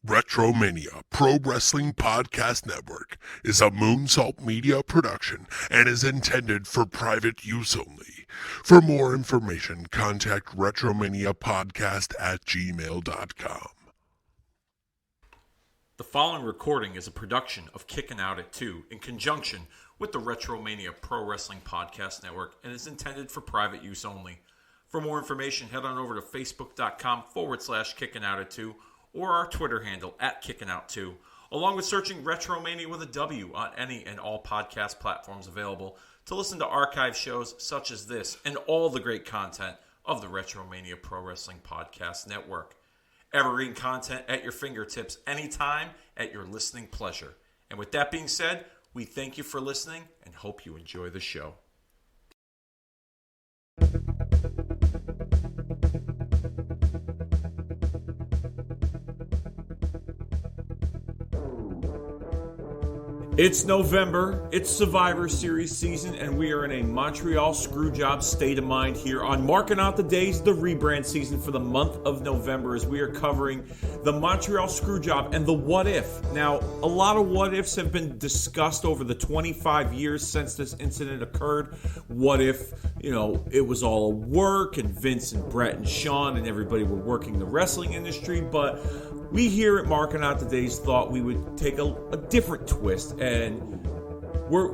WrestleMania Pro Wrestling Podcast Network is a Moonsault Media production and is intended for private use only. For more information, contact retromaniapodcast@gmail.com. The following recording is a production of Kickin' Out at 2 in conjunction with the WrestleMania Pro Wrestling Podcast Network and is intended for private use only. For more information, head on over to facebook.com/Kickin' Out at 2 or our Twitter handle @KickinOut2, along with searching Retromania with a W on any and all podcast platforms available to listen to archive shows such as this and all the great content of the Retromania Pro Wrestling Podcast Network. Evergreen content at your fingertips anytime at your listening pleasure. And with that being said, we thank you for listening and hope you enjoy the show. It's November, it's Survivor Series season, and we are in a Montreal Screwjob state of mind here on Marking Out the Days, the Rebrand season for the month of November, as we are covering the Montreal Screwjob and the what if. Now, a lot of what ifs have been discussed over the 25 years since this incident occurred. What if, it was all a work and Vince and Brett and Sean and everybody were working the wrestling industry, but we here at Marking Out the Days thought we would take a different twist, and we're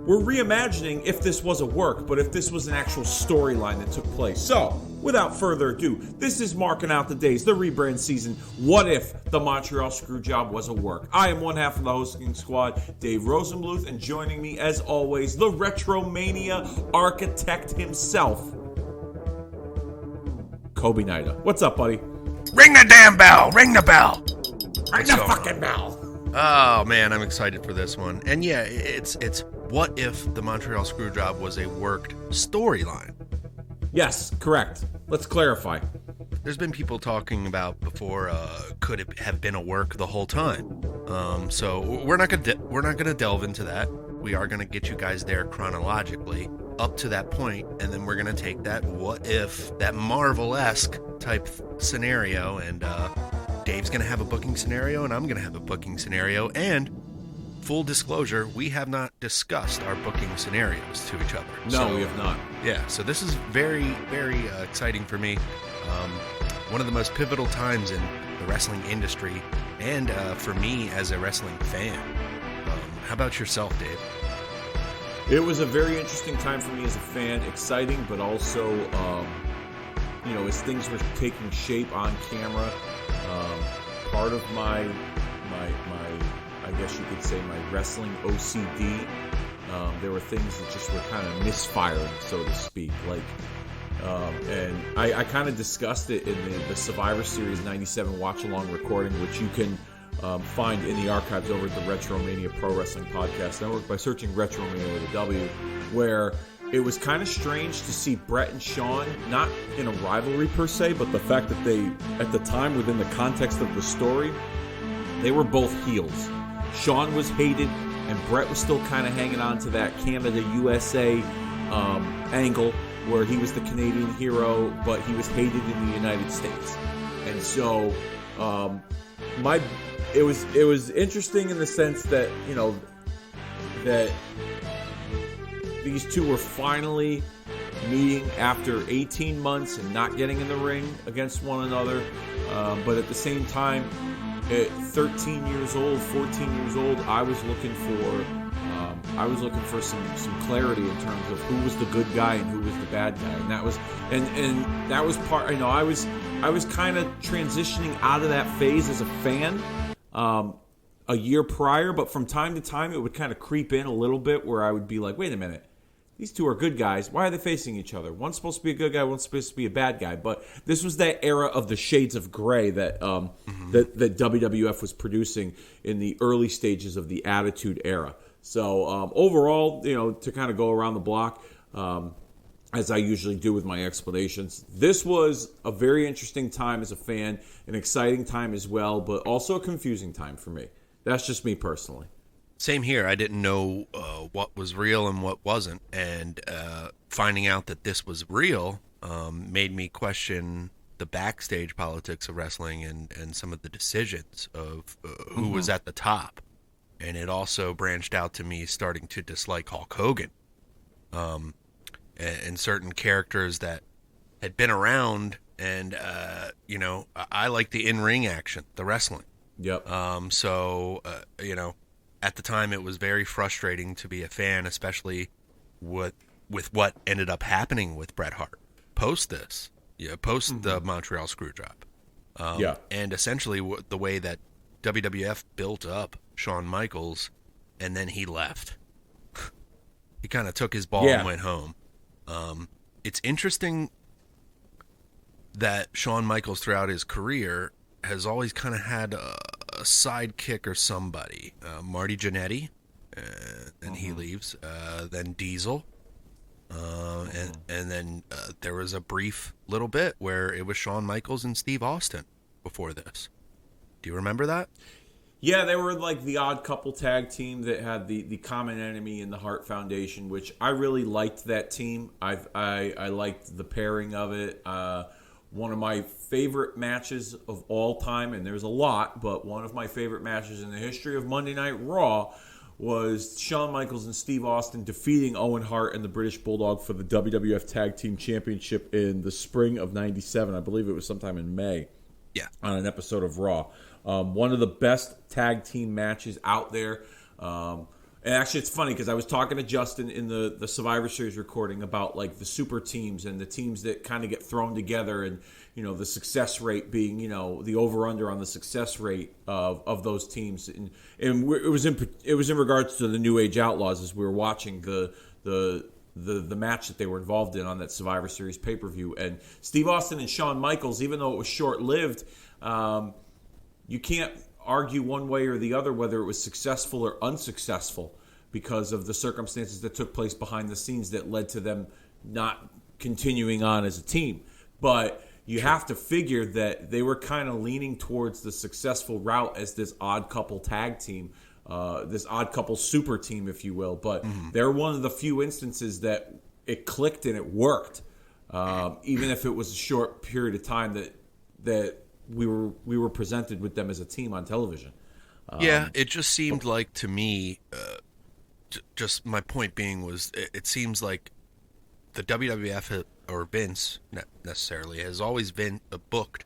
reimagining if this was a work, but if this was an actual storyline that took place. So, without further ado, this is Marking Out the Days, the Rebrand season. What if the Montreal Screwjob was a work? I am one half of the hosting squad, Dave Rosenbluth, and joining me, as always, the Retromania architect himself, Coby Nida. What's up, buddy? Ring the damn bell! Ring the bell! Ring the fucking bell! Oh man, I'm excited for this one. And yeah, it's what if the Montreal Screwjob was a worked storyline? Yes, correct. Let's clarify. There's been people talking about before, could it have been a work the whole time? So we're not gonna delve into that. We are gonna get you guys there chronologically up to that point, and then we're gonna take that what if, that Marvel-esque type scenario, and Dave's gonna have a booking scenario, and I'm gonna have a booking scenario, and full disclosure, we have not discussed our booking scenarios to each other. No, we have not. Yeah, so this is very, very exciting for me. One of the most pivotal times in the wrestling industry, and for me as a wrestling fan. How about yourself, Dave? It was a very interesting time for me as a fan, exciting, but also, as things were taking shape on camera, part of my, I guess you could say, my wrestling OCD, there were things that just were kind of misfiring, so to speak, and I kind of discussed it in the Survivor Series 97 watch-along recording, which you can find in the archives over at the Retromania Pro Wrestling Podcast Network by searching Retromania with a W, where it was kind of strange to see Brett and Sean, not in a rivalry per se, but the fact that they, at the time, within the context of the story, they were both heels. Sean was hated, and Brett was still kind of hanging on to that Canada-USA angle, where he was the Canadian hero, but he was hated in the United States. And so, it was interesting in the sense that, that these two were finally meeting after 18 months and not getting in the ring against one another. But at the same time, at 13 years old, 14 years old, I was looking for some clarity in terms of who was the good guy and who was the bad guy, and that was part. I was kind of transitioning out of that phase as a fan a year prior, but from time to time it would kind of creep in a little bit where I would be like, wait a minute, these two are good guys. Why are they facing each other? One's supposed to be a good guy, one's supposed to be a bad guy. But this was that era of the shades of gray that that WWF was producing in the early stages of the Attitude Era. So overall, to kind of go around the block, as I usually do with my explanations, this was a very interesting time as a fan, an exciting time as well, but also a confusing time for me. That's just me personally. Same here. I didn't know what was real and what wasn't, and finding out that this was real made me question the backstage politics of wrestling and some of the decisions of who was at the top. And it also branched out to me starting to dislike Hulk Hogan, and certain characters that had been around. And, I like the in-ring action, the wrestling. Yep. So, at the time it was very frustrating to be a fan, especially with what ended up happening with Bret Hart post this, post the Montreal Screwjob. And essentially the way that WWF built up Shawn Michaels, and then he left. He kind of took his ball and went home. It's interesting that Shawn Michaels throughout his career has always kind of had a sidekick or somebody. Marty Jannetty, and he leaves. Then Diesel. And then there was a brief little bit where it was Shawn Michaels and Steve Austin before this. Do you remember that? Yeah, they were like the odd couple tag team that had the common enemy in the Hart Foundation, which I really liked that team. I liked the pairing of it. One of my favorite matches of all time, and there's a lot, but one of my favorite matches in the history of Monday Night Raw was Shawn Michaels and Steve Austin defeating Owen Hart and the British Bulldog for the WWF Tag Team Championship in the spring of '97. I believe it was sometime in May. Yeah. On an episode of Raw. One of the best tag team matches out there. And actually, it's funny because I was talking to Justin in the Survivor Series recording about like the super teams and the teams that kind of get thrown together, and the success rate being the over under on the success rate of those teams, and it was in regards to the New Age Outlaws as we were watching the match that they were involved in on that Survivor Series pay-per-view. And Steve Austin and Shawn Michaels, even though it was short-lived, you can't argue one way or the other whether it was successful or unsuccessful because of the circumstances that took place behind the scenes that led to them not continuing on as a team. But you have to figure that they were kind of leaning towards the successful route as this odd couple tag team, this odd couple super team, if you will. But they're one of the few instances that it clicked and it worked, even if it was a short period of time that we were presented with them as a team on television. It just seemed like to me, just my point being was, it seems like the WWF or Vince, not necessarily, has always been booked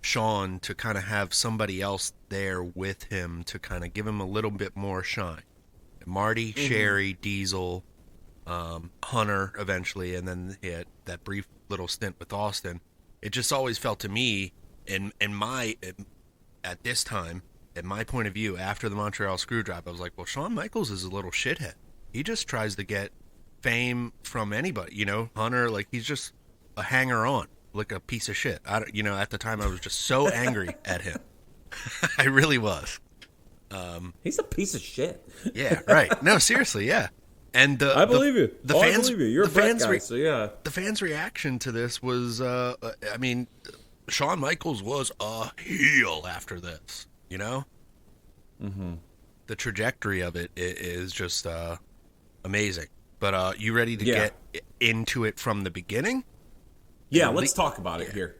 Shawn to kind of have somebody else there with him to kind of give him a little bit more shine. Marty, Sherry, Diesel, Hunter eventually, and then he had that brief little stint with Austin. It just always felt to me, at this time, in my point of view, after the Montreal Screwjob, I was like, well, Shawn Michaels is a little shithead. He just tries to get fame from anybody, Hunter, like he's just a hanger-on, like a piece of shit. At the time I was just so angry at him. I really was. He's a piece of shit. Yeah, right. No, seriously, yeah. And I believe you. I believe you. You're a Bret guy, so yeah. The fans' reaction to this was, Shawn Michaels was a heel after this, The trajectory of it is just amazing. But you ready to get into it from the beginning? Yeah, let's talk about it here.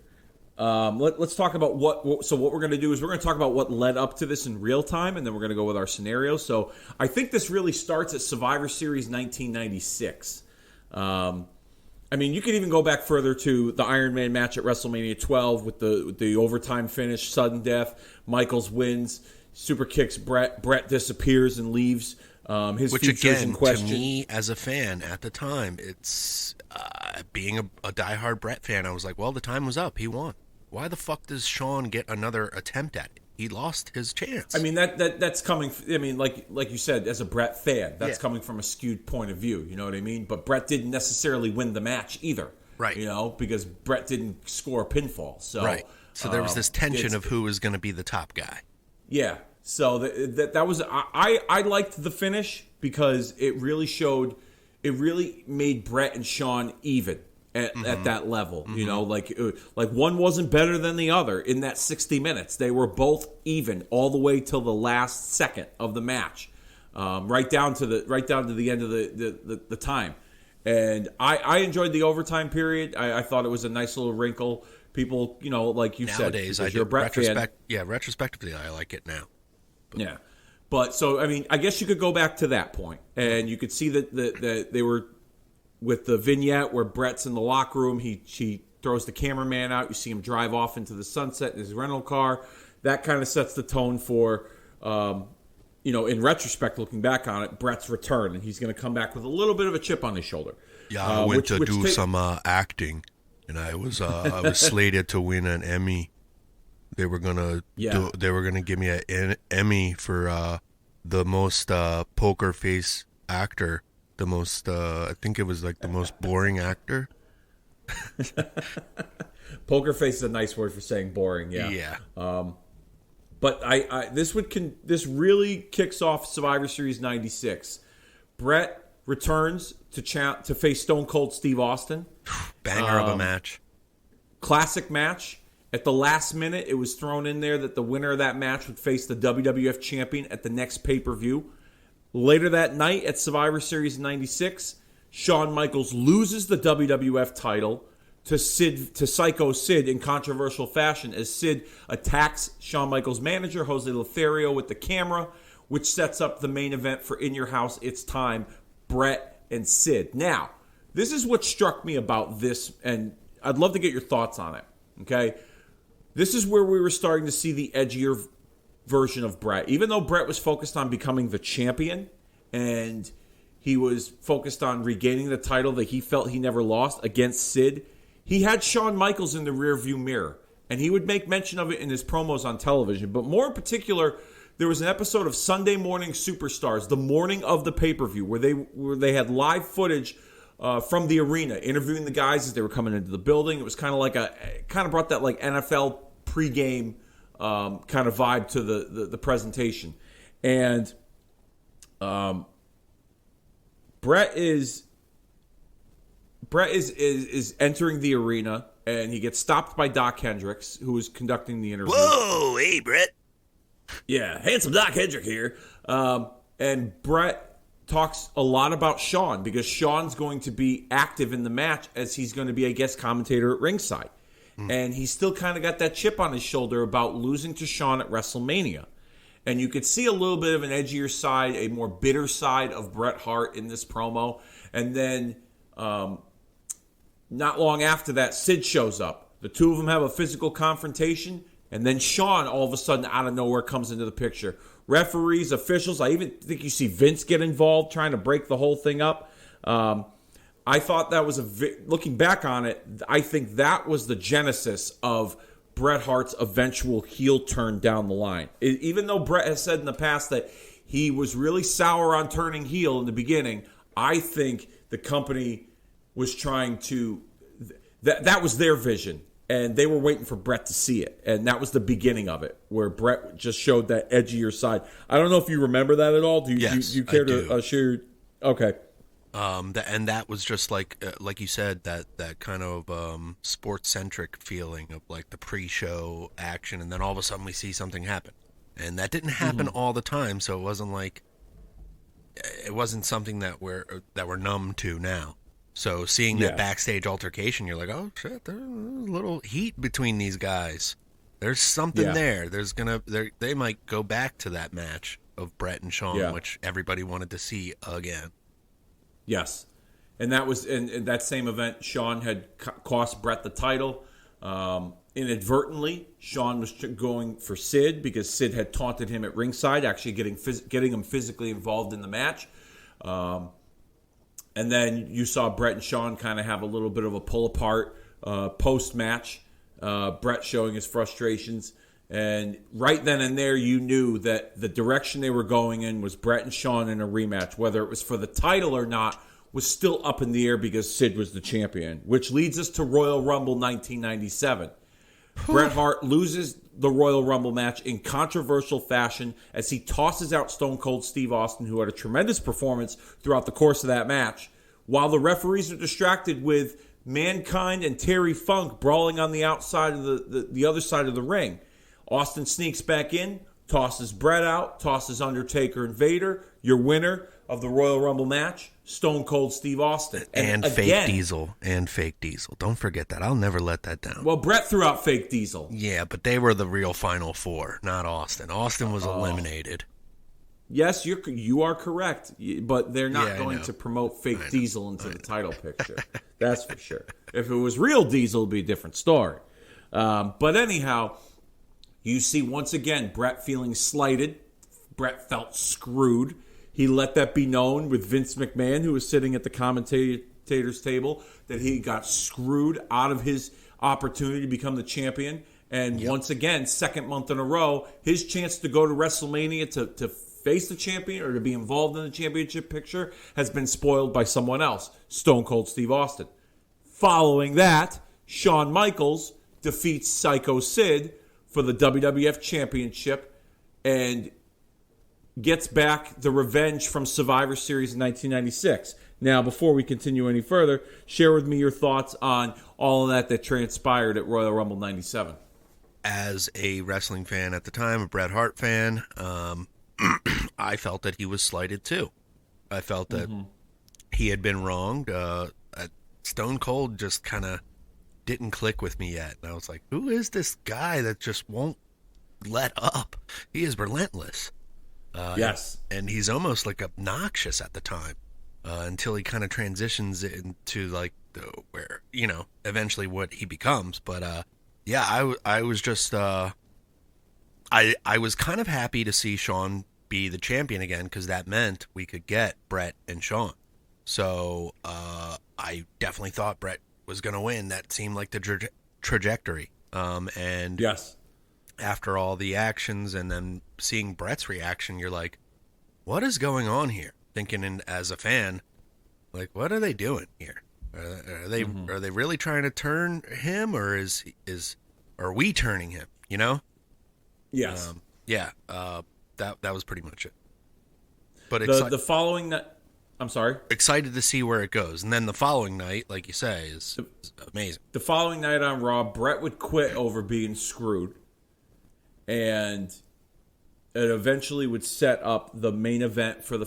Let's talk about what we're going to do is we're going to talk about what led up to this in real time, and then we're going to go with our scenarios. So I think this really starts at Survivor Series 1996. You could even go back further to the Iron Man match at WrestleMania 12 with the overtime finish, sudden death. Michaels wins, super kicks Bret. Bret disappears and leaves. His future's in question. To me, as a fan at the time, it's being a diehard Bret fan. I was like, well, the time was up. He won. Why the fuck does Shawn get another attempt at it? He lost his chance. That's coming. Like you said, as a Bret fan, that's coming from a skewed point of view. You know what I mean? But Bret didn't necessarily win the match either, right? Because Bret didn't score a pinfall. So right. So there was this tension of who was going to be the top guy. Yeah. So that was I liked the finish because it really made Bret and Shawn even. At that level, like one wasn't better than the other in that 60 minutes. They were both even all the way till the last second of the match, right down to the end of the time. And I enjoyed the overtime period. I thought it was a nice little wrinkle People, like you Nowadays, said, I you're a do Brett fan. Yeah, retrospectively, I like it now. Yeah. But so, I mean, I guess you could go back to that point, and you could see that they were with the vignette where Brett's in the locker room. She throws the cameraman out. You see him drive off into the sunset in his rental car. That kind of sets the tone for, in retrospect, looking back on it, Brett's return, and he's going to come back with a little bit of a chip on his sholler. Yeah, I went to do some acting, and I was slated to win an Emmy. They were gonna give me an Emmy for the most poker face actor. The most I think it was like the most boring actor. Poker face is a nice word for saying boring. Yeah. Yeah. But this really kicks off Survivor Series '96. Brett returns to face Stone Cold Steve Austin. Banger of a match. Classic match. At the last minute, it was thrown in there that the winner of that match would face the WWF champion at the next pay-per-view. Later that night at Survivor Series '96, Shawn Michaels loses the WWF title to Psycho Sid in controversial fashion as Sid attacks Shawn Michaels' manager, Jose Lothario, with the camera, which sets up the main event for In Your House, It's Time, Brett and Sid. Now, this is what struck me about this, and I'd love to get your thoughts on it, okay? This is where we were starting to see the edgier version of Brett. Even though Brett was focused on becoming the champion and he was focused on regaining the title that he felt he never lost against Sid, he had Shawn Michaels in the rearview mirror. And he would make mention of it in his promos on television. But more in particular, there was an episode of Sunday Morning Superstars, the morning of the pay-per-view, where they had live footage from the arena, interviewing the guys as they were coming into the building. It was kind of brought that like NFL pregame kind of vibe to the presentation. And Brett is entering the arena, and he gets stopped by Doc Hendricks, who is conducting the interview. Whoa, hey, Brett. Yeah, handsome Doc Hendrick here. And Brett talks a lot about Shawn because Shawn's going to be active in the match as he's going to be a guest commentator at ringside. And he's still kind of got that chip on his shoulder about losing to Shawn at WrestleMania. And you could see a little bit of an edgier side, a more bitter side of Bret Hart in this promo. And then not long after that, Sid shows up. The two of them have a physical confrontation. And then Shawn, all of a sudden, out of nowhere, comes into the picture. Referees, officials, I even think you see Vince get involved trying to break the whole thing up. I thought that was looking back on it, I think that was the genesis of Bret Hart's eventual heel turn down the line. Even though Bret has said in the past that he was really sour on turning heel in the beginning, I think the company was trying to... That was their vision, and they were waiting for Bret to see it. And that was the beginning of it, where Bret just showed that edgier side. I don't know if you remember that at all. Do you care to share? Okay. And that was just like you said, that kind of sports centric feeling of like the pre-show action, and then all of a sudden we see something happen, and that didn't happen all the time, so it wasn't something that we're numb to now. So seeing that backstage altercation, you're like, oh shit, there's a little heat between these guys. There's something there. They might go back to that match of Bret and Shawn, which everybody wanted to see again. Yes, and that was in that same event. Shawn had cost Bret the title inadvertently. Shawn was going for Sid because Sid had taunted him at ringside, actually getting him physically involved in the match. And then you saw Bret and Shawn kind of have a little bit of a pull apart post match. Bret showing his frustrations. And right then and there, you knew that the direction they were going in was Bret and Shawn in a rematch. Whether it was for the title or not was still up in the air because Sid was the champion, which leads us to Royal Rumble 1997. Bret Hart loses the Royal Rumble match in controversial fashion as he tosses out Stone Cold Steve Austin, who had a tremendous performance throughout the course of that match, while the referees are distracted with Mankind and Terry Funk brawling on the outside of the other side of the ring. Austin sneaks back in, tosses Bret out, tosses Undertaker and Vader. Your winner, of the Royal Rumble match, Stone Cold Steve Austin. And fake Diesel. And fake Diesel. Don't forget that. I'll never let that down. Well, Brett threw out fake Diesel. Yeah, but they were the real Final Four, not Austin. Austin was eliminated. Yes, you are correct, but they're not going to promote fake Diesel into the title picture. That's for sure. If it was real Diesel, it would be a different story. But anyhow, you see once again Brett feeling slighted. Brett felt screwed. He let that be known with Vince McMahon, who was sitting at the commentator's table, that he got screwed out of his opportunity to become the champion. And once again, second month in a row, his chance to go to WrestleMania to face the champion or to be involved in the championship picture has been spoiled by someone else, Stone Cold Steve Austin. Following that, Shawn Michaels defeats Psycho Sid for the WWF Championship and gets back the revenge from Survivor Series in 1996. Now, before we continue any further, share with me your thoughts on all of that transpired at Royal Rumble 97. As a wrestling fan at the time, a Bret Hart fan, I felt that he was slighted too. I felt that he had been wronged. Stone Cold just kind of didn't click with me yet. And I was like, who is this guy that just won't let up? He is relentless. Yes. And he's almost like obnoxious at the time until he kind of transitions into like where, eventually what he becomes. But I was just, I was kind of happy to see Shawn be the champion again because that meant we could get Brett and Shawn. So I definitely thought Brett was going to win. That seemed like the trajectory. And yes. After all the actions and then seeing Brett's reaction, you're like, what is going on here? Thinking as a fan, like, what are they doing here? Are they really trying to turn him, or are we turning him? Yes. That was pretty much it. But the following night, I'm sorry. Excited to see where it goes, and then the following night, like you say, is amazing. The following night on Raw, Brett would quit over being screwed. And it eventually would set up the main event for the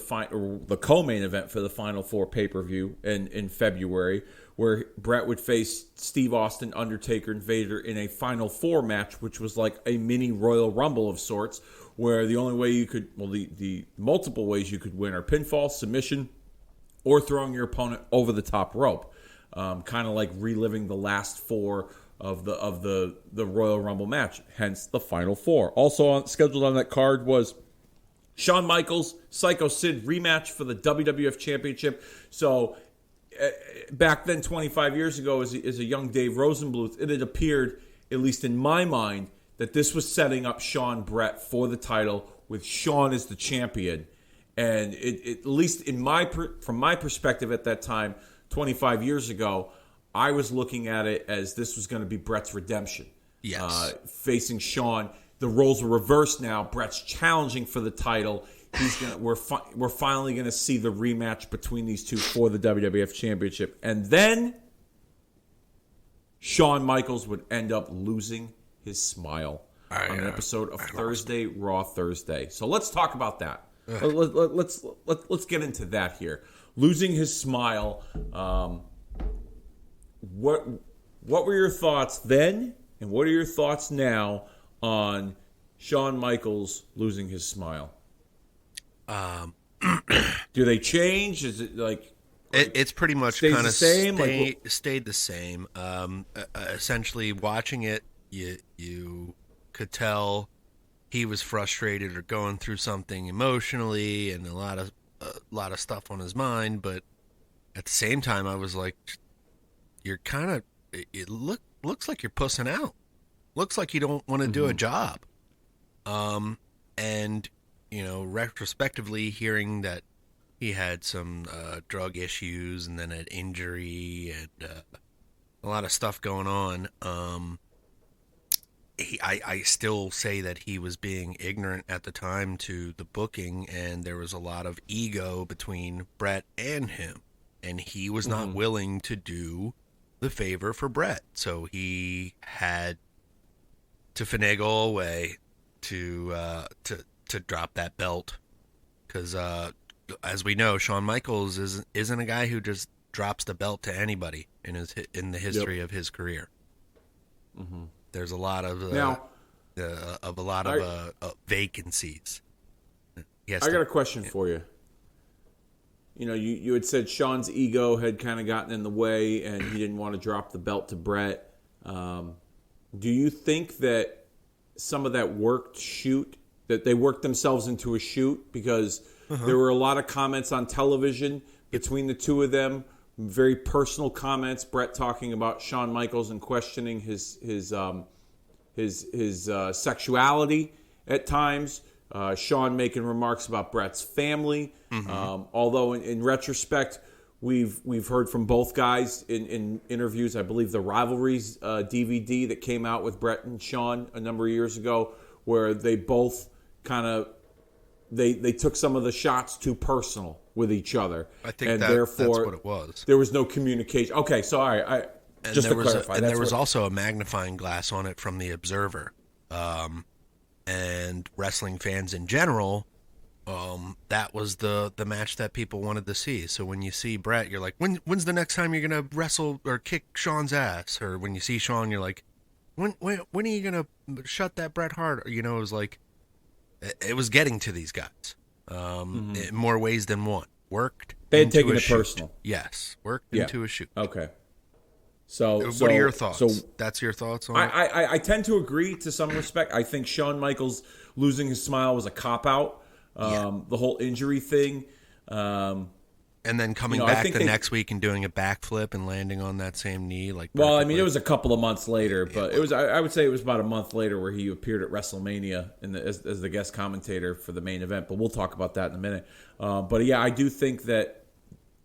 the co-main event for the Final Four pay-per-view in February, where Brett would face Steve Austin, Undertaker, and Vader in a Final Four match, which was like a mini Royal Rumble of sorts, where the only way you could, the multiple ways you could win are pinfall, submission, or throwing your opponent over the top rope. Kind of like reliving the last four of the Royal Rumble match, hence the Final Four. Also scheduled on that card was Shawn Michaels, Psycho Sid rematch for the WWF Championship. So back then, 25 years ago, as a young Dave Rosenbluth, it had appeared, at least in my mind, that this was setting up Shawn Brett for the title with Shawn as the champion. And it at least from my perspective at that time, 25 years ago, I was looking at it as this was going to be Brett's redemption. Yes. Facing Shawn. The roles were reversed now. Brett's challenging for the title. We're finally going to see the rematch between these two for the WWF Championship. And then Shawn Michaels would end up losing his smile on an episode of Thursday, Raw Thursday. So let's talk about that. Let's get into that here. Losing his smile. What were your thoughts then, and what are your thoughts now on Shawn Michaels losing his smile? Do they change? Is it like it's pretty much kind of stayed the same? Essentially, watching it, you could tell he was frustrated or going through something emotionally, and a lot of stuff on his mind. But at the same time, I was like, you're kind of, it looks like you're pussing out. Looks like you don't want to do a job. And, retrospectively hearing that he had some drug issues and then an injury and a lot of stuff going on, I still say that he was being ignorant at the time to the booking, and there was a lot of ego between Brett and him. And he was not willing to do the favor for Brett, so he had to finagle away to drop that belt, because as we know, Shawn Michaels isn't a guy who just drops the belt to anybody in the history of his career. Mm-hmm. There's a lot of vacancies. Yes, I got a question for you. You know, you had said Shawn's ego had kind of gotten in the way, and he didn't want to drop the belt to Bret. Do you think that some of that that they worked themselves into a shoot because there were a lot of comments on television between the two of them, very personal comments. Bret talking about Shawn Michaels and questioning his sexuality at times. Shawn making remarks about Bret's family. Although in retrospect, we've heard from both guys in interviews. I believe the Rivalries DVD that came out with Bret and Shawn a number of years ago, where they both kind of they took some of the shots too personal with each other. I think and that's what it was. There was no communication. Okay, so all right, just to clarify. There was also a magnifying glass on it from the Observer. And wrestling fans in general, that was the match that people wanted to see. So when you see Bret, you're like, when's the next time you're gonna wrestle or kick Shawn's ass? Or when you see Shawn, you're like, when are you gonna shut that Bret Hart? You know, it was like, it was getting to these guys in more ways than one. Worked. They had taken it personal. Yes, worked into a shoot. Okay. So what are your thoughts? So that's your thoughts on it? I tend to agree to some respect. I think Shawn Michaels losing his smile was a cop-out. The whole injury thing. And then coming back next week and doing a backflip and landing on that same knee. Well, I mean, it was a couple of months later, but it was. I would say it was about a month later where he appeared at WrestleMania as the guest commentator for the main event. But we'll talk about that in a minute. But yeah, I do think that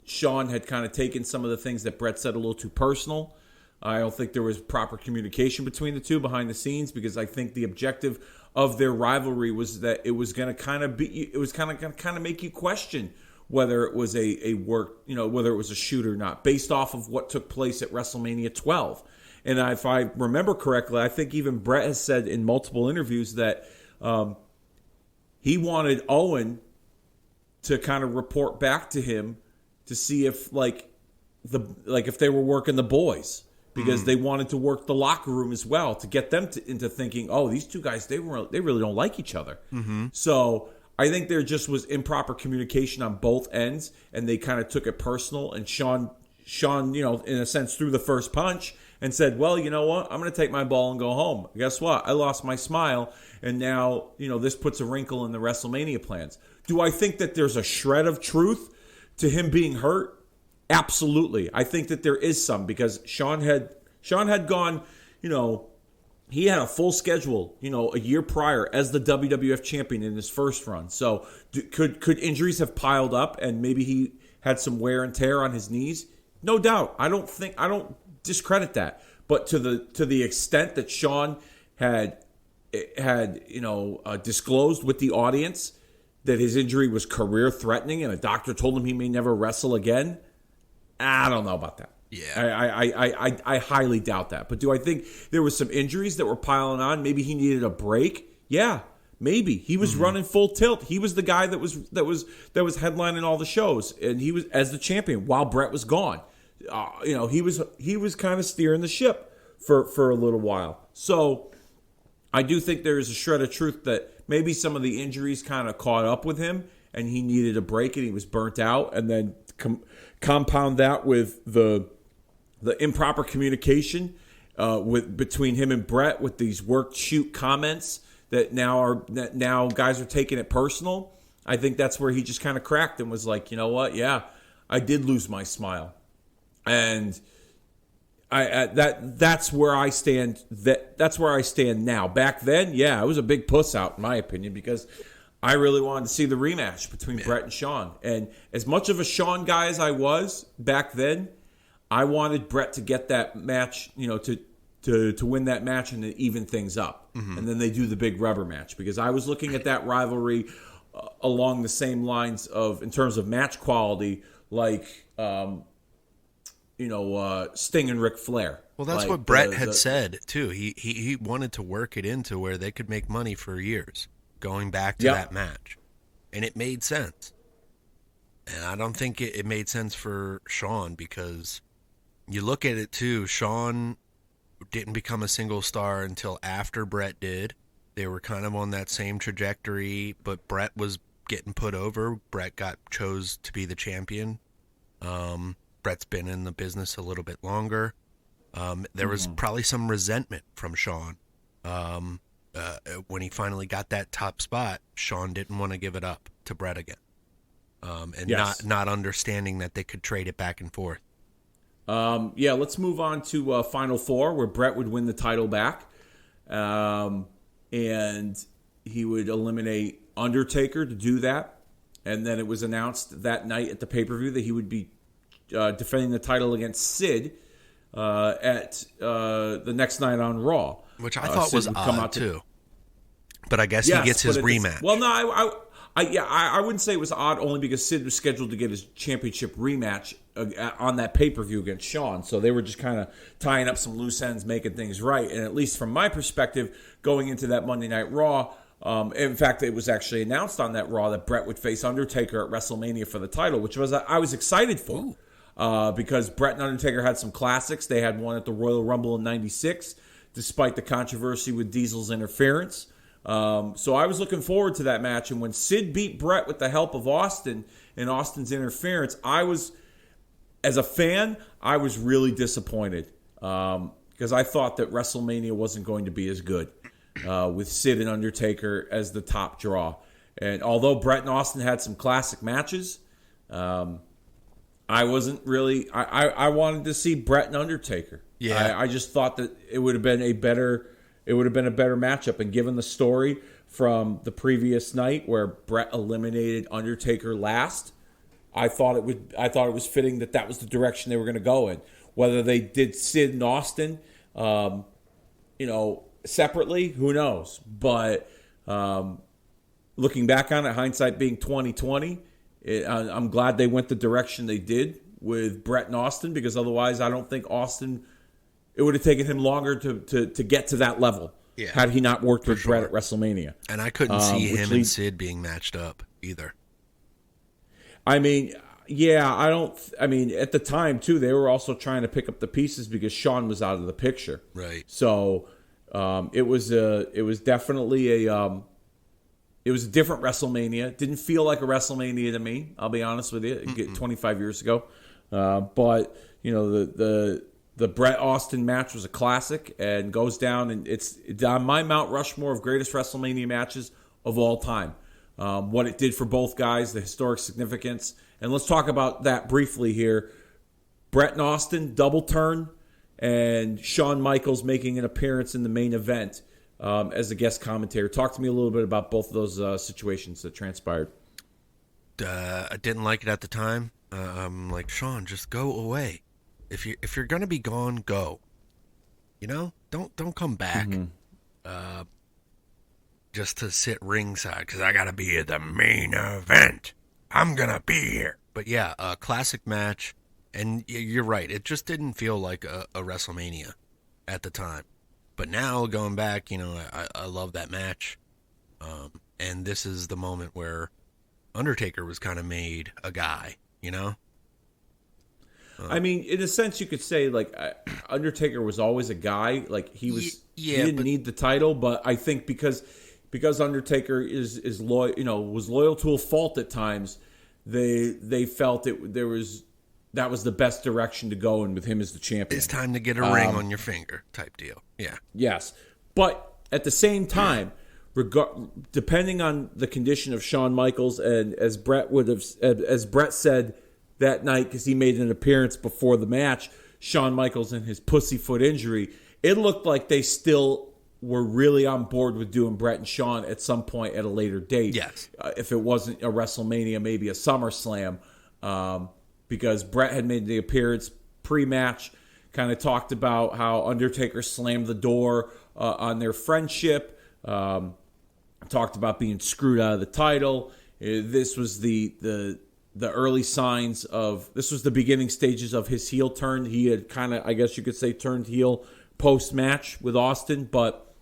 Shawn had kind of taken some of the things that Bret said a little too personal. I don't think there was proper communication between the two behind the scenes, because I think the objective of their rivalry was that it was going to kind of make you question whether it was a work, whether it was a shoot or not, based off of what took place at WrestleMania 12. And if I remember correctly, I think even Bret has said in multiple interviews that he wanted Owen to kind of report back to him to see if if they were working the boys, because they wanted to work the locker room as well to get them into thinking, oh, these two guys, they really don't like each other. So I think there just was improper communication on both ends, and they kind of took it personal. And Shawn, in a sense, threw the first punch and said, well, you know what? I'm going to take my ball and go home. Guess what? I lost my smile, and now, this puts a wrinkle in the WrestleMania plans. Do I think that there's a shred of truth to him being hurt? Absolutely. I think that there is some, because Shawn had gone, he had a full schedule, a year prior as the WWF champion in his first run. So could injuries have piled up and maybe he had some wear and tear on his knees? No doubt. I don't discredit that. But to the extent that Shawn had disclosed with the audience that his injury was career threatening and a doctor told him he may never wrestle again, I don't know about that. Yeah, I highly doubt that. But do I think there was some injuries that were piling on? Maybe he needed a break. Yeah, maybe he was running full tilt. He was the guy that was headlining all the shows, and he was as the champion while Bret was gone. He was kind of steering the ship for a little while. So I do think there is a shred of truth that maybe some of the injuries kind of caught up with him, and he needed a break, and he was burnt out, and then compound that with the improper communication between him and Bret with these work shoot comments that now guys are taking it personal. I think that's where he just kind of cracked and was like, you know what? Yeah, I did lose my smile, and that's where I stand. That's where I stand now. Back then, yeah, I was a big puss out in my opinion, because I really wanted to see the rematch between Bret and Shawn. And as much of a Shawn guy as I was back then, I wanted Bret to get that match, to win that match and to even things up. And then they do the big rubber match, because I was looking at that rivalry along the same lines of, in terms of match quality, like, Sting and Ric Flair. Well, that's what Bret had said, too. He wanted to work it into where they could make money for years, going back to that match. And it made sense. And I don't think it made sense for Shawn, because you look at it too, Shawn didn't become a single star until after Bret did. They were kind of on that same trajectory, but Bret was getting put over. Bret chose to be the champion. Bret's been in the business a little bit longer. There was probably some resentment from Shawn. When he finally got that top spot, Shawn didn't want to give it up to Bret again. Not understanding that they could trade it back and forth. Let's move on to Final Four, where Bret would win the title back. And he would eliminate Undertaker to do that. And then it was announced that night at the pay-per-view that he would be defending the title against Sid at the next night on Raw. Which I thought was odd, too. But I guess he gets his rematch. Well, no, I wouldn't say it was odd, only because Sid was scheduled to get his championship rematch on that pay-per-view against Shawn. So they were just kind of tying up some loose ends, making things right. And at least from my perspective, going into that Monday Night Raw, in fact, it was actually announced on that Raw that Bret would face Undertaker at WrestleMania for the title, which I was excited for. Because Bret and Undertaker had some classics. They had one at the Royal Rumble in '96, despite the controversy with Diesel's interference. So I was looking forward to that match. And when Sid beat Bret with the help of Austin and Austin's interference, as a fan, I was really disappointed. Because I thought that WrestleMania wasn't going to be as good with Sid and Undertaker as the top draw. And although Bret and Austin had some classic matches, I wasn't really. I wanted to see Bret and Undertaker. Yeah, I just thought that it would have been a better matchup. And given the story from the previous night where Bret eliminated Undertaker last, I thought it was fitting that was the direction they were going to go in. Whether they did Sid and Austin, separately, who knows? But looking back on it, hindsight being 20/20. I'm glad they went the direction they did with Bret and Austin, because otherwise I don't think Austin, it would have taken him longer to get to that level had he not worked with Bret at WrestleMania. And I couldn't see him and Sid being matched up either. I mean, at the time too, they were also trying to pick up the pieces because Shawn was out of the picture. Right. So it was definitely it was a different WrestleMania. It didn't feel like a WrestleMania to me, I'll be honest with you, 25 years ago. But, the Bret Austin match was a classic and goes down, and it's on my Mount Rushmore of greatest WrestleMania matches of all time. What it did for both guys, the historic significance. And let's talk about that briefly here. Bret and Austin, double turn, and Shawn Michaels making an appearance in the main event. As a guest commentator. Talk to me a little bit about both of those situations that transpired. I didn't like it at the time. I'm like, Shawn, just go away. If you're gonna be gone, go. Don't come back. Just to sit ringside because I gotta be at the main event. I'm gonna be here. But yeah, a classic match, and you're right. It just didn't feel like a WrestleMania at the time. But now, going back, I love that match. And this is the moment where Undertaker was kind of made a guy, I mean, in a sense, you could say, Undertaker was always a guy. He didn't need the title, but I think because Undertaker is loyal, was loyal to a fault at times, they felt that was the best direction to go in with him as the champion. It's time to get a ring on your finger type deal. Yeah. Yes. But at the same time, depending on the condition of Shawn Michaels, and as Bret said that night, because he made an appearance before the match, Shawn Michaels and his pussyfoot injury, it looked like they still were really on board with doing Bret and Shawn at some point at a later date. Yes. If it wasn't a WrestleMania, maybe a SummerSlam. Because Bret had made the appearance pre-match, kind of talked about how Undertaker slammed the door on their friendship, talked about being screwed out of the title. This was the early signs of, this was the beginning stages of his heel turn. He had kind of, I guess you could say, turned heel post-match with Austin, but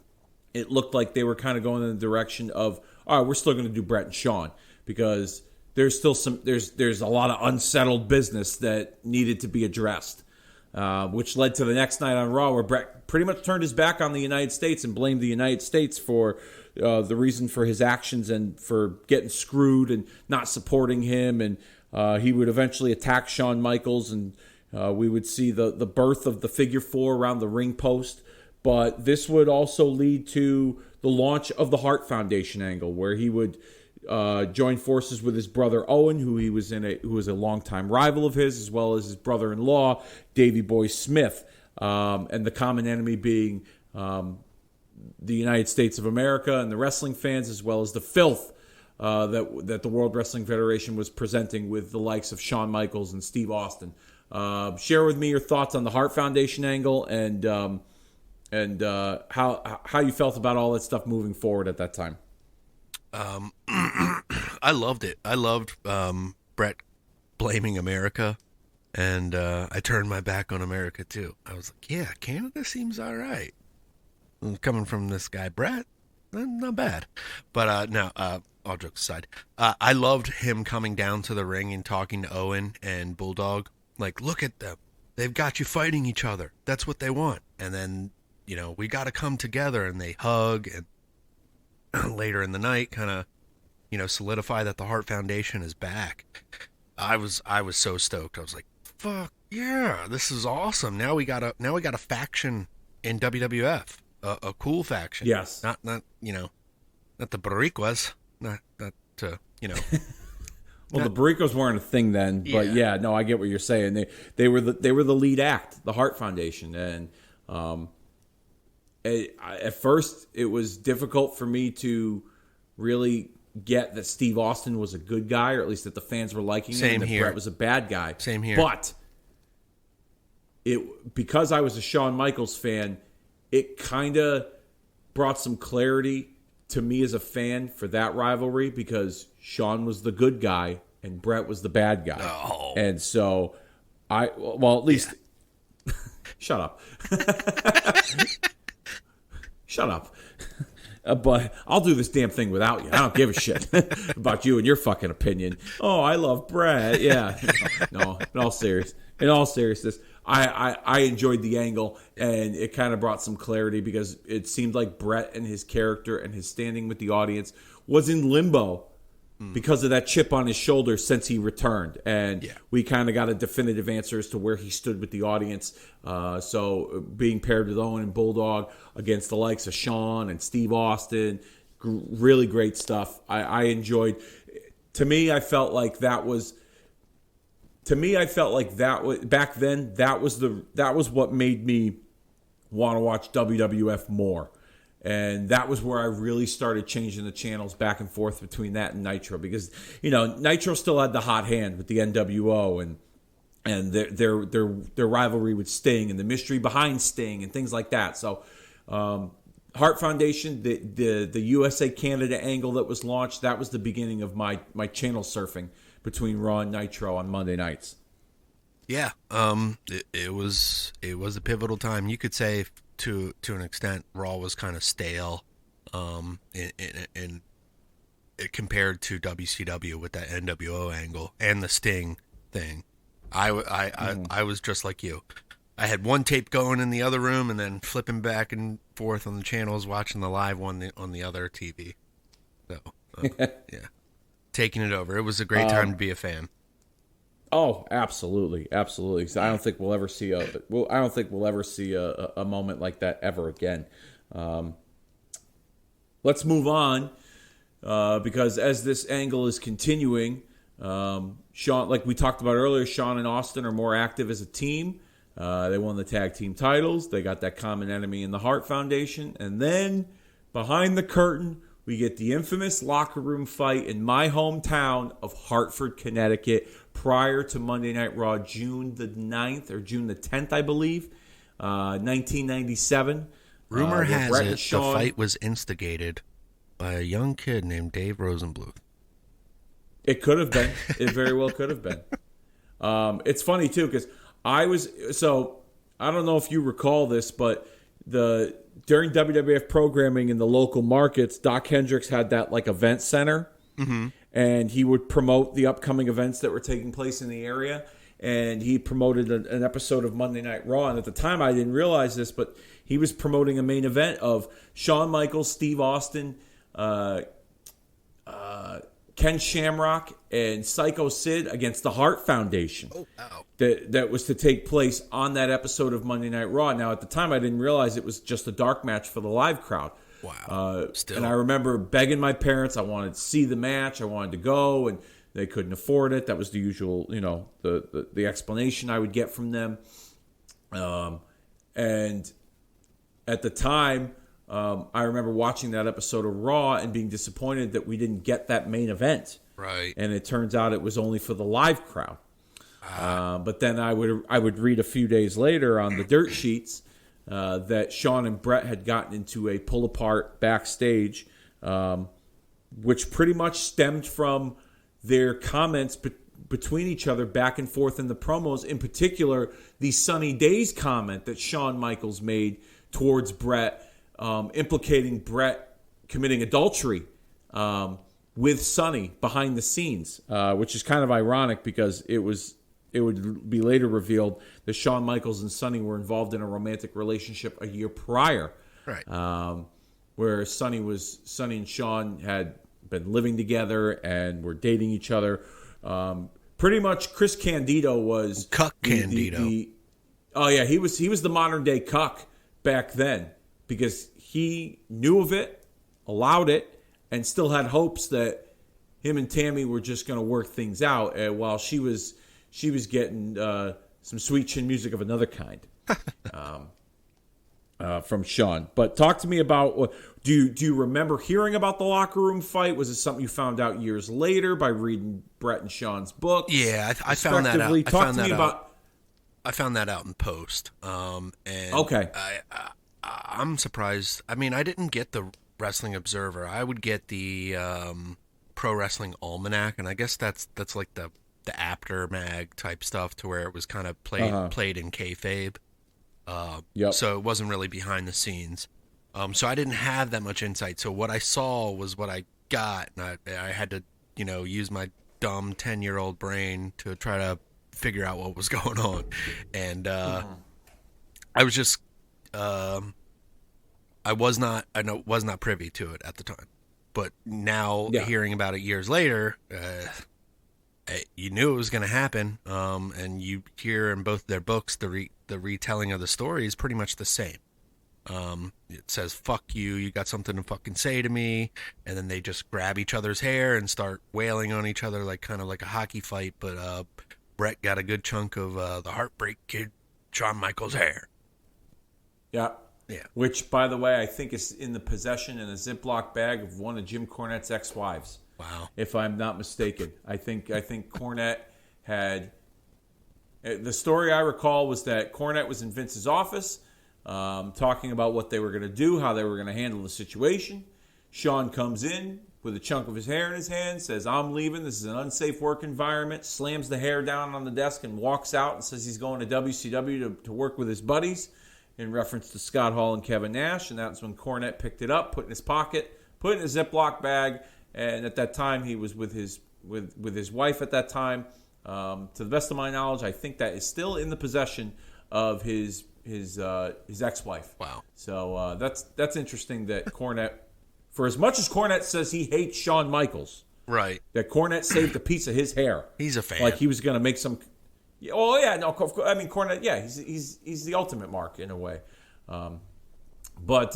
it looked like they were kind of going in the direction of, all right, we're still going to do Bret and Shawn, because there's still there's a lot of unsettled business that needed to be addressed, which led to the next night on Raw where Bret pretty much turned his back on the United States and blamed the United States for the reason for his actions and for getting screwed and not supporting him. And he would eventually attack Shawn Michaels, and we would see the birth of the figure 4 around the ring post. But this would also lead to the launch of the Hart Foundation angle, where he would join forces with his brother Owen, who was a longtime rival of his, as well as his brother-in-law Davey Boy Smith, and the common enemy being the United States of America and the wrestling fans, as well as the filth that the World Wrestling Federation was presenting with the likes of Shawn Michaels and Steve Austin. Share with me your thoughts on the Hart Foundation angle and how you felt about all that stuff moving forward at that time. I loved it. I loved Bret blaming America, and I turned my back on America too. I was like, yeah, Canada seems all right. Coming from this guy Bret, not bad. But no, all jokes aside, I loved him coming down to the ring and talking to Owen and Bulldog. Like, look at them. They've got you fighting each other. That's what they want. And then, we got to come together, and they hug, and later in the night kind of, solidify that the Hart Foundation is back. I was so stoked. I was like, fuck yeah, this is awesome. Now we got a faction in WWF, a cool faction. Yes. Not not the Boricuas, not Well, the Barricos weren't a thing then, but yeah, no, I get what you're saying. They were the lead act, the Hart Foundation, and at first it was difficult for me to really get that Steve Austin was a good guy, or at least that the fans were liking him, and that Bret was a bad guy. Same here. But because I was a Shawn Michaels fan, it kind of brought some clarity to me as a fan for that rivalry, because Shawn was the good guy and Bret was the bad guy. Oh. And so at least shut up. Shut up. But I'll do this damn thing without you. I don't give a shit about you and your fucking opinion. Oh, I love Bret. Yeah. No, in all seriousness, I enjoyed the angle, and it kind of brought some clarity, because it seemed like Bret and his character and his standing with the audience was in limbo because of that chip on his shoulder since he returned. And we kind of got a definitive answer as to where he stood with the audience. So being paired with Owen and Bulldog against the likes of Shawn and Steve Austin, really great stuff. I enjoyed. To me, I felt like that was back then. That was what made me want to watch WWF more, and that was where I really started changing the channels back and forth between that and Nitro, because Nitro still had the hot hand with the NWO and their rivalry with Sting and the mystery behind Sting and things like that. So Hart Foundation, the USA Canada angle that was launched, that was the beginning of my channel surfing between Raw and Nitro on Monday nights. Yeah, it was a pivotal time. You could say to an extent, Raw was kind of stale, in compared to WCW with that NWO angle and the Sting thing. I was just like you. I had one tape going in the other room and then flipping back and forth on the channels, watching the live one on the other TV. So yeah, taking it over. It was a great time to be a fan. Oh, absolutely, absolutely. So I don't think we'll ever see a moment like that ever again. Let's move on, because as this angle is continuing, Shawn, like we talked about earlier, Shawn and Austin are more active as a team. They won the tag team titles. They got that common enemy in the Hart Foundation, and then behind the curtain, we get the infamous locker room fight in my hometown of Hartford, Connecticut, prior to Monday Night Raw, June the 9th or June the 10th, I believe, 1997. Rumor has it the fight was instigated by a young kid named Dave Rosenbluth. It could have been. It very well could have been. It's funny, too, because I don't know if you recall this, but during WWF programming in the local markets, Doc Hendricks had that like event center, and he would promote the upcoming events that were taking place in the area. And he promoted an episode of Monday Night Raw. And at the time, I didn't realize this, but he was promoting a main event of Shawn Michaels, Steve Austin, Ken Shamrock, and Psycho Sid against the Hart Foundation. Oh, wow. That was to take place on that episode of Monday Night Raw. Now, at the time, I didn't realize it was just a dark match for the live crowd. Wow. And I remember begging my parents. I wanted to see the match. I wanted to go, and they couldn't afford it. That was the usual, the explanation I would get from them. And at the time, I remember watching that episode of Raw and being disappointed that we didn't get that main event. Right. And it turns out it was only for the live crowd. But then I would read a few days later on the dirt sheets that Shawn and Brett had gotten into a pull apart backstage, which pretty much stemmed from their comments between each other back and forth in the promos. In particular, the Sunny Days comment that Shawn Michaels made towards Brett, implicating Brett committing adultery with Sunny behind the scenes, which is kind of ironic because it would be later revealed that Shawn Michaels and Sunny were involved in a romantic relationship a year prior, right? Where Sunny and Shawn had been living together and were dating each other. Pretty much, Chris Candido was Cuck Candido. He was the modern day Cuck back then because he knew of it, allowed it, and still had hopes that him and Tammy were just going to work things out. While she was getting some sweet chin music of another kind from Shawn. But talk to me about, do you remember hearing about the locker room fight? Was it something you found out years later by reading Brett and Shawn's book? Yeah, I found that out. I found that out in post. And okay. I'm surprised. I mean, I didn't get the Wrestling Observer. I would get the Pro Wrestling Almanac, and I guess that's like the after mag type stuff, to where it was kind of played in kayfabe. Yep. So it wasn't really behind the scenes. So I didn't have that much insight. So what I saw was what I got, and I had to, use my dumb 10-year-old brain to try to figure out what was going on. And I was just, I was not privy to it at the time. But now hearing about it years later, you knew it was going to happen, and you hear in both their books the retelling of the story is pretty much the same. It says, fuck you, you got something to fucking say to me, and then they just grab each other's hair and start wailing on each other kind of like a hockey fight, but Brett got a good chunk of the Heartbreak Kid, Shawn Michaels' hair. Yeah. Yeah. Which, by the way, I think is in the possession in a Ziploc bag of one of Jim Cornette's ex-wives. Wow. If I'm not mistaken. I think Cornette had... The story I recall was that Cornette was in Vince's office talking about what they were going to do, how they were going to handle the situation. Shawn comes in with a chunk of his hair in his hand, says, I'm leaving, this is an unsafe work environment, slams the hair down on the desk and walks out and says he's going to WCW to work with his buddies, in reference to Scott Hall and Kevin Nash. And that's when Cornette picked it up, put it in his pocket, put it in a Ziploc bag, and at that time he was with his wife at that time. To the best of my knowledge, I think that is still in the possession of his ex-wife. Wow. So that's interesting that Cornette, for as much as Cornette says he hates Shawn Michaels, right, that Cornette saved a piece of his hair. He's a fan. Like he was going to make some. Oh yeah, no. I mean Cornette. Yeah, he's the ultimate mark in a way. But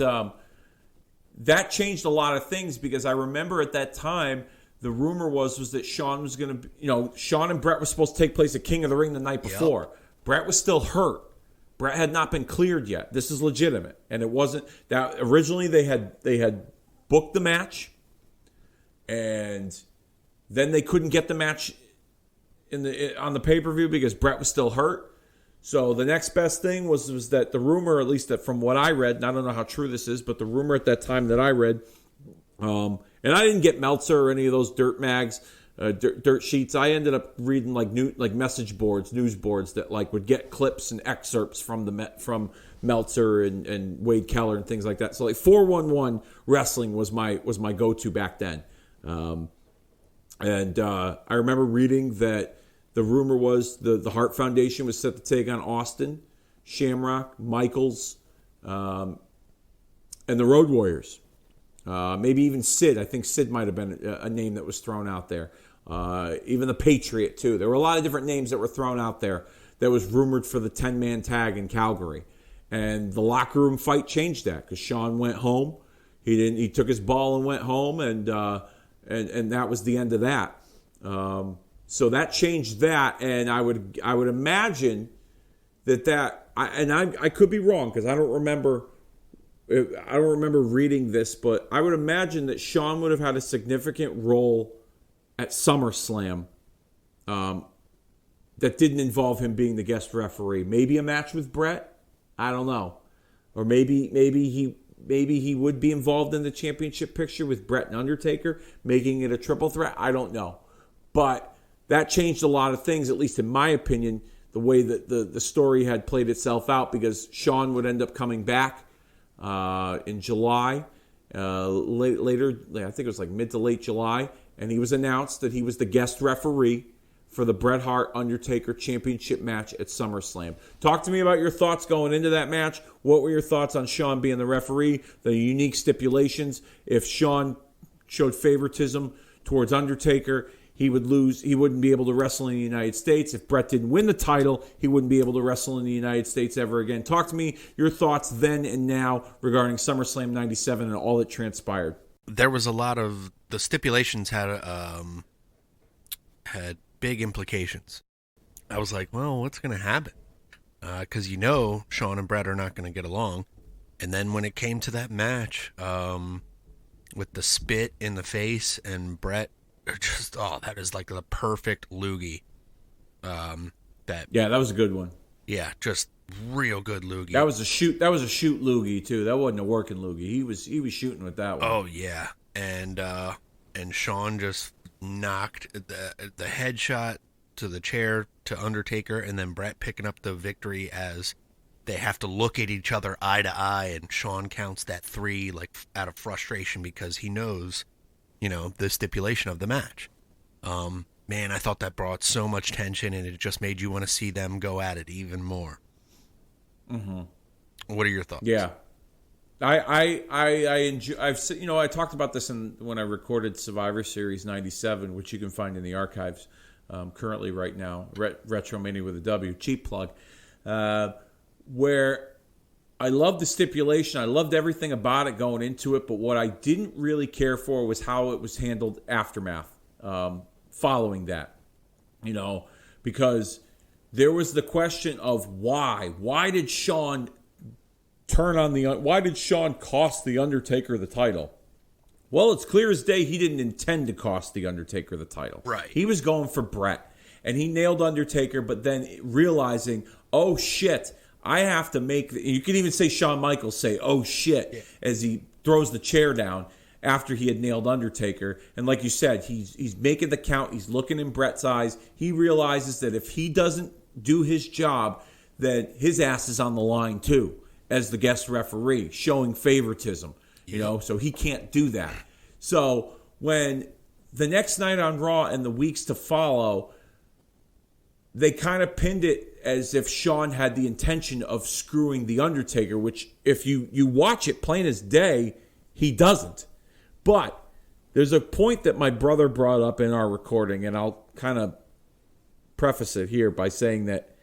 that changed a lot of things because I remember at that time the rumor was that Shawn was going to, Shawn and Brett were supposed to take place at King of the Ring the night before. Yep. Brett was still hurt. Brett had not been cleared yet. This is legitimate, and it wasn't. Now originally they had booked the match, and then they couldn't get the match on the pay-per-view because Brett was still hurt. So the next best thing was that the rumor, at least that from what I read, and I don't know how true this is, but the rumor at that time that I read, and I didn't get Meltzer or any of those dirt mags, dirt sheets. I ended up reading like message boards, news boards that would get clips and excerpts from Meltzer and Wade Keller and things like that. So 411 Wrestling was my go-to back then. And I remember reading that the rumor was the Hart Foundation was set to take on Austin, Shamrock, Michaels, and the Road Warriors. Maybe even Sid. I think Sid might have been a name that was thrown out there. Even the Patriot, too. There were a lot of different names that were thrown out there that was rumored for the 10-man tag in Calgary. And the locker room fight changed that because Shawn went home. He took his ball and went home, and that was the end of that. So that changed that, and I would imagine that I could be wrong because I don't remember reading this, but I would imagine that Shawn would have had a significant role at SummerSlam that didn't involve him being the guest referee. Maybe a match with Bret. I don't know, or maybe he would be involved in the championship picture with Bret and Undertaker, making it a triple threat. I don't know. But that changed a lot of things, at least in my opinion, the way that the story had played itself out, because Shawn would end up coming back in July, later, I think it was like mid to late July, and he was announced that he was the guest referee for the Bret Hart Undertaker Championship match at SummerSlam. Talk to me about your thoughts going into that match. What were your thoughts on Shawn being the referee, the unique stipulations? If Shawn showed favoritism towards Undertaker, he would lose. He wouldn't be able to wrestle in the United States. If Bret didn't win the title, he wouldn't be able to wrestle in the United States ever again. Talk to me your thoughts then and now regarding SummerSlam 97 and all that transpired. There was a lot of the stipulations had big implications. I was like, well, what's going to happen? Because Shawn and Bret are not going to get along. And then when it came to that match, with the spit in the face and Bret, that is like the perfect loogie. That was a good one. Yeah, just real good loogie. That was a shoot loogie too. That wasn't a working loogie. He was shooting with that one. Oh yeah, and Shawn just knocked the headshot to the chair to Undertaker, and then Bret picking up the victory as they have to look at each other eye to eye, and Shawn counts that 3 like out of frustration because he knows, the stipulation of the match. Man, I thought that brought so much tension, and it just made you want to see them go at it even more. Mm-hmm. What are your thoughts? Yeah, I enjoy. I talked about this when I recorded Survivor Series '97, which you can find in the archives currently right now. Retromania with a W, cheap plug. Where I loved the stipulation, I loved everything about it going into it, but what I didn't really care for was how it was handled aftermath. Following that, because there was the question of why. Why did Shawn why did Shawn cost The Undertaker the title? Well, it's clear as day he didn't intend to cost The Undertaker the title. Right. He was going for Bret, and he nailed Undertaker, but then realizing, oh shit, I have to make... You can even say Shawn Michaels say, oh shit, as he throws the chair down after he had nailed Undertaker. And like you said, he's making the count. He's looking in Bret's eyes. He realizes that if he doesn't do his job, then his ass is on the line too, as the guest referee, showing favoritism. So he can't do that. So when the next night on Raw and the weeks to follow, they kind of pinned it as if Shawn had the intention of screwing The Undertaker, which if you watch it plain as day, he doesn't. But there's a point that my brother brought up in our recording, and I'll kind of preface it here by saying that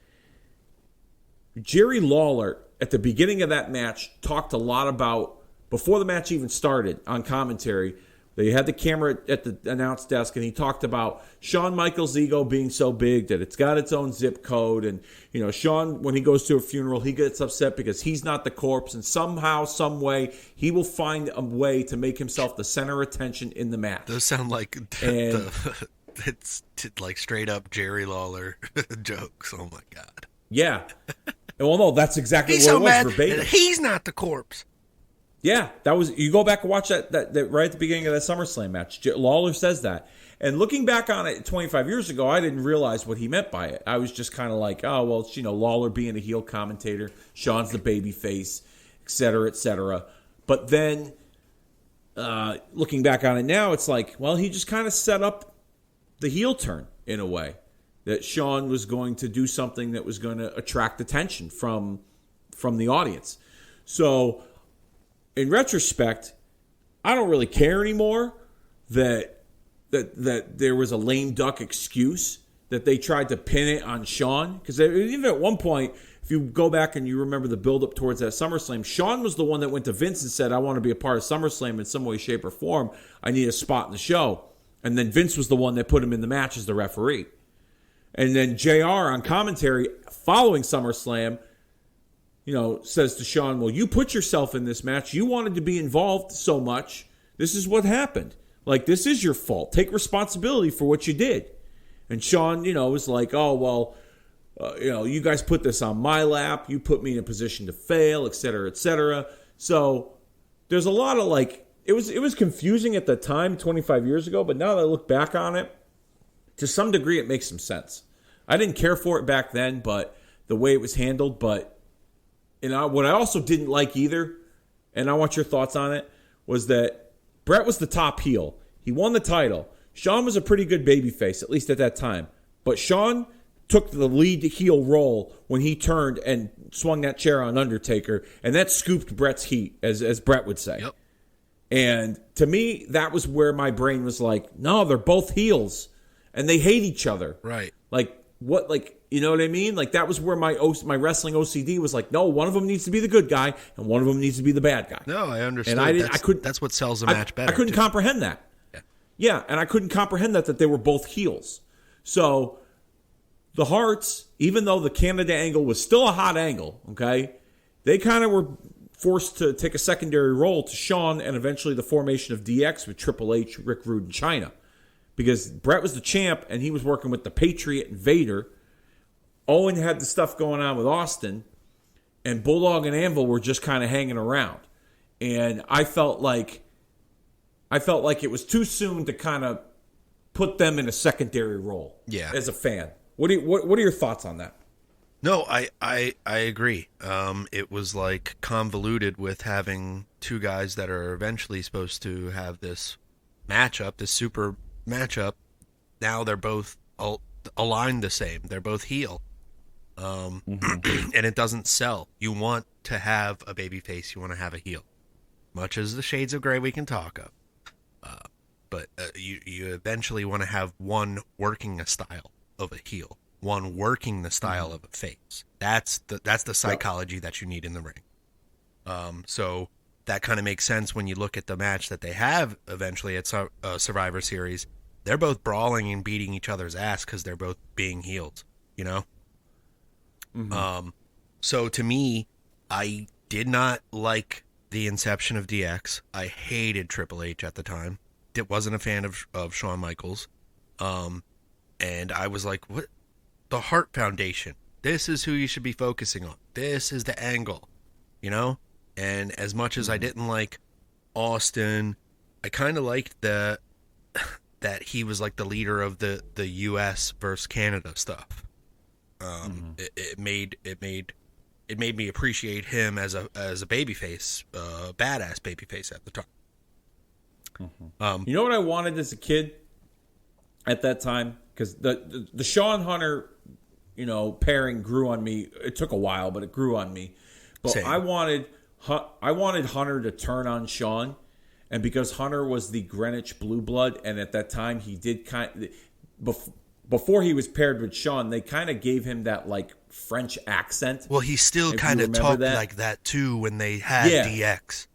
Jerry Lawler, at the beginning of that match, talked a lot about, before the match even started on commentary, they had the camera at the announce desk, and he talked about Shawn Michaels' ego being so big that it's got its own zip code. And, Shawn, when he goes to a funeral, he gets upset because he's not the corpse. And somehow, some way, he will find a way to make himself the center of attention in the match. Those sound like it's like straight up Jerry Lawler jokes. Oh, my God. Yeah. Well, no, that's exactly he's what so it was mad verbatim. He's not the corpse. Yeah, that was. You go back and watch that right at the beginning of that SummerSlam match. Lawler says that, and looking back on it 25 years ago, I didn't realize what he meant by it. I was just kind of like, oh well, it's, Lawler being a heel commentator, Shawn's the baby face, et cetera, et cetera. But then, looking back on it now, it's like, well, he just kind of set up the heel turn in a way. That Shawn was going to do something that was going to attract attention from the audience. So, in retrospect, I don't really care anymore that there was a lame duck excuse that they tried to pin it on Shawn. Because even at one point, if you go back and you remember the build-up towards that SummerSlam, Shawn was the one that went to Vince and said, I want to be a part of SummerSlam in some way, shape, or form. I need a spot in the show. And then Vince was the one that put him in the match as the referee. And then JR on commentary following SummerSlam, says to Shawn, well, you put yourself in this match. You wanted to be involved so much. This is what happened. Like, this is your fault. Take responsibility for what you did. And Shawn, was like, oh, well, you guys put this on my lap. You put me in a position to fail, et cetera, et cetera. So there's a lot of it was confusing at the time, 25 years ago. But now that I look back on it, to some degree, it makes some sense. I didn't care for it back then, but the way it was handled. But what I also didn't like either, and I want your thoughts on it, was that Bret was the top heel. He won the title. Shawn was a pretty good babyface, at least at that time. But Shawn took the lead heel role when he turned and swung that chair on Undertaker, and that scooped Bret's heat, as Bret would say. Yep. And to me, that was where my brain was like, no, they're both heels. And they hate each other. Right. You know what I mean? Like, that was where my wrestling OCD was like, no, one of them needs to be the good guy, and one of them needs to be the bad guy. No, I understand. And that's what sells a match better. I couldn't comprehend that. Yeah, and I couldn't comprehend that they were both heels. So, the Hearts, even though the Canada angle was still a hot angle, okay, they kind of were forced to take a secondary role to Shawn and eventually the formation of DX with Triple H, Rick Rude, and Chyna. Because Bret was the champ, and he was working with the Patriot and Vader. Owen had the stuff going on with Austin, and Bulldog and Anvil were just kind of hanging around. And I felt like it was too soon to kind of put them in a secondary role. Yeah. As a fan, what are your thoughts on that? No, I agree. It was like convoluted with having two guys that are eventually supposed to have this matchup, this super matchup. Now they're both aligned the same. They're both heel. And it doesn't sell. You want to have a baby face. You want to have a heel. Much as the shades of gray we can talk of. But you eventually want to have one working a style of a heel. One working the style of a face. That's the psychology that you need in the ring. So that kind of makes sense when you look at the match that they have eventually at Survivor Series. They're both brawling and beating each other's ass because they're both being healed, So to me, I did not like the inception of DX. I hated Triple H at the time. Wasn't a fan of Shawn Michaels. And I was like, what? The Hart Foundation. This is who you should be focusing on. This is the angle, And as much as I didn't like Austin, I kind of liked that he was like the leader of the U.S. versus Canada stuff. It made me appreciate him as a babyface, badass babyface at the time. You know what I wanted as a kid at that time? Because the Shawn Hunter, pairing grew on me. It took a while, but it grew on me. But same. I wanted Hunter to turn on Shawn, and because Hunter was the Greenwich Blue Blood, and at that time he did before he was paired with Shawn, they kind of gave him that French accent. Well, he still kind of talked like that too when they had DX.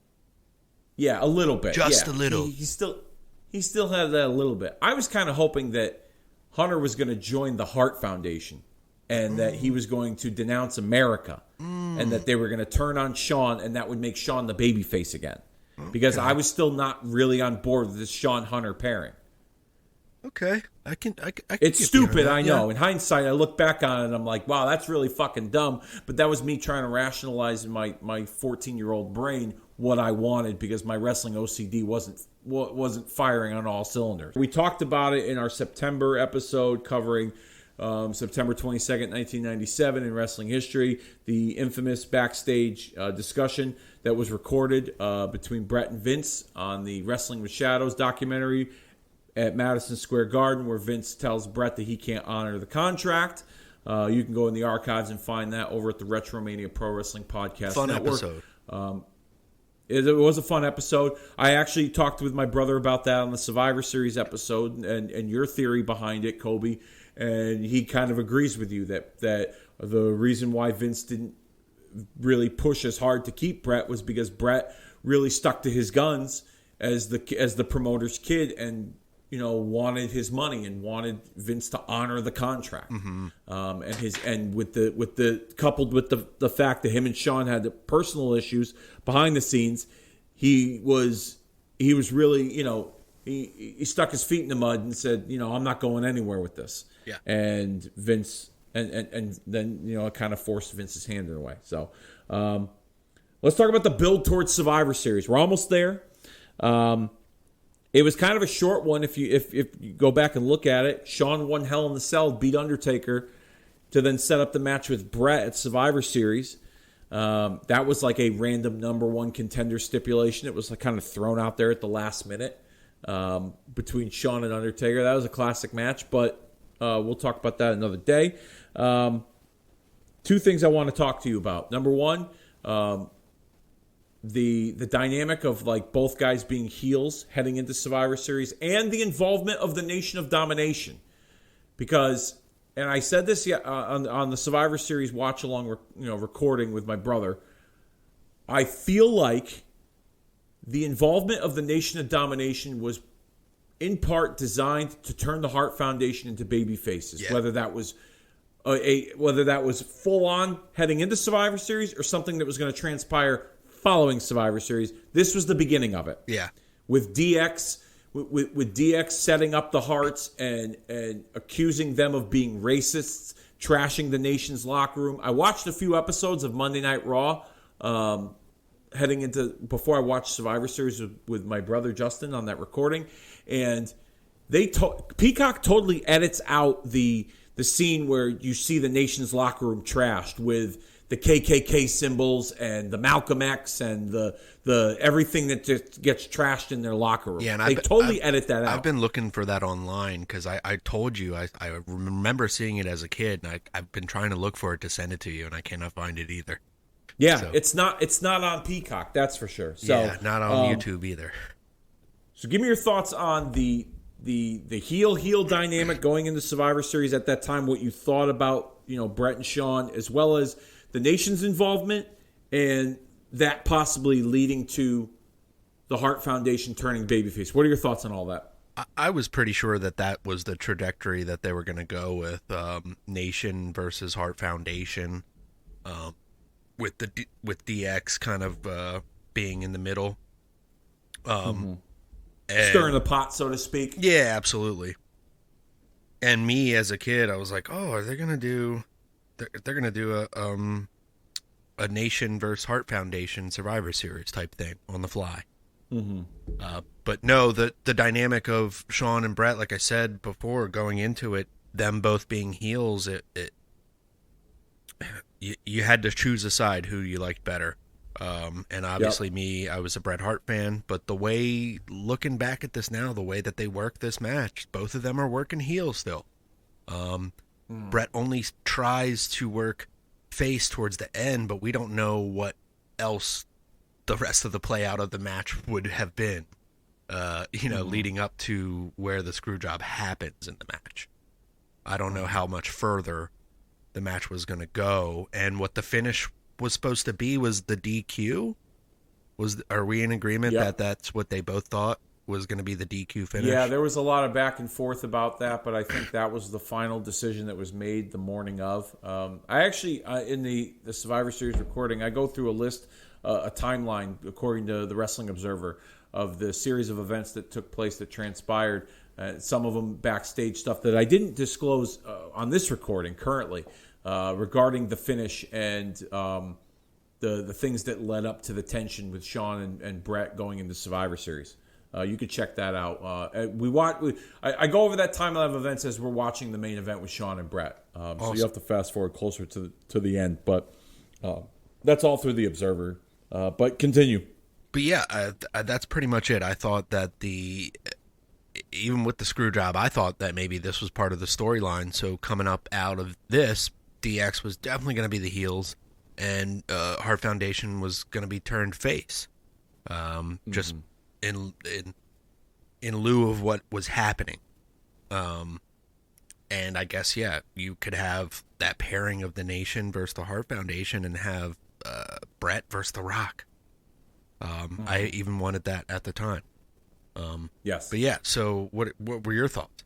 Yeah, a little bit. Just a little. He still had that a little bit. I was kind of hoping that Hunter was going to join the Hart Foundation and that he was going to denounce America and that they were going to turn on Shawn and that would make Shawn the babyface again. Because I was still not really on board with this Shawn Hunter pairing. Okay. I can it's stupid, I know. Yeah. In hindsight, I look back on it and I'm like, wow, that's really fucking dumb. But that was me trying to rationalize in my 14-year-old brain what I wanted because my wrestling OCD wasn't firing on all cylinders. We talked about it in our September episode covering September 22nd, 1997 in wrestling history, the infamous backstage discussion that was recorded between Bret and Vince on the Wrestling with Shadows documentary at Madison Square Garden, where Vince tells Bret that he can't honor the contract. You can go in the archives and find that over at the Retromania Pro Wrestling Podcast Fun Network. episode. It was a fun episode. I actually talked with my brother about that on the Survivor Series episode and your theory behind it, Coby. And he kind of agrees with you that the reason why Vince didn't really push as hard to keep Bret was because Bret really stuck to his guns as the promoter's kid and wanted his money and wanted Vince to honor the contract. Mm-hmm. And with the coupled with the fact that him and Sean had the personal issues behind the scenes, he was really he stuck his feet in the mud and said I'm not going anywhere with this. Yeah. And Vince and then it kind of forced Vince's hand in a way. So let's talk about the build towards Survivor Series. We're almost there. It was kind of a short one if you go back and look at it. Shawn won Hell in the Cell, beat Undertaker to then set up the match with Bret at Survivor Series. That was like a random number one contender stipulation. It was like kind of thrown out there at the last minute between Shawn and Undertaker. That was a classic match, but we'll talk about that another day. Two things I want to talk to you about. Number one, the dynamic of like both guys being heels heading into Survivor Series and the involvement of the Nation of Domination. Because, and I said this on the Survivor Series watch along recording with my brother, I feel like the involvement of the Nation of Domination was in part designed to turn the Hart Foundation into baby faces, whether that was full on heading into Survivor Series or something that was going to transpire following Survivor Series. This was the beginning of it. Yeah. With DX, with DX setting up the Harts and accusing them of being racists, trashing the Nation's locker room. I watched a few episodes of Monday Night Raw before I watched Survivor Series with my brother Justin on that recording, and Peacock totally edits out the scene where you see the Nation's locker room trashed with the KKK symbols and the Malcolm X and the everything that just gets trashed in their locker room. Yeah, and they totally edit that out. I've been looking for that online because I told you I remember seeing it as a kid, and I've been trying to look for it to send it to you, and I cannot find it either. Yeah, so. It's not on Peacock, that's for sure. So, yeah, not on YouTube either. So give me your thoughts on the heel dynamic going into Survivor Series at that time, what you thought about Bret and Shawn, as well as the Nation's involvement and that possibly leading to the Hart Foundation turning babyface. What are your thoughts on all that? I was pretty sure that was the trajectory that they were going to go with, Nation versus Hart Foundation, with DX kind of being in the middle, stirring the pot, so to speak. Yeah, absolutely. And me as a kid, I was like, oh, are they going to do? They're going to do a Nation versus Hart Foundation Survivor Series type thing on the fly. Mm-hmm. But no, the dynamic of Shawn and Bret, like I said before, going into it, them both being heels, you had to choose a side who you liked better. And obviously me, I was a Bret Hart fan, but looking back at this now, the way that they work this match, both of them are working heel still. Bret only tries to work face towards the end, but we don't know what else the rest of the play out of the match would have been, leading up to where the Screwjob happens in the match. I don't know how much further the match was going to go, and what the finish was supposed to be was the DQ. Are we in agreement that that's what they both thought was going to be the DQ finish? Yeah, there was a lot of back and forth about that, but I think that was the final decision that was made the morning of. I actually, in the Survivor Series recording, I go through a list, a timeline, according to the Wrestling Observer, of the series of events that took place that transpired. Some of them backstage stuff that I didn't disclose on this recording currently regarding the finish and the things that led up to the tension with Shawn and Bret going into Survivor Series. You could check that out. I go over that timeline of events as we're watching the main event with Shawn and Bret. Awesome. So you have to fast forward closer to the end. But that's all through the Observer. But continue. But yeah, that's pretty much it. I thought that even with the screw job, I thought that maybe this was part of the storyline. So coming up out of this, DX was definitely going to be the heels, and Hart Foundation was going to be turned face. Just in lieu of what was happening. And I guess, yeah, you could have that pairing of the Nation versus the Hart Foundation and have Bret versus The Rock. I even wanted that at the time. Yes. But yeah, so what were your thoughts?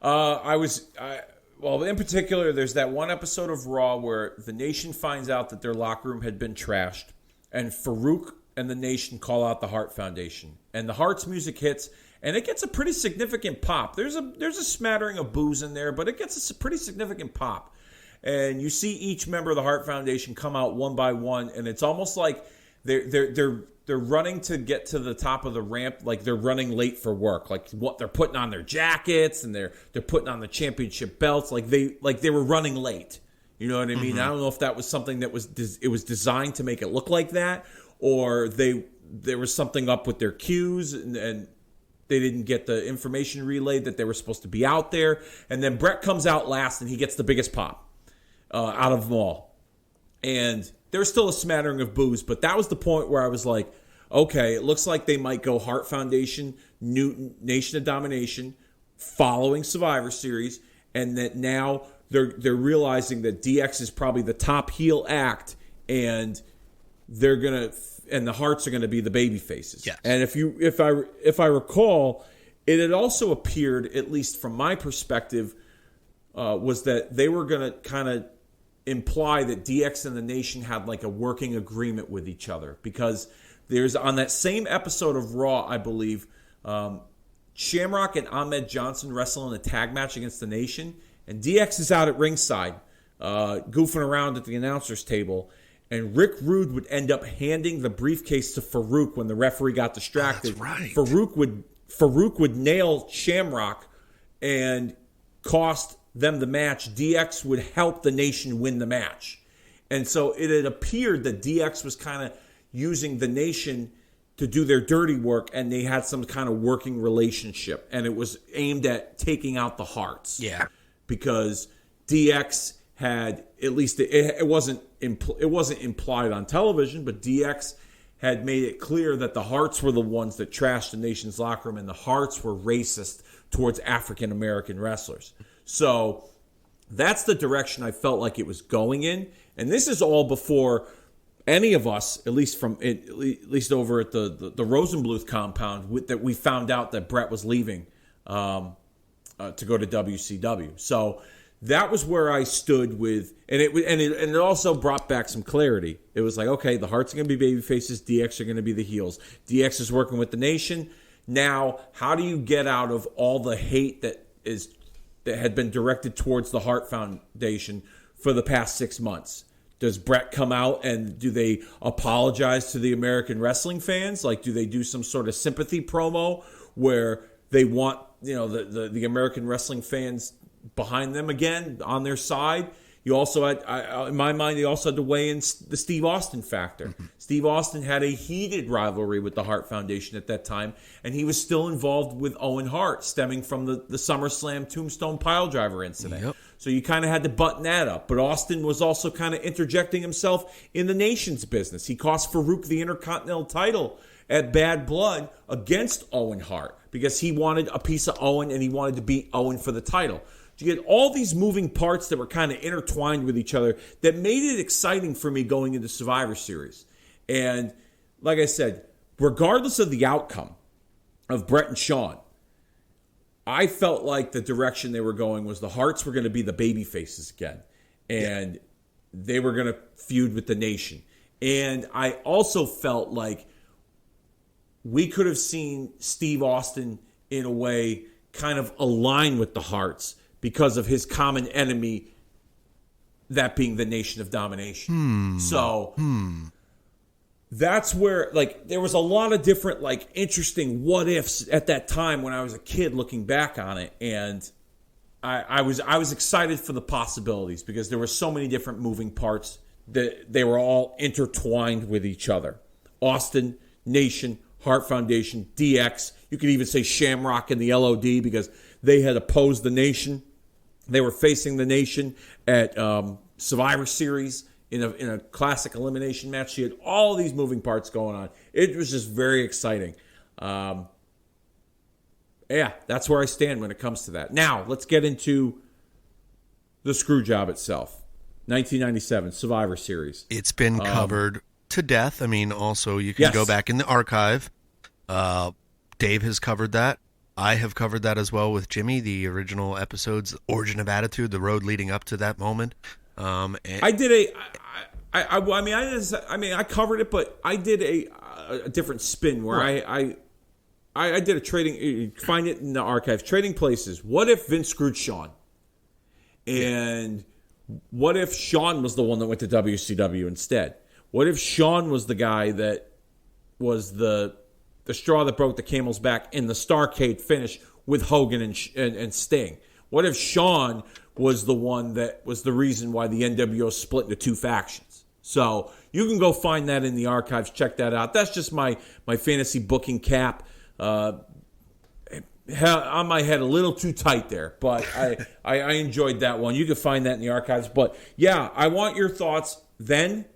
Well, in particular, there's that one episode of Raw where the Nation finds out that their locker room had been trashed, and Farouk and the Nation call out the Hart Foundation. And the Hart's music hits, and it gets a pretty significant pop. There's a smattering of boos in there, but it gets a pretty significant pop. And you see each member of the Hart Foundation come out one by one, and it's almost like they're running to get to the top of the ramp, like they're running late for work. Like what they're putting on their jackets and they're putting on the championship belts, like they were running late. You know what I mean? I don't know if that was something that was designed to make it look like that, or there was something up with their cues and they didn't get the information relayed that they were supposed to be out there. And then Bret comes out last and he gets the biggest pop out of them all. And there's still a smattering of boos, but that was the point where I was like, okay, it looks like they might go Hart Foundation, Nation of Domination, following Survivor Series, and that now they're realizing that DX is probably the top heel act, and the Harts are gonna be the baby faces. Yes. And if I recall, it had also appeared, at least from my perspective, was that they were gonna kind of imply that DX and the Nation had like a working agreement with each other, because there's on that same episode of Raw, I believe, Shamrock and Ahmed Johnson wrestle in a tag match against the Nation, and DX is out at ringside goofing around at the announcer's table, and Rick Rude would end up handing the briefcase to Farouk when the referee got distracted. That's right. Farouk would nail Shamrock and cost them the match. DX would help the Nation win the match. And so it had appeared that DX was kind of using the Nation to do their dirty work, and they had some kind of working relationship, and it was aimed at taking out the Harts. Yeah. Because DX had, at least it wasn't implied on television, but DX had made it clear that the Harts were the ones that trashed the Nation's locker room, and the Harts were racist towards African American wrestlers. So that's the direction I felt like it was going in. And this is all before any of us, at least over at the Rosenbluth compound, that we found out that Bret was leaving to go to WCW. So that was where I stood with, and it also brought back some clarity. It was like, okay, the Harts are going to be baby faces, DX are going to be the heels. DX is working with the Nation. Now, how do you get out of all the hate that had been directed towards the Hart Foundation for the past 6 months? Does Bret come out and do they apologize to the American wrestling fans? Like, do they do some sort of sympathy promo where they want, the American wrestling fans behind them again, on their side? You also had, in my mind, you also had to weigh in the Steve Austin factor. Mm-hmm. Steve Austin had a heated rivalry with the Hart Foundation at that time, and he was still involved with Owen Hart, stemming from the SummerSlam Tombstone Piledriver incident. Yep. So you kind of had to button that up. But Austin was also kind of interjecting himself in the Nation's business. He cost Farouk the Intercontinental title at Bad Blood against Owen Hart because he wanted a piece of Owen and he wanted to beat Owen for the title. You get all these moving parts that were kind of intertwined with each other that made it exciting for me going into Survivor Series. And like I said, regardless of the outcome of Bret and Shawn, I felt like the direction they were going was the Harts were going to be the baby faces again. And they were going to feud with the Nation. And I also felt like we could have seen Steve Austin, in a way, kind of align with the Harts because of his common enemy, that being the Nation of Domination. That's where, like, there was a lot of different, like, interesting what ifs at that time when I was a kid looking back on it, and I was excited for the possibilities because there were so many different moving parts that they were all intertwined with each other. Austin, Nation, Hart Foundation, DX. You could even say Shamrock and the LOD because they had opposed the Nation. They were facing the Nation at Survivor Series in a classic elimination match. You had all these moving parts going on. It was just very exciting. Yeah, that's where I stand when it comes to that. Now, let's get into the Screwjob itself. 1997 Survivor Series. It's been covered to death. I mean, also you can go back in the archive. Dave has covered that. I have covered that as well with Jimmy, the original episodes, Origin of Attitude, the road leading up to that moment. I did I covered it, but I did a different spin where I did a trading. You find it in the archives. Trading Places. What if Vince screwed Sean? And what if Sean was the one that went to WCW instead? What if Sean was the guy that was the straw that broke the camel's back in the Starrcade finish with Hogan and Sting? What if Sean was the one that was the reason why the NWO split into two factions? So you can go find that in the archives. Check that out. That's just my fantasy booking cap. On my head a little too tight there, but I enjoyed that one. You can find that in the archives. But yeah, I want your thoughts then.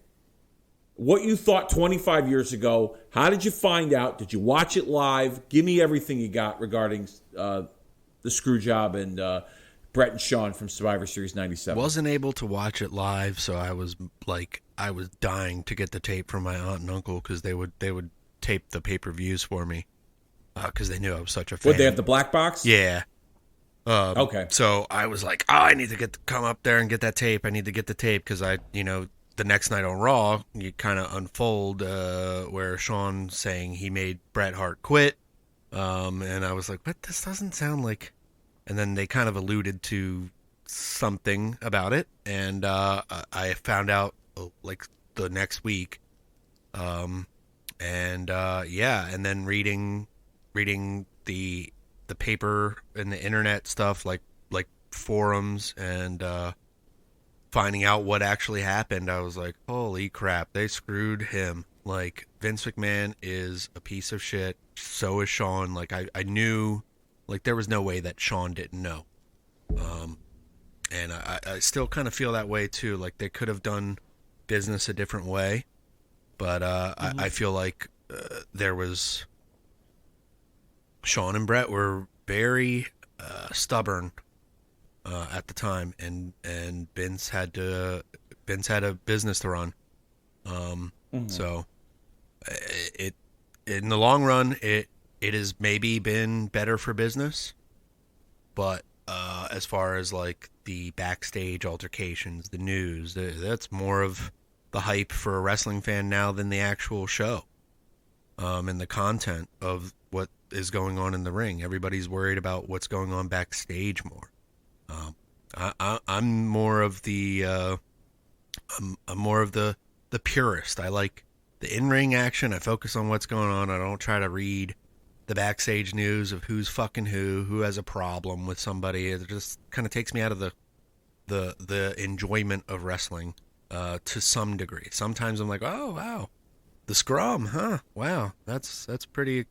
What you thought 25 years ago. How did you find out? Did you watch it live? Give me everything you got regarding the Screwjob and Brett and Sean from Survivor Series 97. Wasn't able to watch it live, so I was dying to get the tape from my aunt and uncle because they would tape the pay-per-views for me because they knew I was such a fan. Would they have the black box? Yeah. Okay. So I was like, I need to come up there and get that tape. I need to get the tape because the next night on Raw, you kind of unfold where Sean saying he made Bret Hart quit. And I was like, but this doesn't sound like... And then they kind of alluded to something about it. And I found out like the next week. And then reading the paper and the internet stuff, like forums and finding out what actually happened, I was like, holy crap, they screwed him. Like, Vince McMahon is a piece of shit. So is Sean. Like, I knew, like, there was no way that Sean didn't know. And I still kind of feel that way, too. Like, they could have done business a different way. But I feel like there was... Sean and Brett were very stubborn at the time, and Vince had a business to run. So it in the long run it has maybe been better for business, but as far as like the backstage altercations, the news, that's more of the hype for a wrestling fan now than the actual show, and the content of what is going on in the ring. Everybody's worried about what's going on backstage more. I'm more of the I'm more of the purist. I like the in-ring action. I focus on what's going on. I don't try to read the backstage news of who's fucking who has a problem with somebody. It just kind of takes me out of the enjoyment of wrestling to some degree. Sometimes I'm like, oh wow, the scrum, huh? Wow, that's pretty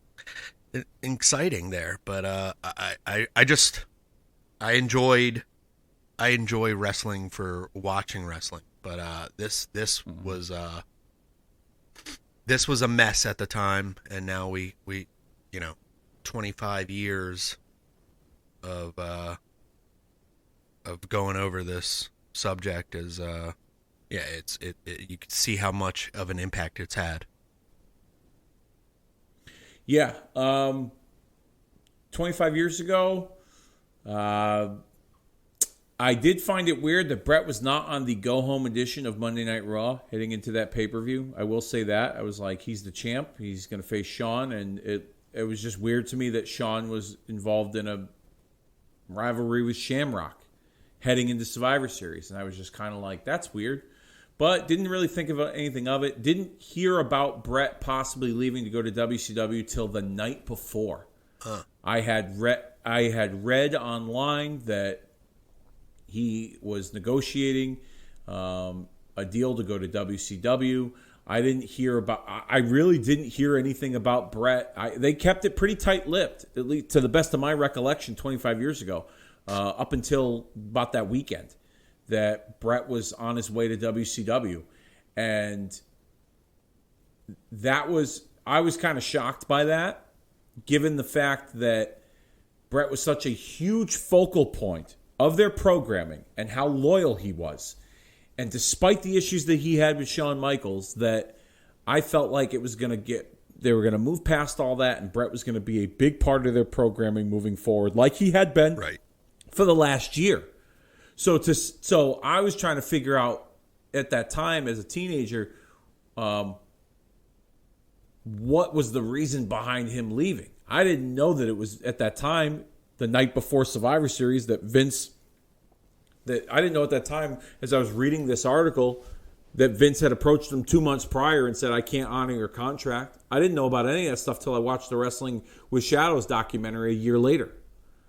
exciting there. But I enjoy wrestling for watching wrestling. But this was a mess at the time, and now we 25 years of going over this subject is you can see how much of an impact it's had. Yeah. 25 years ago, I did find it weird that Brett was not on the go-home edition of Monday Night Raw heading into that pay-per-view. I will say that. I was like, he's the champ. He's going to face Sean. And it was just weird to me that Sean was involved in a rivalry with Shamrock heading into Survivor Series. And I was just kind of like, that's weird. But didn't really think about anything of it. Didn't hear about Brett possibly leaving to go to WCW till the night before. I had read online that he was negotiating a deal to go to WCW. I didn't hear about. I really didn't hear anything about Brett. They kept it pretty tight-lipped, at least to the best of my recollection, 25 years ago, up until about that weekend, that Brett was on his way to WCW, and I was kind of shocked by that, given the fact that Brett was such a huge focal point of their programming and how loyal he was. And despite the issues that he had with Shawn Michaels, that I felt like they were going to move past all that, and Brett was going to be a big part of their programming moving forward, like he had been for the last year. So I was trying to figure out at that time as a teenager, what was the reason behind him leaving. I didn't know that it was at that time, the night before Survivor Series, that I didn't know at that time, as I was reading this article, that Vince had approached him 2 months prior and said, I can't honor your contract. I didn't know about any of that stuff till I watched the Wrestling with Shadows documentary a year later.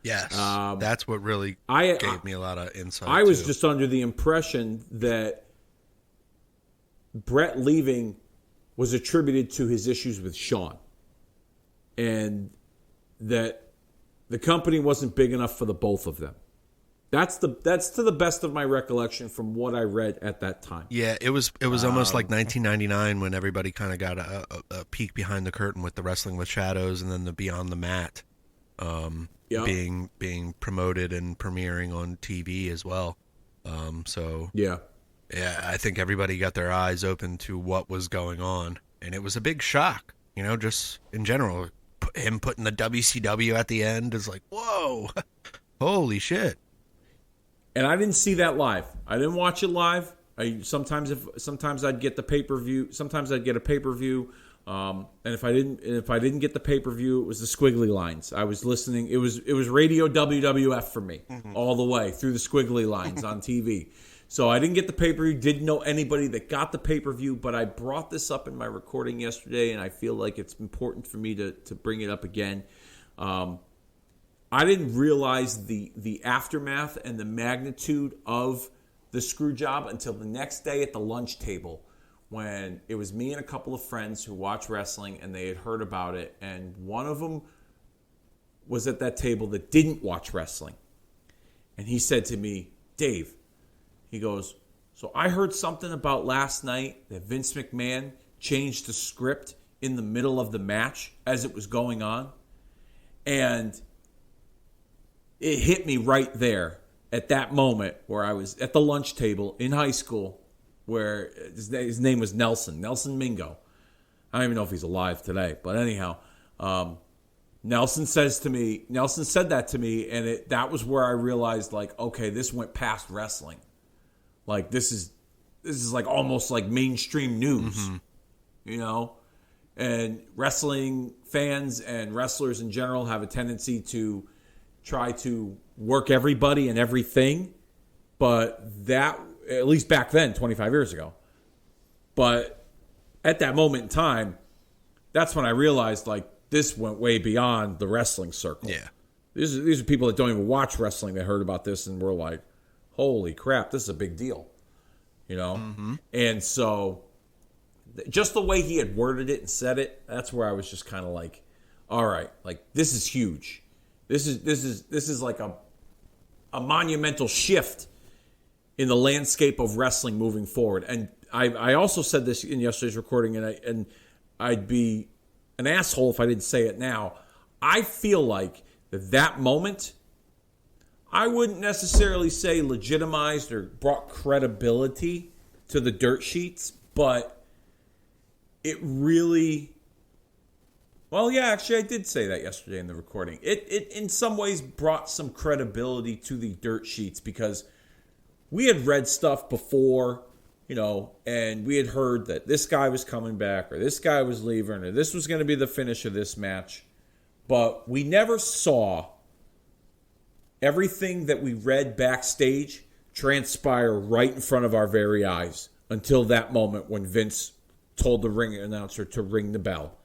Yes, that's what really gave me a lot of insight. I was just under the impression that Brett leaving was attributed to his issues with Shawn, and that the company wasn't big enough for the both of them. That's to the best of my recollection from what I read at that time. Yeah, it was almost like 1999 when everybody kind of got a peek behind the curtain with the Wrestling with Shadows, and then the Beyond the Mat being promoted and premiering on TV as well. Yeah, I think everybody got their eyes open to what was going on, and it was a big shock. Just in general, him putting the WCW at the end is like, whoa, holy shit. And I didn't see that live. I didn't watch it live. Sometimes I'd get the pay-per-view. Sometimes I'd get a pay-per-view. And if I didn't get the pay-per-view, it was the squiggly lines. I was listening. It was radio WWF for me all the way through the squiggly lines on TV. So I didn't get the pay-per-view. Didn't know anybody that got the pay-per-view. But I brought this up in my recording yesterday, and I feel like it's important for me to bring it up again. I didn't realize the aftermath and the magnitude of the screw job until the next day at the lunch table, when it was me and a couple of friends who watch wrestling, and they had heard about it, and one of them was at that table that didn't watch wrestling. And he said to me, Dave, he goes, so I heard something about last night that Vince McMahon changed the script in the middle of the match as it was going on. And it hit me right there at that moment where I was at the lunch table in high school, where his name was Nelson Mingo. I don't even know if he's alive today, but anyhow, Nelson said that to me, and that was where I realized, like, okay, this went past wrestling. Like, this is like almost like mainstream news, And wrestling fans and wrestlers in general have a tendency to try to work everybody and everything, but that, at least back then, 25 years ago. But at that moment in time, that's when I realized, like, this went way beyond the wrestling circle. Yeah. These are people that don't even watch wrestling that heard about this and were like, holy crap, this is a big deal. And so just the way he had worded it and said it, that's where I was just kind of like, all right, like, this is huge. This is like a monumental shift in the landscape of wrestling moving forward. And I also said this in yesterday's recording, and I'd be an asshole if I didn't say it now. I feel like that moment, I wouldn't necessarily say legitimized or brought credibility to the dirt sheets, but it really... Well, yeah, actually, I did say that yesterday in the recording. It in some ways brought some credibility to the dirt sheets, because we had read stuff before, and we had heard that this guy was coming back, or this guy was leaving, or this was going to be the finish of this match. But we never saw everything that we read backstage transpire right in front of our very eyes until that moment when Vince told the ring announcer to ring the bell.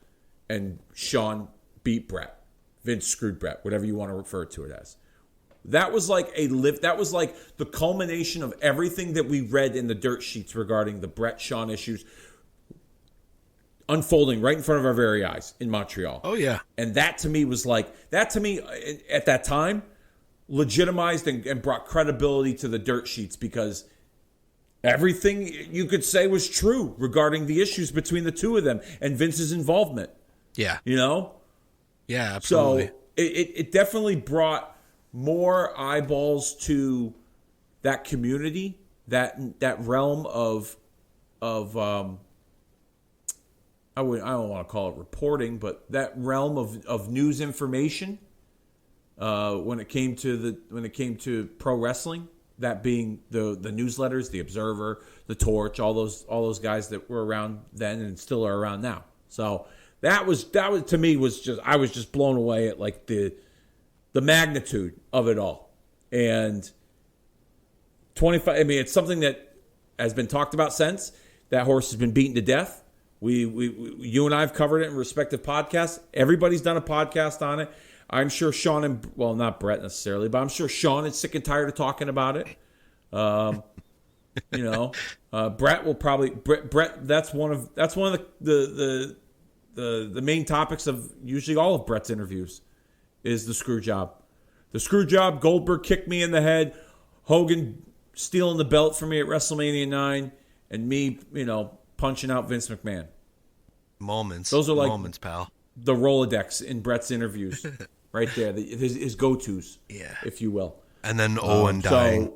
And Shawn beat Brett. Vince screwed Brett, whatever you want to refer to it as. That was like that was like the culmination of everything that we read in the dirt sheets regarding the Brett Shawn issues. unfolding right in front of our very eyes in Montreal. Oh, yeah. And that to me was like, at that time, legitimized and brought credibility to the dirt sheets, because everything you could say was true regarding the issues between the two of them and Vince's involvement. Yeah. You know? Yeah, absolutely. So it definitely brought more eyeballs to that community, that realm of I don't want to call it reporting, but that realm of news information when it came to pro wrestling, that being the newsletters, the Observer, the Torch, all those guys that were around then and still are around now. So that was to me I was just blown away at like the magnitude of it all. And 25, I mean, it's something that has been talked about since. That horse has been beaten to death. You and I have covered it in respective podcasts. Everybody's done a podcast on it. I'm sure Sean not Brett necessarily, but I'm sure Sean is sick and tired of talking about it. Brett will probably Brett. That's one of the main topics of usually all of Brett's interviews is the screw job. The screw job. Goldberg kicked me in the head. Hogan stealing the belt from me at WrestleMania 9, and me, punching out Vince McMahon. Moments. Those are like moments, pal. The Rolodex in Brett's interviews, right there. His go-tos, if you will. And then Owen dying.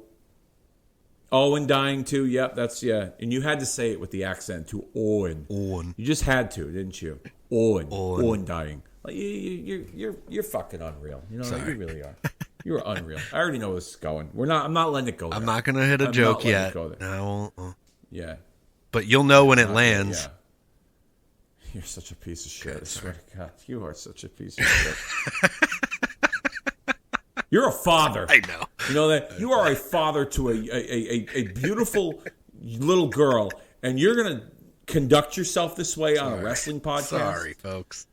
Owen dying too. Yep, and you had to say it with the accent too. Owen. You just had to, didn't you? Owen dying. Like you're fucking unreal. You Sorry. You really are. You're unreal. I already know where this is going. I'm not letting it go there. I'm not gonna hit a joke yet. No, I won't. Yeah. But you'll know when it lands. Yeah. You're such a piece of shit. I swear to God. You are such a piece of shit. You're a father. I know. You know that? You are a father to a beautiful little girl, and you're going to conduct yourself this way on a wrestling podcast? Sorry, folks.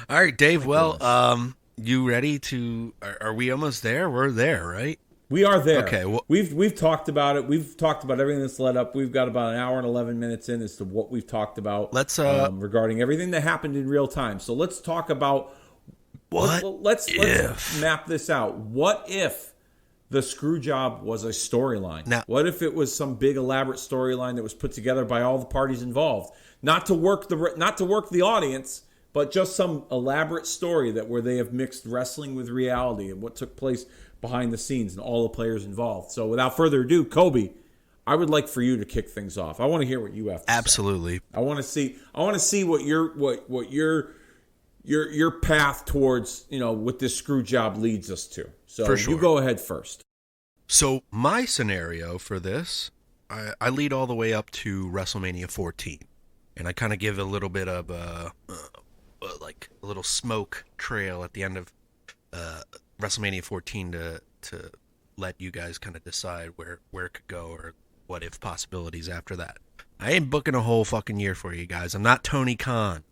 All right, Dave. Well, you ready to... Are we almost there? We're there, right? We are there. Okay. Well, we've talked about it. We've talked about everything that's led up. We've got about an hour and 11 minutes in as to what we've talked about. Let's regarding everything that happened in real time. So let's talk about let's map this out. What if the screw job was a storyline? Now, what if it was some big elaborate storyline that was put together by all the parties involved? Not to work the audience, but just some elaborate story where they have mixed wrestling with reality and what took place behind the scenes and all the players involved. So without further ado, Coby, I would like for you to kick things off. I want to hear what you have to absolutely. say. I want to see what your path towards, what this screw job leads us to. So For sure. You go ahead first. So my scenario for this, I lead all the way up to WrestleMania 14. And I kind of give a little bit of a little smoke trail at the end of WrestleMania 14 to let you guys kind of decide where it could go or what if possibilities after that. I ain't booking a whole fucking year for you guys. I'm not Tony Khan.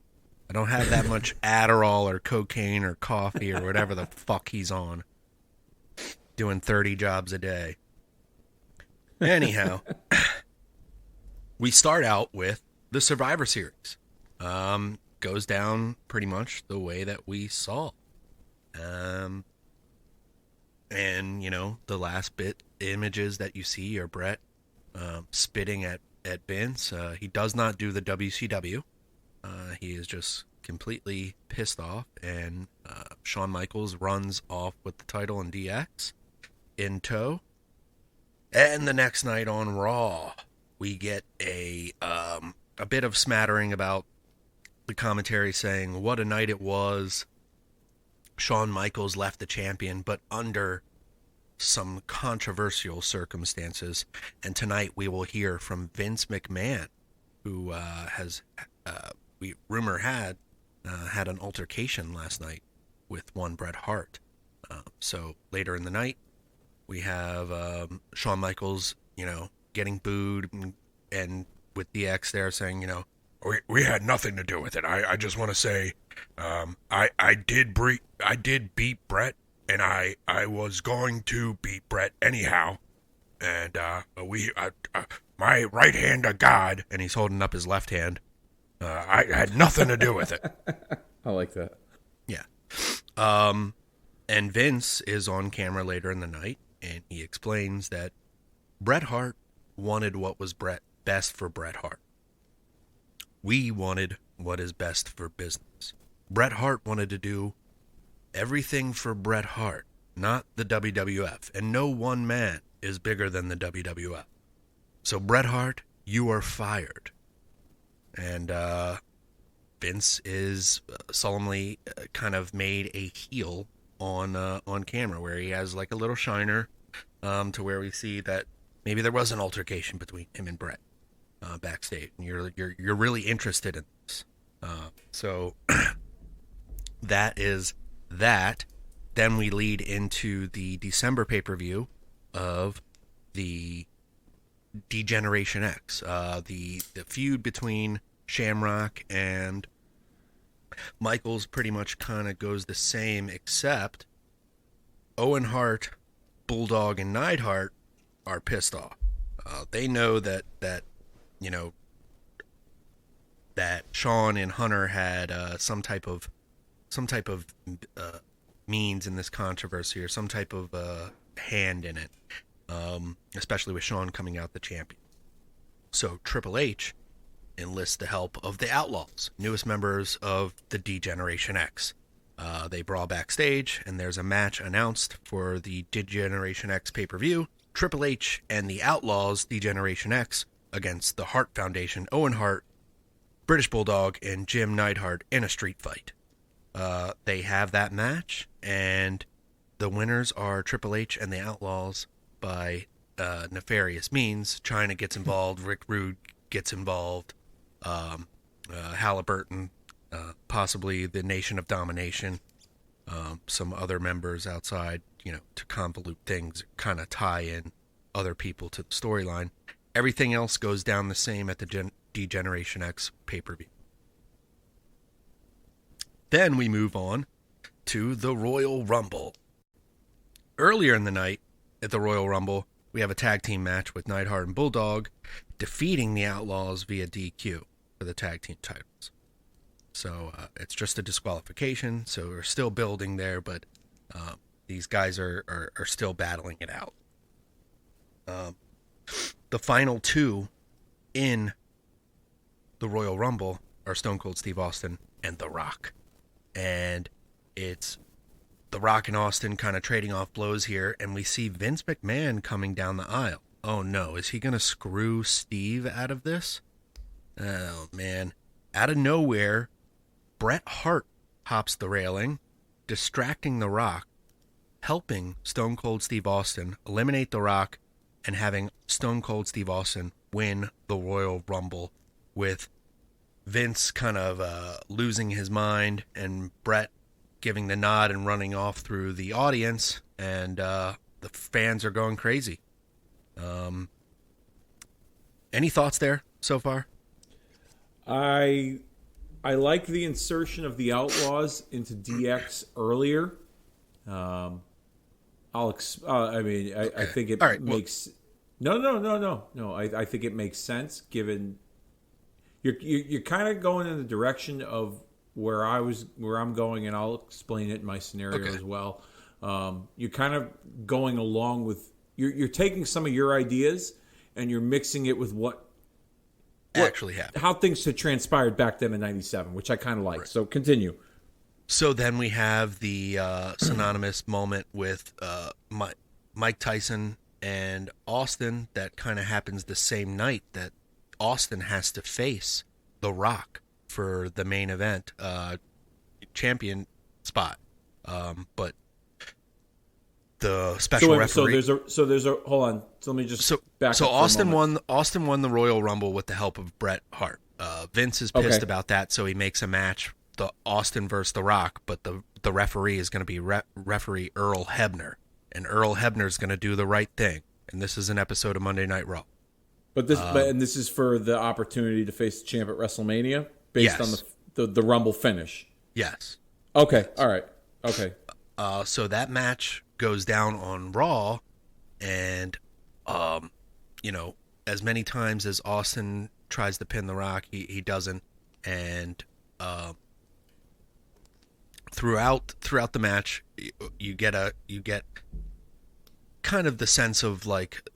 I don't have that much Adderall or cocaine or coffee or whatever the fuck he's on. Doing 30 jobs a day. Anyhow, we start out with the Survivor Series. Goes down pretty much the way that we saw. And, the last bit images that you see are Brett spitting at Vince. He does not do the WCW. He is just completely pissed off. And Shawn Michaels runs off with the title in DX in tow. And the next night on Raw, we get a bit of smattering about the commentary saying what a night it was. Shawn Michaels left the champion, but under some controversial circumstances. And tonight we will hear from Vince McMahon, who has, rumor had an altercation last night with one Bret Hart. So later in the night, we have Shawn Michaels, getting booed and with DX there saying, we had nothing to do with it. I just want to say, I did beat Brett, and I was going to beat Brett anyhow, and my right hand of God, and he's holding up his left hand, I had nothing to do with it. I like that. Yeah. And Vince is on camera later in the night, and he explains that Bret Hart wanted what was best for Bret Hart. We wanted what is best for business. Bret Hart wanted to do everything for Bret Hart, not the WWF. And no one man is bigger than the WWF. So Bret Hart, you are fired. And Vince is solemnly kind of made a heel on camera, where he has like a little shiner to where we see that maybe there was an altercation between him and Bret backstage, and you're really interested in this. So that is that. Then we lead into the December pay-per-view of the Degeneration X, the feud between Shamrock and Michaels pretty much kind of goes the same, except Owen Hart, Bulldog, and Neidhart are pissed off. They know that Shawn and Hunter had some type of means in this controversy, or some type of hand in it, especially with Shawn coming out the champion. So Triple H enlists the help of the Outlaws, newest members of the Degeneration X. They brawl backstage, and there's a match announced for the Degeneration X pay-per-view. Triple H and the Outlaws, Degeneration X, against the Hart Foundation, Owen Hart, British Bulldog, and Jim Neidhart in a street fight. They have that match, and the winners are Triple H and the Outlaws by nefarious means. China gets involved, Rick Rude gets involved, Halliburton, possibly the Nation of Domination, some other members outside, to convolute things, kind of tie in other people to the storyline. Everything else goes down the same at the Degeneration X pay-per-view. Then we move on to the Royal Rumble. Earlier in the night at the Royal Rumble, we have a tag team match with Neidhart and Bulldog defeating the Outlaws via DQ for the tag team titles. So it's just a disqualification, so we're still building there, but these guys are still battling it out. The final two in the Royal Rumble are Stone Cold Steve Austin and The Rock. And it's The Rock and Austin kind of trading off blows here, and we see Vince McMahon coming down the aisle. Oh no, is he going to screw Steve out of this? Oh man. Out of nowhere, Bret Hart hops the railing, distracting The Rock, helping Stone Cold Steve Austin eliminate The Rock, and having Stone Cold Steve Austin win the Royal Rumble, with Vince kind of losing his mind and Bret giving the nod and running off through the audience, and the fans are going crazy. Any thoughts there so far? I like the insertion of the Outlaws into DX earlier. I think it makes no. I think it makes sense, given you're kind of going in the direction of where I'm going, and I'll explain it in my scenario as well. You're kind of going along with you're taking some of your ideas and you're mixing it with what actually happened, how things had transpired back then in '97, which I kind of like. Right. So continue. So then we have the synonymous moment with Mike Tyson and Austin that kind of happens the same night that Austin has to face The Rock for the main event champion spot. But the special referee. So there's a hold on. So let me just back up. So Austin won the Royal Rumble with the help of Bret Hart. Vince is pissed about that, so he makes a match, the Austin versus The Rock, but the referee is going to be referee Earl Hebner, and Earl Hebner is going to do the right thing. And this is an episode of Monday Night Raw. But this is for the opportunity to face the champ at WrestleMania, based on the Rumble finish. Yes. Okay. All right. Okay. So that match goes down on Raw, and as many times as Austin tries to pin The Rock, he doesn't. And throughout the match, you get kind of the sense of like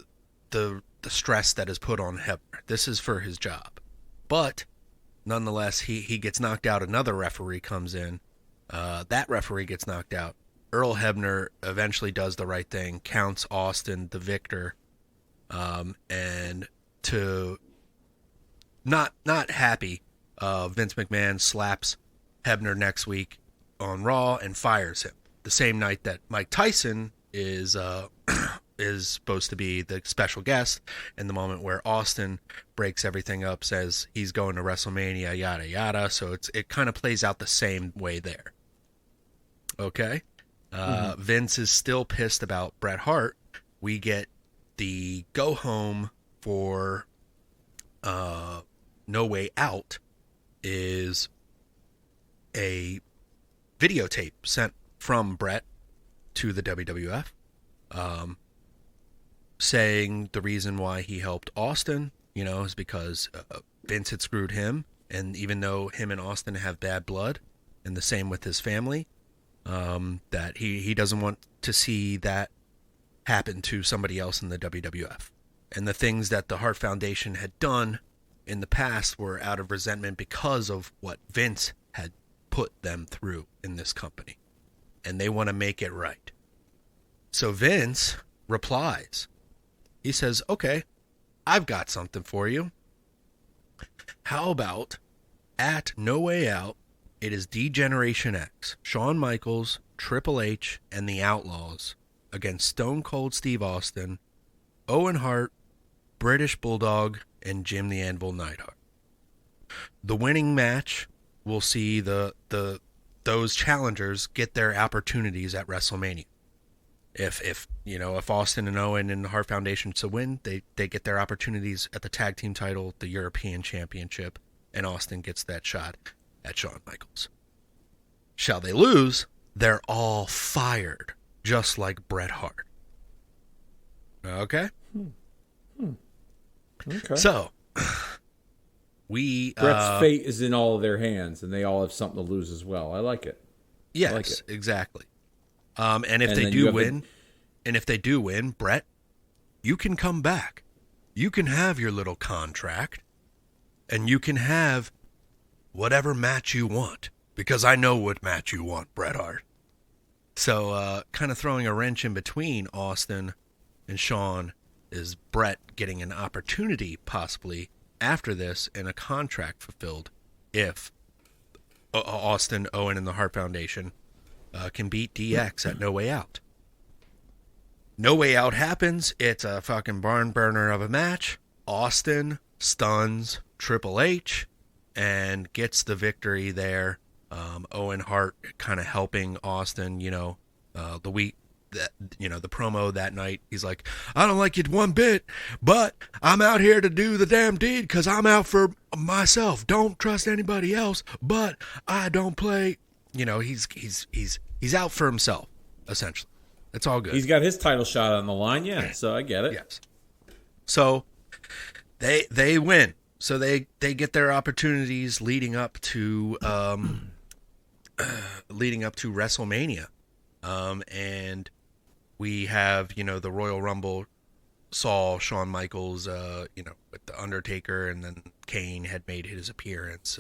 the stress that is put on Hebner. This is for his job, but nonetheless, he gets knocked out. Another referee comes in. That referee gets knocked out. Earl Hebner eventually does the right thing, counts Austin the victor, and to not happy, Vince McMahon slaps Hebner next week on Raw and fires him. The same night that Mike Tyson is supposed to be the special guest, in the moment where Austin breaks everything up, says he's going to WrestleMania, yada yada. So it kind of plays out the same way there. Okay. Vince is still pissed about Bret Hart. We get the go home for No Way Out is a videotape sent from Bret to the WWF, saying the reason why he helped Austin, is because Vince had screwed him, and even though him and Austin have bad blood, and the same with his family, that he doesn't want to see that happen to somebody else in the WWF. And the things that the Hart Foundation had done in the past were out of resentment because of what Vince had put them through in this company. And they want to make it right. So Vince replies. He says, okay, I've got something for you. How about at No Way Out, it is D-Generation X, Shawn Michaels, Triple H, and the Outlaws against Stone Cold Steve Austin, Owen Hart, British Bulldog, and Jim the Anvil Neidhart. The winning match will see those challengers get their opportunities at WrestleMania. If Austin and Owen and the Hart Foundation to win, they get their opportunities at the tag team title, the European Championship, and Austin gets that shot at Shawn Michaels. Shall they lose, they're all fired, just like Bret Hart. Okay? Okay. So, Bret's fate is in all of their hands, and they all have something to lose as well. I like it. Yes, I like it. Exactly. And if they do win, Bret, you can come back. You can have your little contract, and you can have whatever match you want, because I know what match you want, Bret Hart. So, kind of throwing a wrench in between Austin and Shawn is Bret getting an opportunity, possibly, after this, and a contract fulfilled if Austin, Owen, and the Hart Foundation can beat DX at No Way Out. No Way Out happens. It's a fucking barn burner of a match. Austin stuns Triple H and gets the victory there. Owen Hart kind of helping Austin, the week that, the promo that night. He's like, I don't like it one bit, but I'm out here to do the damn deed because I'm out for myself. Don't trust anybody else, but I don't play. He's out for himself, essentially. It's all good. He's got his title shot on the line, yeah, so I get it. Yes. So they win. So they get their opportunities leading up to WrestleMania. And we have, the Royal Rumble saw Shawn Michaels, with The Undertaker, and then Kane had made his appearance.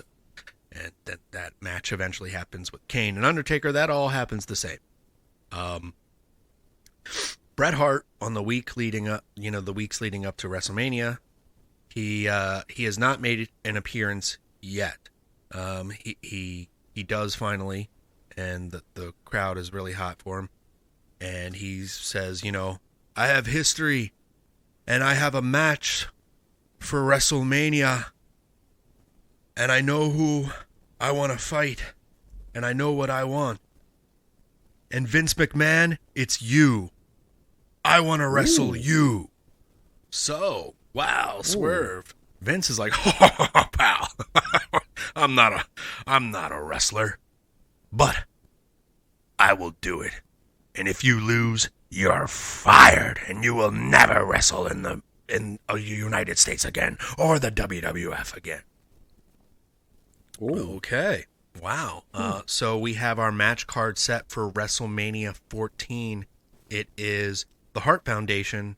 And that match eventually happens with Kane and Undertaker. That all happens the same. Bret Hart, on the week leading up, the weeks leading up to WrestleMania, he has not made an appearance yet. He does finally, and the crowd is really hot for him. And he says, I have history, and I have a match for WrestleMania, and I know who I want to fight, and I know what I want. And Vince McMahon, it's you. I want to wrestle you. So, wow, swerve. Ooh. Vince is like, oh, pal, I'm not a wrestler, but I will do it. And if you lose, you're fired, and you will never wrestle in the United States again, or the WWF again. Ooh. Okay. Wow. So we have our match card set for WrestleMania 14. It is the Hart Foundation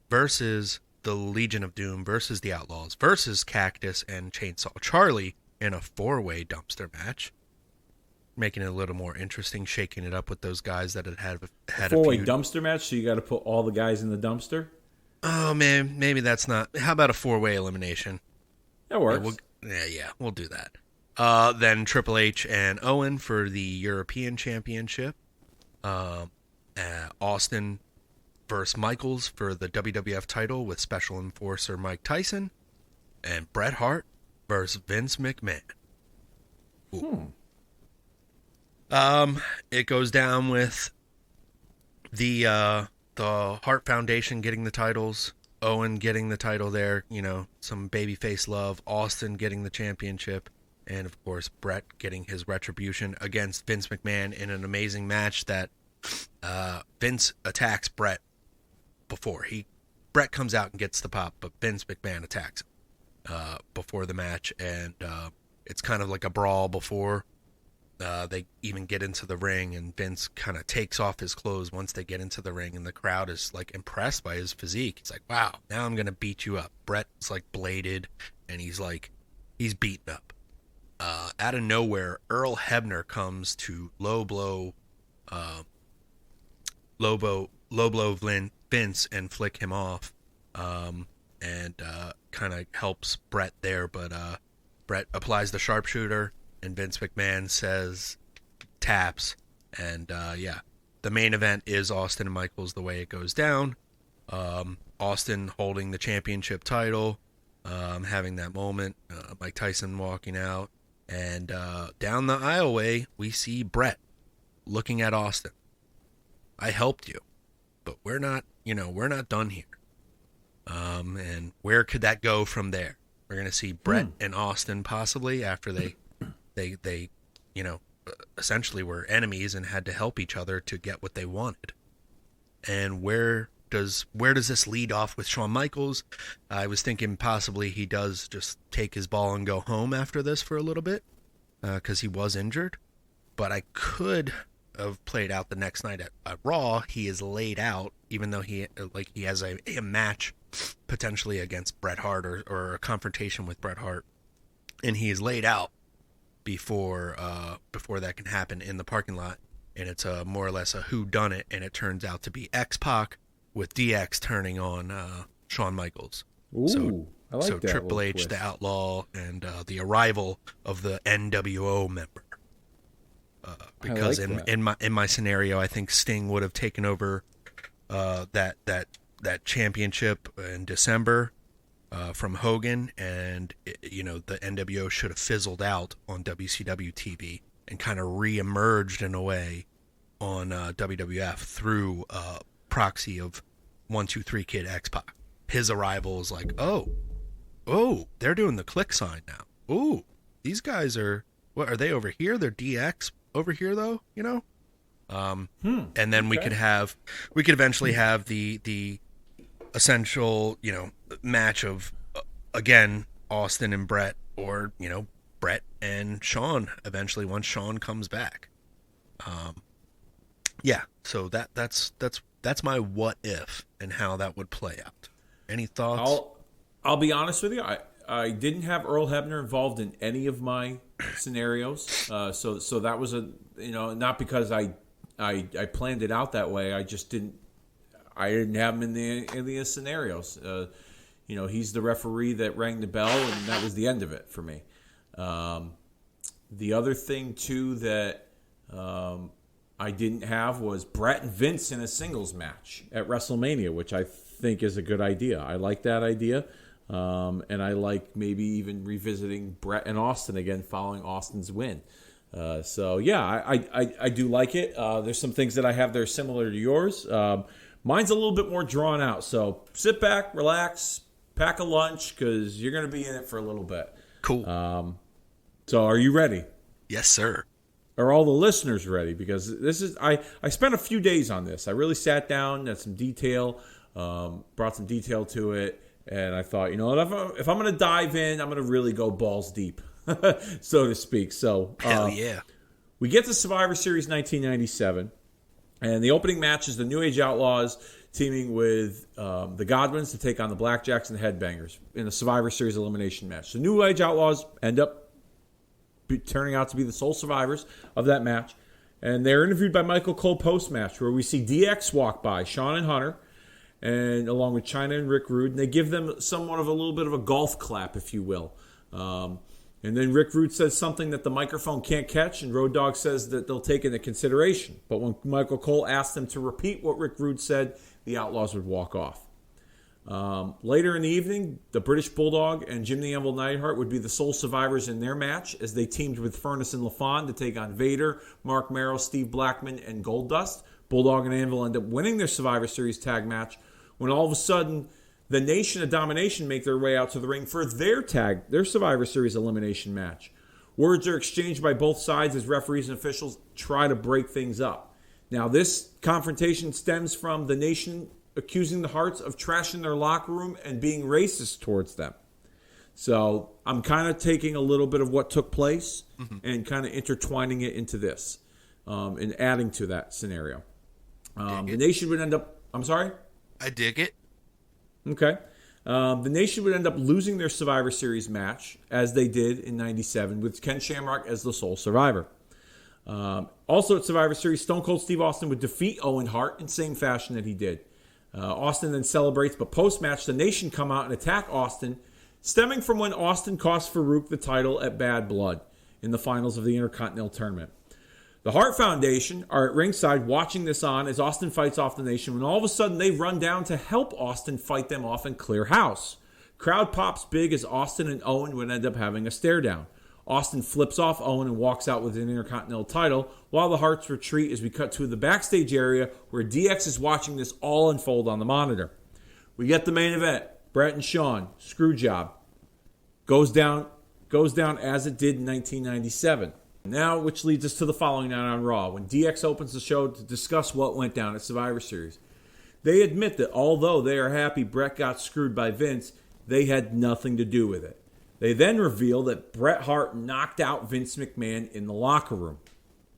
versus the Legion of Doom versus the Outlaws versus Cactus and Chainsaw Charlie in a 4-way dumpster match. Making it a little more interesting, shaking it up with those guys that had a 4-way feud. dumpster match, so you got to put all the guys in the dumpster? Oh, man, maybe that's not... How about a 4-way elimination? That works. We'll do that. Then Triple H and Owen for the European Championship. Austin versus Michaels for the WWF title with Special Enforcer Mike Tyson. And Bret Hart versus Vince McMahon. It goes down with the Hart Foundation getting the titles, Owen getting the title there, some babyface love, Austin getting the championship, and of course Bret getting his retribution against Vince McMahon in an amazing match that Vince attacks Bret before. Bret comes out and gets the pop, but Vince McMahon attacks him before the match, and it's kind of like a brawl before they even get into the ring, and Vince kind of takes off his clothes once they get into the ring, and the crowd is like impressed by his physique. It's like, wow, now I'm gonna beat you up. Bret's like bladed, and he's beaten up. Out of nowhere, Earl Hebner comes to low blow Vince and flick him off, and kind of helps Bret there, but Bret applies the sharpshooter. And Vince McMahon says, taps, and the main event is Austin and Michaels the way it goes down. Austin holding the championship title, having that moment, Mike Tyson walking out, and down the aisleway we see Bret looking at Austin. I helped you, but we're not done here. And where could that go from there? We're gonna see Bret and Austin possibly after they essentially were enemies and had to help each other to get what they wanted. And where does this lead off with Shawn Michaels? I was thinking possibly he does just take his ball and go home after this for a little bit, because he was injured. But I could have played out the next night at Raw. He is laid out, even though he has a match potentially against Bret Hart or a confrontation with Bret Hart, and he is laid out before that can happen in the parking lot, and it's more or less a whodunit, and it turns out to be X-Pac with DX turning on Shawn Michaels. Ooh, I like that. Triple H, twist. the Outlaw, and the arrival of the NWO member. Because in my scenario, I think Sting would have taken over that championship in December. From Hogan, and the NWO should have fizzled out on WCW TV and kind of re-emerged in a way on WWF through proxy of 1-2-3 Kid X-Pac. His arrival is like, oh, they're doing the click sign now. Ooh, these guys are they over here? They're DX over here though, And then we could eventually have the essential, match of, again, Austin and Bret, or, Bret and Shawn eventually once Shawn comes back. So that's my what if and how that would play out. Any thoughts? I'll be honest with you. I didn't have Earl Hebner involved in any of my scenarios. So that was not because I planned it out that way. I just didn't have him in the scenarios. He's the referee that rang the bell, and that was the end of it for me. The other thing, too, that I didn't have was Bret and Vince in a singles match at WrestleMania, which I think is a good idea. I like that idea. And I like maybe even revisiting Bret and Austin again following Austin's win. I do like it. There's some things that I have that are similar to yours. Mine's a little bit more drawn out, so sit back, relax, pack a lunch, because you're going to be in it for a little bit. Cool. So are you ready? Yes, sir. Are all the listeners ready? Because this is I spent a few days on this. I really sat down, had some detail, brought some detail to it, and I thought, if I'm going to dive in, I'm going to really go balls deep. so to speak. So Hell yeah. we get to Survivor Series 1997, and the opening match is the New Age Outlaws teaming with the Godwins to take on the Blackjacks and the Headbangers in a Survivor Series elimination match. The New Age Outlaws end up turning out to be the sole survivors of that match, and they're interviewed by Michael Cole post-match, where we see DX walk by, Shawn and Hunter, and along with Chyna and Rick Rude, and they give them somewhat of a little bit of a golf clap, if you will. And then Rick Rude says something that the microphone can't catch, and Road Dogg says that they'll take into consideration. But when Michael Cole asked them to repeat what Rick Rude said, the Outlaws would walk off. Later in the evening, the British Bulldog and Jim the Anvil Neidhart would be the sole survivors in their match, as they teamed with Furnace and LaFon to take on Vader, Mark Merrill, Steve Blackman, and Goldust. Bulldog and Anvil end up winning their Survivor Series tag match, when all of a sudden the Nation of Domination make their way out to the ring for their Survivor Series elimination match. Words are exchanged by both sides as referees and officials try to break things up. Now, this confrontation stems from the Nation accusing the Hearts of trashing their locker room and being racist towards them. So I'm kind of taking a little bit of what took place and kind of intertwining it into this and adding to that scenario. The Nation would end up... I'm sorry? I dig it. Okay. The Nation would end up losing their Survivor Series match, as they did in 97, with Ken Shamrock as the sole survivor. Also at Survivor Series, Stone Cold Steve Austin would defeat Owen Hart in the same fashion that he did. Austin then celebrates, but post-match, the Nation come out and attack Austin, stemming from when Austin cost Farouk the title at Bad Blood in the finals of the Intercontinental Tournament. The Hart Foundation are at ringside watching this on as Austin fights off the Nation, when all of a sudden they run down to help Austin fight them off and clear house. Crowd pops big as Austin and Owen would end up having a stare down. Austin flips off Owen and walks out with an Intercontinental title, while the Harts retreat as we cut to the backstage area where DX is watching this all unfold on the monitor. We get the main event. Bret and Shawn, Screwjob, goes down as it did in 1997. Now, which leads us to the following night on Raw, when DX opens the show to discuss what went down at Survivor Series. They admit that although they are happy Bret got screwed by Vince, they had nothing to do with it. They then reveal that Bret Hart knocked out Vince McMahon in the locker room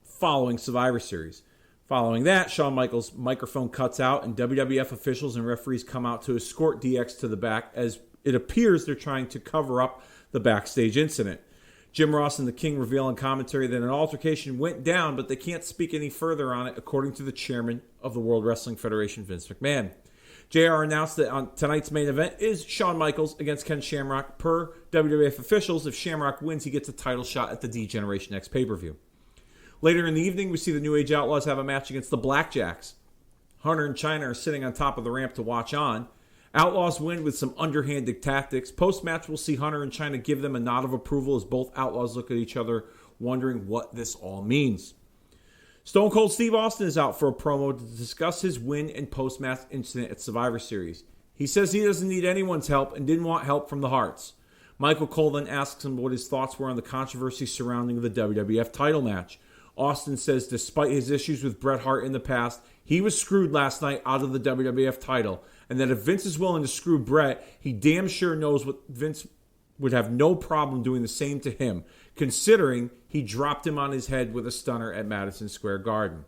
following Survivor Series. Following that, Shawn Michaels' microphone cuts out and WWF officials and referees come out to escort DX to the back, as it appears they're trying to cover up the backstage incident. Jim Ross and the King reveal in commentary that an altercation went down, but they can't speak any further on it, according to the chairman of the World Wrestling Federation, Vince McMahon. JR announced that on tonight's main event is Shawn Michaels against Ken Shamrock. Per WWF officials, if Shamrock wins, he gets a title shot at the D-Generation X pay-per-view. Later in the evening, we see the New Age Outlaws have a match against the Blackjacks. Hunter and Chyna are sitting on top of the ramp to watch on. Outlaws win with some underhanded tactics. Post-match, we'll see Hunter and Chyna give them a nod of approval as both Outlaws look at each other, wondering what this all means. Stone Cold Steve Austin is out for a promo to discuss his win and post-match incident at Survivor Series. He says he doesn't need anyone's help and didn't want help from the Hearts. Michael Cole then asks him what his thoughts were on the controversy surrounding the WWF title match. Austin says despite his issues with Bret Hart in the past, he was screwed last night out of the WWF title, and that if Vince is willing to screw Bret, he damn sure knows what Vince would have no problem doing the same to him, considering he dropped him on his head with a stunner at Madison Square Garden.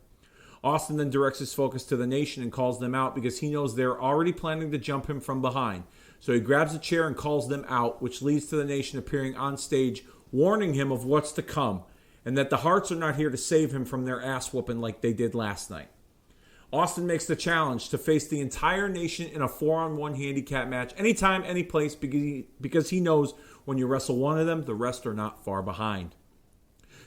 Austin then directs his focus to the Nation and calls them out because he knows they're already planning to jump him from behind. So he grabs a chair and calls them out, which leads to the Nation appearing on stage, warning him of what's to come, and that the Hearts are not here to save him from their ass whooping like they did last night. Austin makes the challenge to face the entire Nation in a 4-on-1 handicap match, anytime, any place, because he knows when you wrestle one of them, the rest are not far behind.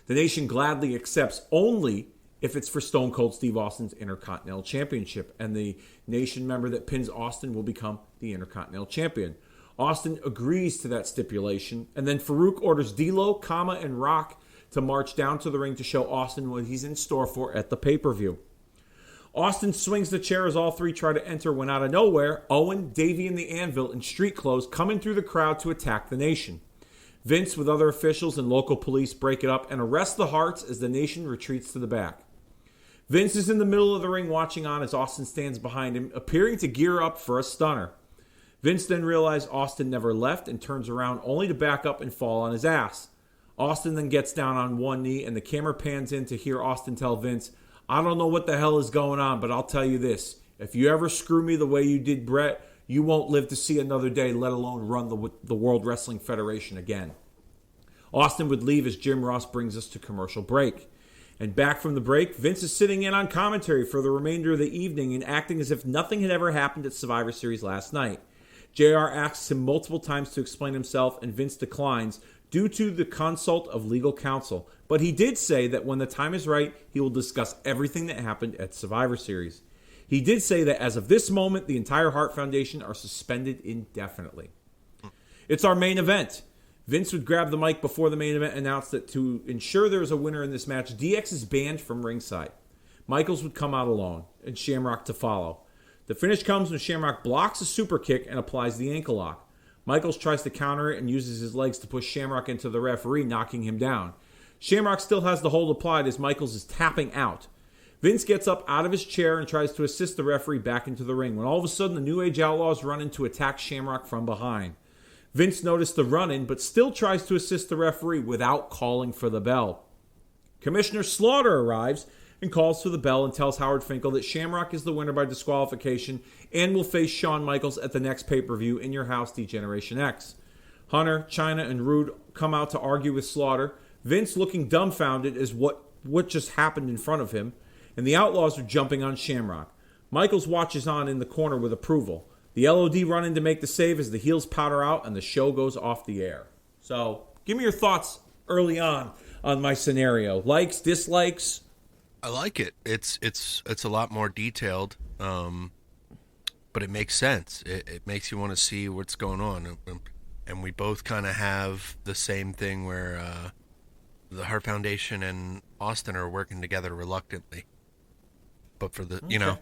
The Nation gladly accepts only if it's for Stone Cold Steve Austin's Intercontinental Championship, and the Nation member that pins Austin will become the Intercontinental Champion. Austin agrees to that stipulation, and then Farouk orders D'Lo, Kama, and Rock to march down to the ring to show Austin what he's in store for at the pay-per-view. Austin swings the chair as all three try to enter when out of nowhere, Owen, Davey, and the Anvil in street clothes come in through the crowd to attack the Nation. Vince with other officials and local police break it up and arrest the Hearts as the Nation retreats to the back. Vince is in the middle of the ring watching on as Austin stands behind him, appearing to gear up for a stunner. Vince then realizes Austin never left and turns around only to back up and fall on his ass. Austin then gets down on one knee, and the camera pans in to hear Austin tell Vince, "I don't know what the hell is going on, but I'll tell you this. If you ever screw me the way you did Brett, you won't live to see another day, let alone run the World Wrestling Federation again." Austin would leave as Jim Ross brings us to commercial break. And back from the break, Vince is sitting in on commentary for the remainder of the evening and acting as if nothing had ever happened at Survivor Series last night. JR asks him multiple times to explain himself, and Vince declines due to the consult of legal counsel. But he did say that when the time is right, he will discuss everything that happened at Survivor Series. He did say that as of this moment, the entire Hart Foundation are suspended indefinitely. It's our main event. Vince would grab the mic before the main event and announce that to ensure there is a winner in this match, DX is banned from ringside. Michaels would come out alone, and Shamrock to follow. The finish comes when Shamrock blocks a super kick and applies the ankle lock. Michaels tries to counter it and uses his legs to push Shamrock into the referee, knocking him down. Shamrock still has the hold applied as Michaels is tapping out. Vince gets up out of his chair and tries to assist the referee back into the ring when all of a sudden the New Age Outlaws run in to attack Shamrock from behind. Vince noticed the run-in but still tries to assist the referee without calling for the bell. Commissioner Slaughter arrives and calls for the bell and tells Howard Finkel that Shamrock is the winner by disqualification and will face Shawn Michaels at the next pay-per-view in Your House D-Generation X. Hunter, Chyna, and Rude come out to argue with Slaughter, Vince looking dumbfounded as what just happened in front of him, and the Outlaws are jumping on Shamrock. Michaels watches on in the corner with approval. The LOD run in to make the save as the heels powder out and the show goes off the air. So, give me your thoughts early on my scenario. Likes, dislikes? I like it. It's a lot more detailed, but it makes sense. It makes you want to see what's going on. And we both kind of have the same thing where the Hart Foundation and Austin are working together reluctantly. But for the, Okay. you know,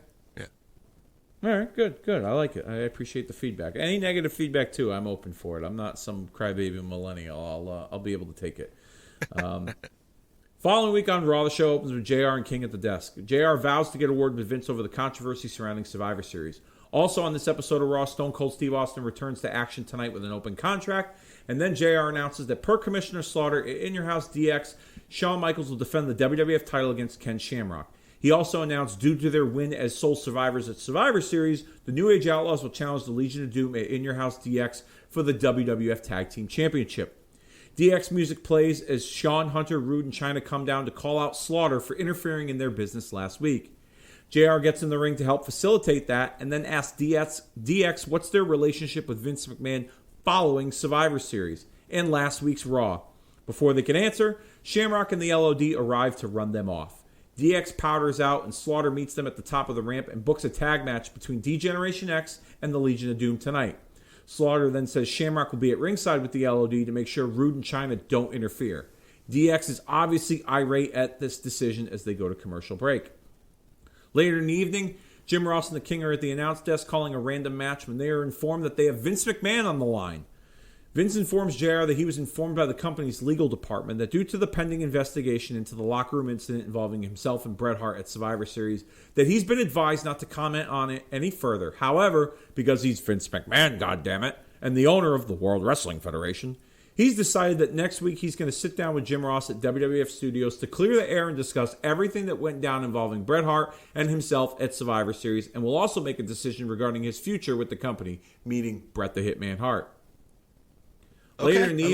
All right, good. I like it. I appreciate the feedback. Any negative feedback, too, I'm open for it. I'm not some crybaby millennial. I'll be able to take it. Following week on Raw, the show opens with JR and King at the desk. JR vows to get a word with Vince over the controversy surrounding Survivor Series. Also on this episode of Raw, Stone Cold Steve Austin returns to action tonight with an open contract. And then JR announces that per Commissioner Slaughter, in Your House DX, Shawn Michaels will defend the WWF title against Ken Shamrock. He also announced, due to their win as sole survivors at Survivor Series, the New Age Outlaws will challenge the Legion of Doom at In Your House DX for the WWF Tag Team Championship. DX music plays as Shawn, Hunter, Rude, and Chyna come down to call out Slaughter for interfering in their business last week. JR gets in the ring to help facilitate that and then asks DX what's their relationship with Vince McMahon following Survivor Series and last week's Raw. Before they can answer, Shamrock and the LOD arrive to run them off. DX powders out and Slaughter meets them at the top of the ramp and books a tag match between D-Generation X and the Legion of Doom tonight. Slaughter then says Shamrock will be at ringside with the LOD to make sure Rude and Chyna don't interfere. DX is obviously irate at this decision as they go to commercial break. Later in the evening, Jim Ross and the King are at the announce desk calling a random match when they are informed that they have Vince McMahon on the line. Vince informs JR that he was informed by the company's legal department that due to the pending investigation into the locker room incident involving himself and Bret Hart at Survivor Series, that he's been advised not to comment on it any further. However, because he's Vince McMahon, goddammit, and the owner of the World Wrestling Federation, he's decided that next week he's going to sit down with Jim Ross at WWF Studios to clear the air and discuss everything that went down involving Bret Hart and himself at Survivor Series, and will also make a decision regarding his future with the company, meaning Bret the Hitman Hart. Later in the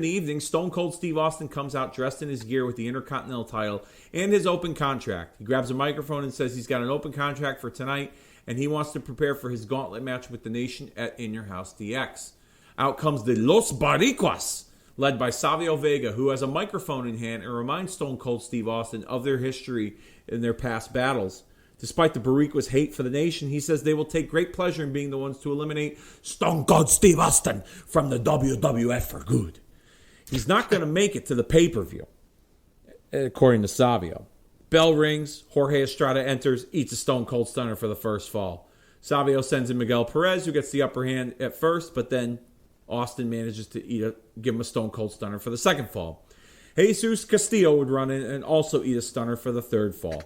evening, Stone Cold Steve Austin comes out dressed in his gear with the Intercontinental title and his open contract. He grabs a microphone and says he's got an open contract for tonight and he wants to prepare for his gauntlet match with the Nation at In Your House DX. Out comes the Los Boricuas, led by Savio Vega, who has a microphone in hand and reminds Stone Cold Steve Austin of their history in their past battles. Despite the Boricuas' hate for the Nation, he says they will take great pleasure in being the ones to eliminate Stone Cold Steve Austin from the WWF for good. He's not going to make it to the pay-per-view, according to Savio. Bell rings, Jorge Estrada enters, eats a Stone Cold Stunner for the first fall. Savio sends in Miguel Perez, who gets the upper hand at first, but then Austin manages to give him a Stone Cold Stunner for the second fall. Jesus Castillo would run in and also eat a stunner for the third fall.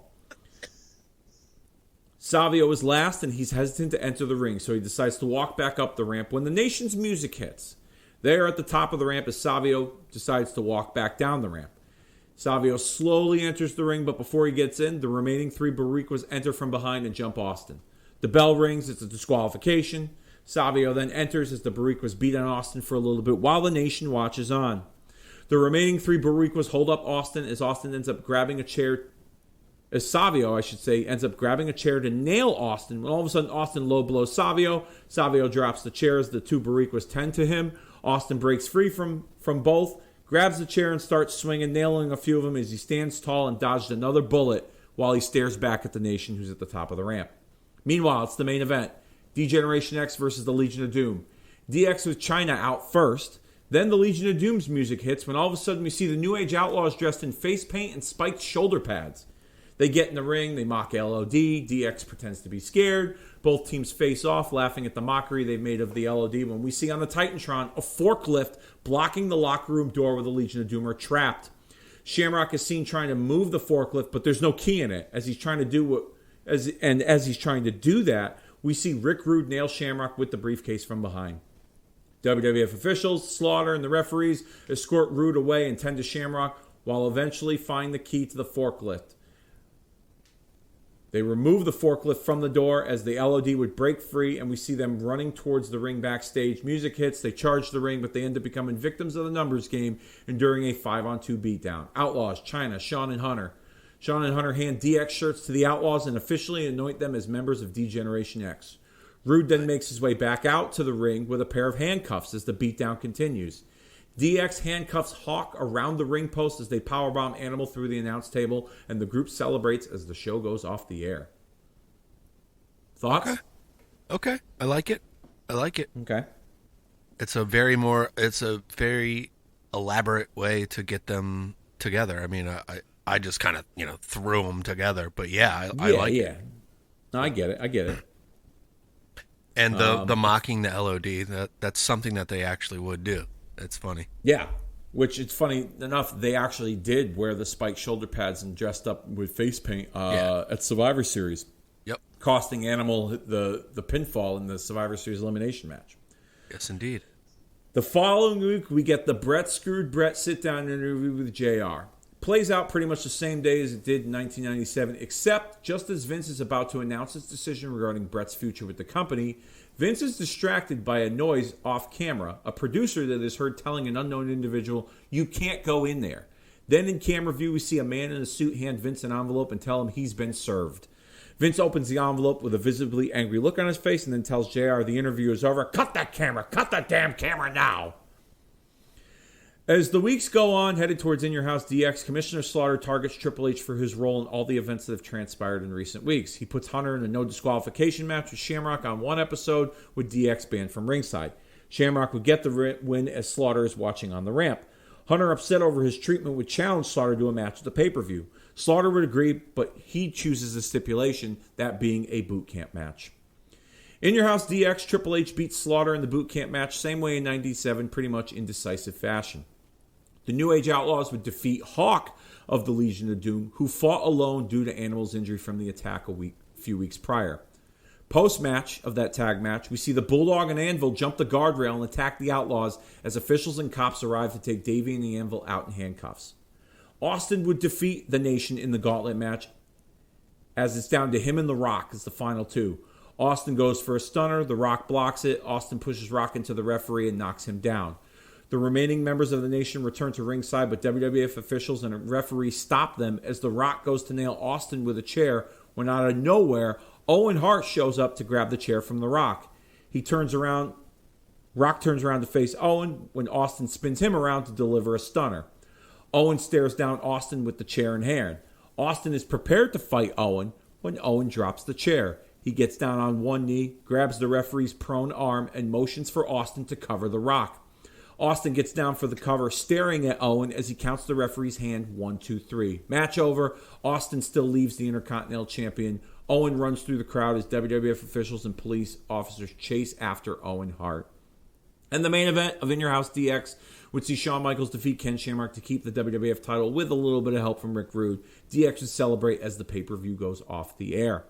Savio is last, and he's hesitant to enter the ring, so he decides to walk back up the ramp when the Nation's music hits. There at the top of the ramp as Savio decides to walk back down the ramp. Savio slowly enters the ring, but before he gets in, the remaining 3 Boricuas enter from behind and jump Austin. The bell rings, it's a disqualification. Savio then enters as the Boricuas beat on Austin for a little bit while the nation watches on. The remaining 3 Boricuas hold up Austin as Austin ends up grabbing a chair, as Savio, ends up grabbing a chair to nail Austin. When all of a sudden Austin low blows Savio. Savio drops the chair as the 2 Boricuas tend to him. Austin breaks free from both, grabs the chair and starts swinging, nailing a few of them as he stands tall and dodged another bullet while he stares back at the nation who's at the top of the ramp. Meanwhile, it's the main event. D-Generation X versus the Legion of Doom. DX with China out first. Then the Legion of Doom's music hits when all of a sudden we see the New Age Outlaws dressed in face paint and spiked shoulder pads. They get in the ring, they mock LOD, DX pretends to be scared. Both teams face off, laughing at the mockery they've made of the LOD when we see on the Titantron a forklift blocking the locker room door where the Legion of Doom are trapped. Shamrock is seen trying to move the forklift, but there's no key in it. As he's trying to do that, we see Rick Rude nail Shamrock with the briefcase from behind. WWF officials, Slaughter, and the referees escort Rude away and tend to Shamrock while eventually find the key to the forklift. They remove the forklift from the door as the LOD would break free, and we see them running towards the ring backstage. Music hits, they charge the ring, but they end up becoming victims of the numbers game, enduring a 5-on-2 beatdown. Outlaws, China, Shawn and Hunter. Shawn and Hunter hand DX shirts to the Outlaws and officially anoint them as members of D-Generation X. Rude then makes his way back out to the ring with a pair of handcuffs as the beatdown continues. DX handcuffs Hawk around the ring post as they powerbomb Animal through the announce table, and the group celebrates as the show goes off the air. Thoughts? Okay. I like it. Okay. It's a very elaborate way to get them together. I mean, I just kind of, threw them together, but I like it. No, I get it. And the mocking the LOD, that's something that they actually would do. It's funny. Yeah, which it's funny enough, they actually did wear the spiked shoulder pads and dressed up with face paint at Survivor Series. Yep. Costing Animal the pinfall in the Survivor Series elimination match. Yes, indeed. The following week, we get the Brett Screwed Brett sit-down interview with JR. Plays out pretty much the same day as it did in 1997, except just as Vince is about to announce his decision regarding Brett's future with the company, Vince is distracted by a noise off camera, a producer that is heard telling an unknown individual, "You can't go in there." Then in camera view, we see a man in a suit hand Vince an envelope and tell him he's been served. Vince opens the envelope with a visibly angry look on his face and then tells JR the interview is over. Cut that camera! Cut that damn camera now! As the weeks go on, headed towards In Your House DX, Commissioner Slaughter targets Triple H for his role in all the events that have transpired in recent weeks. He puts Hunter in a no disqualification match with Shamrock on one episode with DX banned from ringside. Shamrock would get the win as Slaughter is watching on the ramp. Hunter, upset over his treatment, would challenge Slaughter to a match at the pay-per-view. Slaughter would agree, but he chooses a stipulation, that being a boot camp match. In Your House DX, Triple H beats Slaughter in the boot camp match, same way in 97, pretty much in decisive fashion. The New Age Outlaws would defeat Hawk of the Legion of Doom, who fought alone due to Animal's injury from the attack a few weeks prior. Post-match of that tag match, we see the Bulldog and Anvil jump the guardrail and attack the Outlaws as officials and cops arrive to take Davey and the Anvil out in handcuffs. Austin would defeat the Nation in the gauntlet match, as it's down to him and The Rock as the final two. Austin goes for a stunner, The Rock blocks it, Austin pushes Rock into the referee and knocks him down. The remaining members of the Nation return to ringside, but WWF officials and a referee stop them as The Rock goes to nail Austin with a chair when out of nowhere, Owen Hart shows up to grab the chair from The Rock. Rock turns around to face Owen when Austin spins him around to deliver a stunner. Owen stares down Austin with the chair in hand. Austin is prepared to fight Owen when Owen drops the chair. He gets down on one knee, grabs the referee's prone arm, and motions for Austin to cover The Rock. Austin gets down for the cover, staring at Owen as he counts the referee's hand 1, 2, 3. Match over. Austin still leaves the Intercontinental Champion. Owen runs through the crowd as WWF officials and police officers chase after Owen Hart. And the main event of In Your House DX would see Shawn Michaels defeat Ken Shamrock to keep the WWF title with a little bit of help from Rick Rude. DX would celebrate as the pay-per-view goes off the air.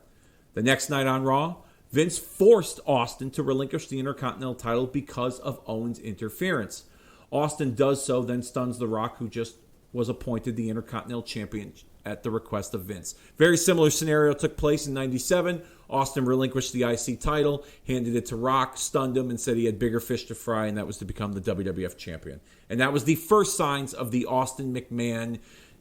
The next night on Raw, Vince forced Austin to relinquish the Intercontinental title because of Owens' interference. Austin does so, then stuns The Rock, who just was appointed the Intercontinental Champion at the request of Vince. Very similar scenario took place in 97. Austin relinquished the IC title, handed it to Rock, stunned him, and said he had bigger fish to fry, and that was to become the WWF Champion. And that was the first signs of the Austin McMahon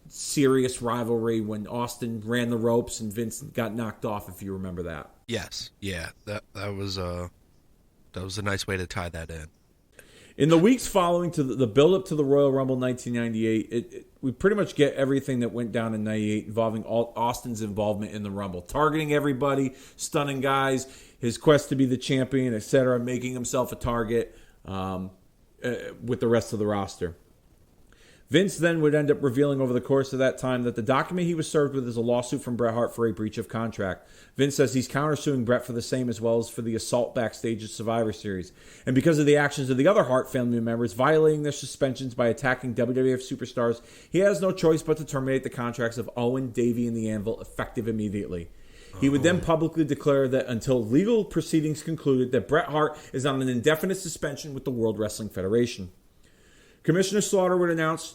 serious rivalry when Austin ran the ropes and Vince got knocked off, if you remember that. Yes, yeah, that was a nice way to tie that in. In the weeks following to the build-up to the Royal Rumble 1998, we pretty much get everything that went down in 98 involving Austin's involvement in the Rumble. Targeting everybody, stunning guys, his quest to be the champion, etc., making himself a target with the rest of the roster. Vince then would end up revealing over the course of that time that the document he was served with is a lawsuit from Bret Hart for a breach of contract. Vince says he's countersuing Bret for the same as well as for the assault backstage at Survivor Series. And because of the actions of the other Hart family members violating their suspensions by attacking WWF superstars, he has no choice but to terminate the contracts of Owen, Davey, and the Anvil effective immediately. He would then publicly declare that until legal proceedings concluded, that Bret Hart is on an indefinite suspension with the World Wrestling Federation. Commissioner Slaughter would announce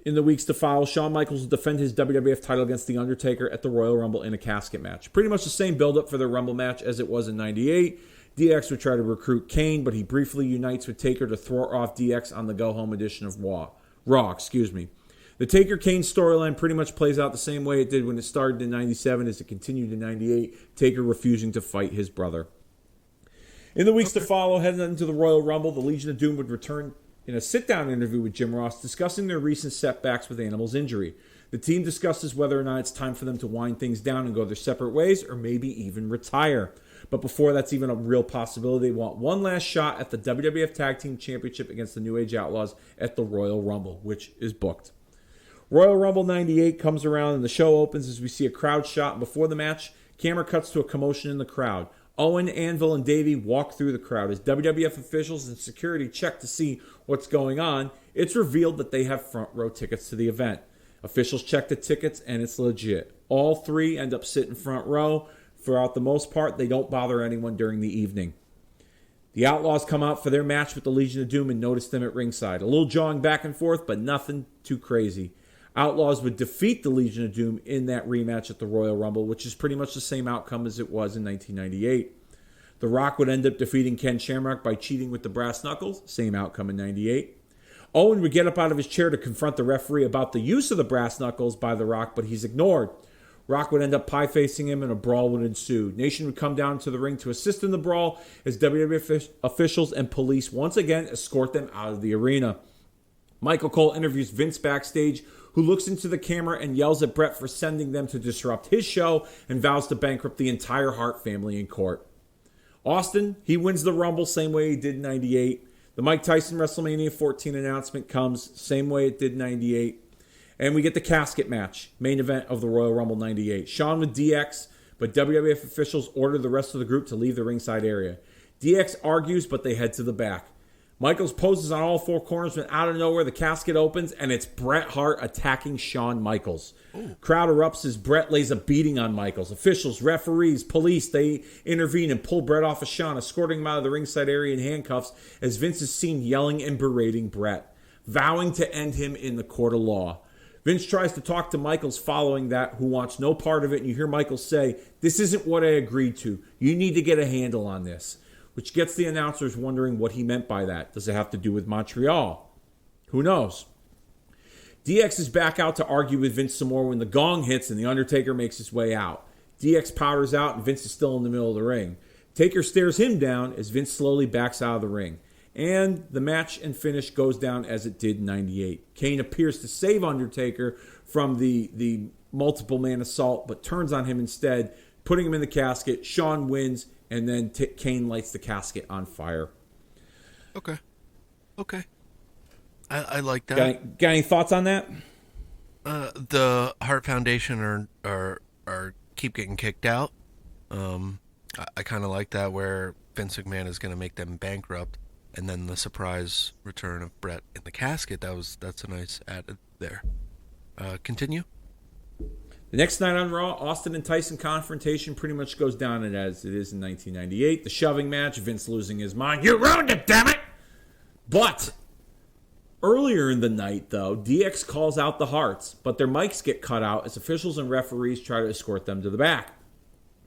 in the weeks to follow, Shawn Michaels will defend his WWF title against The Undertaker at the Royal Rumble in a casket match. Pretty much the same build-up for the Rumble match as it was in 98. DX would try to recruit Kane, but he briefly unites with Taker to thwart off DX on the go-home edition of Raw. The Taker-Kane storyline pretty much plays out the same way it did when it started in 97 as it continued in 98, Taker refusing to fight his brother. In the weeks to follow, heading into the Royal Rumble, the Legion of Doom would return in a sit-down interview with Jim Ross discussing their recent setbacks with Animal's injury. The team discusses whether or not it's time for them to wind things down and go their separate ways or maybe even retire. But before that's even a real possibility, they want one last shot at the WWF Tag Team Championship against the New Age Outlaws at the Royal Rumble, which is booked. Royal Rumble 98 comes around and the show opens as we see a crowd shot. And before the match, camera cuts to a commotion in the crowd. Owen, Anvil, and Davey walk through the crowd. As WWF officials and security check to see what's going on, it's revealed that they have front row tickets to the event. Officials check the tickets, and it's legit. All three end up sitting front row. Throughout the most part, they don't bother anyone during the evening. The Outlaws come out for their match with the Legion of Doom and notice them at ringside. A little jawing back and forth, but nothing too crazy. Outlaws would defeat the Legion of Doom in that rematch at the Royal Rumble, which is pretty much the same outcome as it was in 1998. The Rock would end up defeating Ken Shamrock by cheating with the brass knuckles, same outcome in 98. Owen would get up out of his chair to confront the referee about the use of the brass knuckles by The Rock, but he's ignored. Rock would end up pie-facing him and a brawl would ensue. Nation would come down to the ring to assist in the brawl as WWF officials and police once again escort them out of the arena. Michael Cole interviews Vince backstage, who looks into the camera and yells at Bret for sending them to disrupt his show and vows to bankrupt the entire Hart family in court. Austin, he wins the Rumble same way he did in 98. The Mike Tyson WrestleMania 14 announcement comes same way it did in 98. And we get the casket match, main event of the Royal Rumble 98. Shawn with DX, but WWF officials order the rest of the group to leave the ringside area. DX argues, but they head to the back. Michaels poses on all four corners when out of nowhere the casket opens and it's Bret Hart attacking Shawn Michaels. Ooh. Crowd erupts as Bret lays a beating on Michaels. Officials, referees, police, they intervene and pull Bret off of Shawn, escorting him out of the ringside area in handcuffs as Vince is seen yelling and berating Bret, vowing to end him in the court of law. Vince tries to talk to Michaels following that, who wants no part of it, and you hear Michaels say, "This isn't what I agreed to. You need to get a handle on this." Which gets the announcers wondering what he meant by that. Does it have to do with Montreal? Who knows? DX is back out to argue with Vince some more when the gong hits and The Undertaker makes his way out. DX powders out and Vince is still in the middle of the ring. Taker stares him down as Vince slowly backs out of the ring. And the match and finish goes down as it did in 98. Kane appears to save Undertaker from the multiple man assault, but turns on him instead, putting him in the casket. Shawn wins. And then Kane lights the casket on fire. Okay. I like that. Got any thoughts on that? The Hart Foundation are keep getting kicked out. I kind of like that, where Vince McMahon is going to make them bankrupt, and then the surprise return of Bret in the casket. That's a nice added there. Continue. The next night on Raw, Austin and Tyson confrontation pretty much goes down as it is in 1998. The shoving match, Vince losing his mind. You ruined it, damn it! But earlier in the night, though, DX calls out the Hearts, but their mics get cut out as officials and referees try to escort them to the back.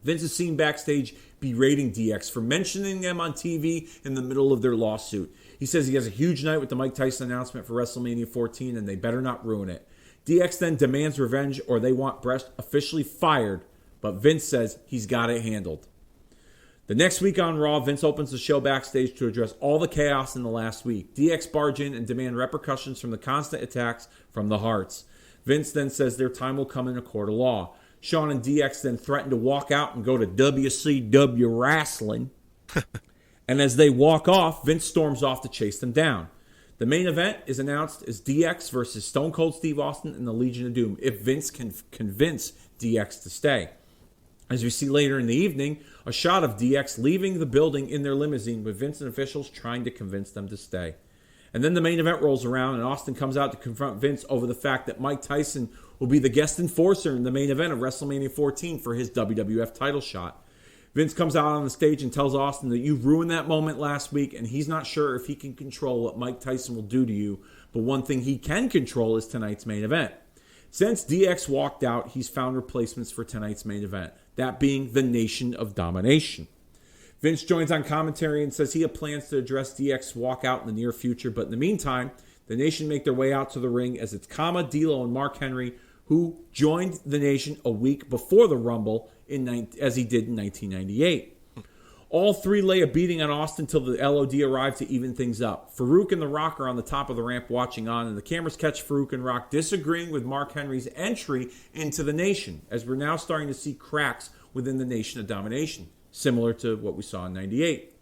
Vince is seen backstage berating DX for mentioning them on TV in the middle of their lawsuit. He says he has a huge night with the Mike Tyson announcement for WrestleMania 14 and they better not ruin it. DX then demands revenge or they want Brett officially fired, but Vince says he's got it handled. The next week on Raw, Vince opens the show backstage to address all the chaos in the last week. DX barge in and demand repercussions from the constant attacks from the Hearts. Vince then says their time will come in a court of law. Shawn and DX then threaten to walk out and go to WCW Wrestling. And as they walk off, Vince storms off to chase them down. The main event is announced as DX versus Stone Cold Steve Austin and the Legion of Doom, if Vince can convince DX to stay. As we see later in the evening, a shot of DX leaving the building in their limousine with Vince and officials trying to convince them to stay. And then the main event rolls around and Austin comes out to confront Vince over the fact that Mike Tyson will be the guest enforcer in the main event of WrestleMania 14 for his WWF title shot. Vince comes out on the stage and tells Austin that you ruined that moment last week and he's not sure if he can control what Mike Tyson will do to you, but one thing he can control is tonight's main event. Since DX walked out, he's found replacements for tonight's main event, that being the Nation of Domination. Vince joins on commentary and says he has plans to address DX walkout in the near future, but in the meantime, the Nation make their way out to the ring as it's Kama, D'Lo, and Mark Henry who joined the Nation a week before the Rumble as he did in 1998. All three lay a beating on Austin until the LOD arrived to even things up. Farouk and The Rock are on the top of the ramp watching on, and the cameras catch Farouk and Rock disagreeing with Mark Henry's entry into the Nation, as we're now starting to see cracks within the Nation of Domination, similar to what we saw in 98.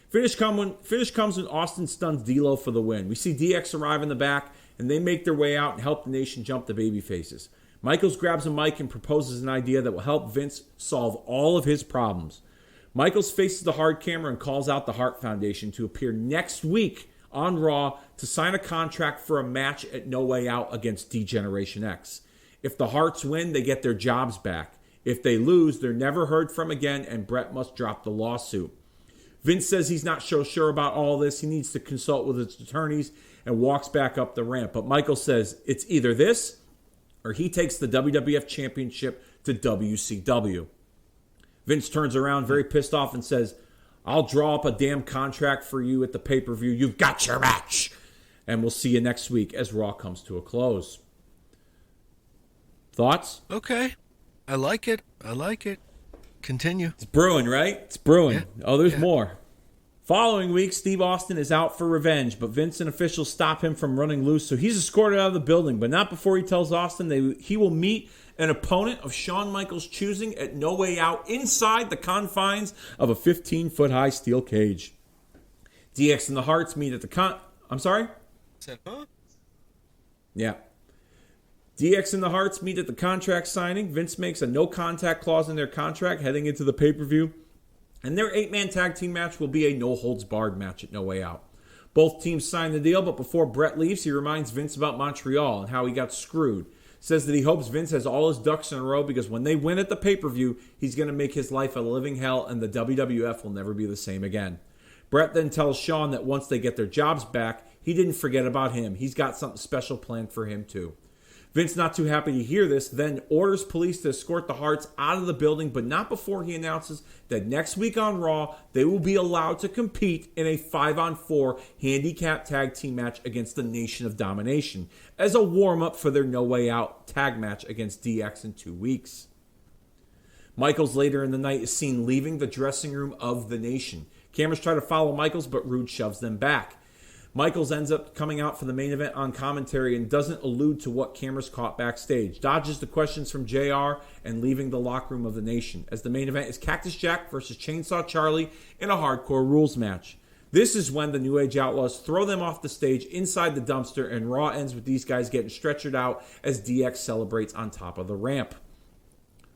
Finish comes when Austin stuns D'Lo for the win. We see DX arrive in the back, and they make their way out and help the Nation jump the babyfaces. Michaels grabs a mic and proposes an idea that will help Vince solve all of his problems. Michaels faces the hard camera and calls out the Hart Foundation to appear next week on Raw to sign a contract for a match at No Way Out against D-Generation X. If the Harts win, they get their jobs back. If they lose, they're never heard from again and Brett must drop the lawsuit. Vince says he's not so sure about all this. He needs to consult with his attorneys and walks back up the ramp. But Michael says it's either this or he takes the WWF Championship to WCW. Vince turns around very pissed off and says, I'll draw up a damn contract for you at the pay-per-view. You've got your match. And we'll see you next week as Raw comes to a close. Thoughts? Okay. I like it. Continue. It's brewing, right? It's brewing. Yeah. Oh, there's more. Following week, Steve Austin is out for revenge, but Vince and officials stop him from running loose, so he's escorted out of the building, but not before he tells Austin he will meet an opponent of Shawn Michaels' choosing at No Way Out inside the confines of a 15-foot-high steel cage. DX and the Hearts meet at the I'm sorry? Said, huh? Yeah. DX and the Hearts meet at the contract signing. Vince makes a no-contact clause in their contract heading into the pay-per-view. And their 8-man tag team match will be a no-holds-barred match at No Way Out. Both teams sign the deal, but before Brett leaves, he reminds Vince about Montreal and how he got screwed. Says that he hopes Vince has all his ducks in a row because when they win at the pay-per-view, he's going to make his life a living hell and the WWF will never be the same again. Brett then tells Shawn that once they get their jobs back, he didn't forget about him. He's got something special planned for him too. Vince, not too happy to hear this, then orders police to escort the Hearts out of the building, but not before he announces that next week on Raw, they will be allowed to compete in a 5-on-4 handicap tag team match against the Nation of Domination as a warm-up for their No Way Out tag match against DX in 2 weeks. Michaels later in the night is seen leaving the dressing room of the Nation. Cameras try to follow Michaels, but Rude shoves them back. Michaels ends up coming out for the main event on commentary and doesn't allude to what cameras caught backstage. Dodges the questions from JR and leaving the locker room of the Nation, as the main event is Cactus Jack versus Chainsaw Charlie in a hardcore rules match. This is when the New Age Outlaws throw them off the stage inside the dumpster, and Raw ends with these guys getting stretchered out as DX celebrates on top of the ramp.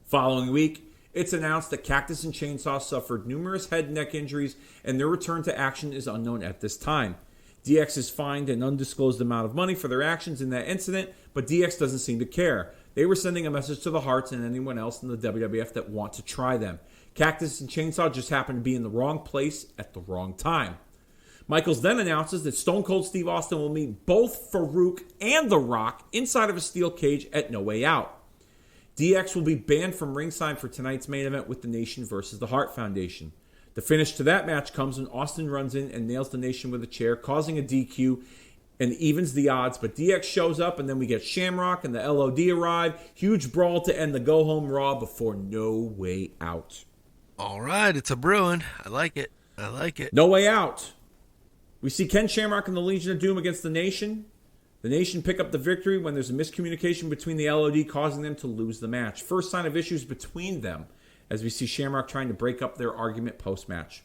Following week, it's announced that Cactus and Chainsaw suffered numerous head and neck injuries, and their return to action is unknown at this time. DX is fined an undisclosed amount of money for their actions in that incident, but DX doesn't seem to care. They were sending a message to the Hearts and anyone else in the WWF that want to try them. Cactus and Chainsaw just happened to be in the wrong place at the wrong time. Michaels then announces that Stone Cold Steve Austin will meet both Farouk and The Rock inside of a steel cage at No Way Out. DX will be banned from ringside for tonight's main event with The Nation versus the Hart Foundation. The finish to that match comes when Austin runs in and nails The Nation with a chair, causing a DQ and evens the odds. But DX shows up, and then we get Shamrock and the LOD arrive. Huge brawl to end the go-home Raw before No Way Out. All right, it's a brewing. I like it. No Way Out. We see Ken Shamrock and the Legion of Doom against The Nation. The Nation pick up the victory when there's a miscommunication between the LOD, causing them to lose the match. First sign of issues between them, as we see Shamrock trying to break up their argument post-match.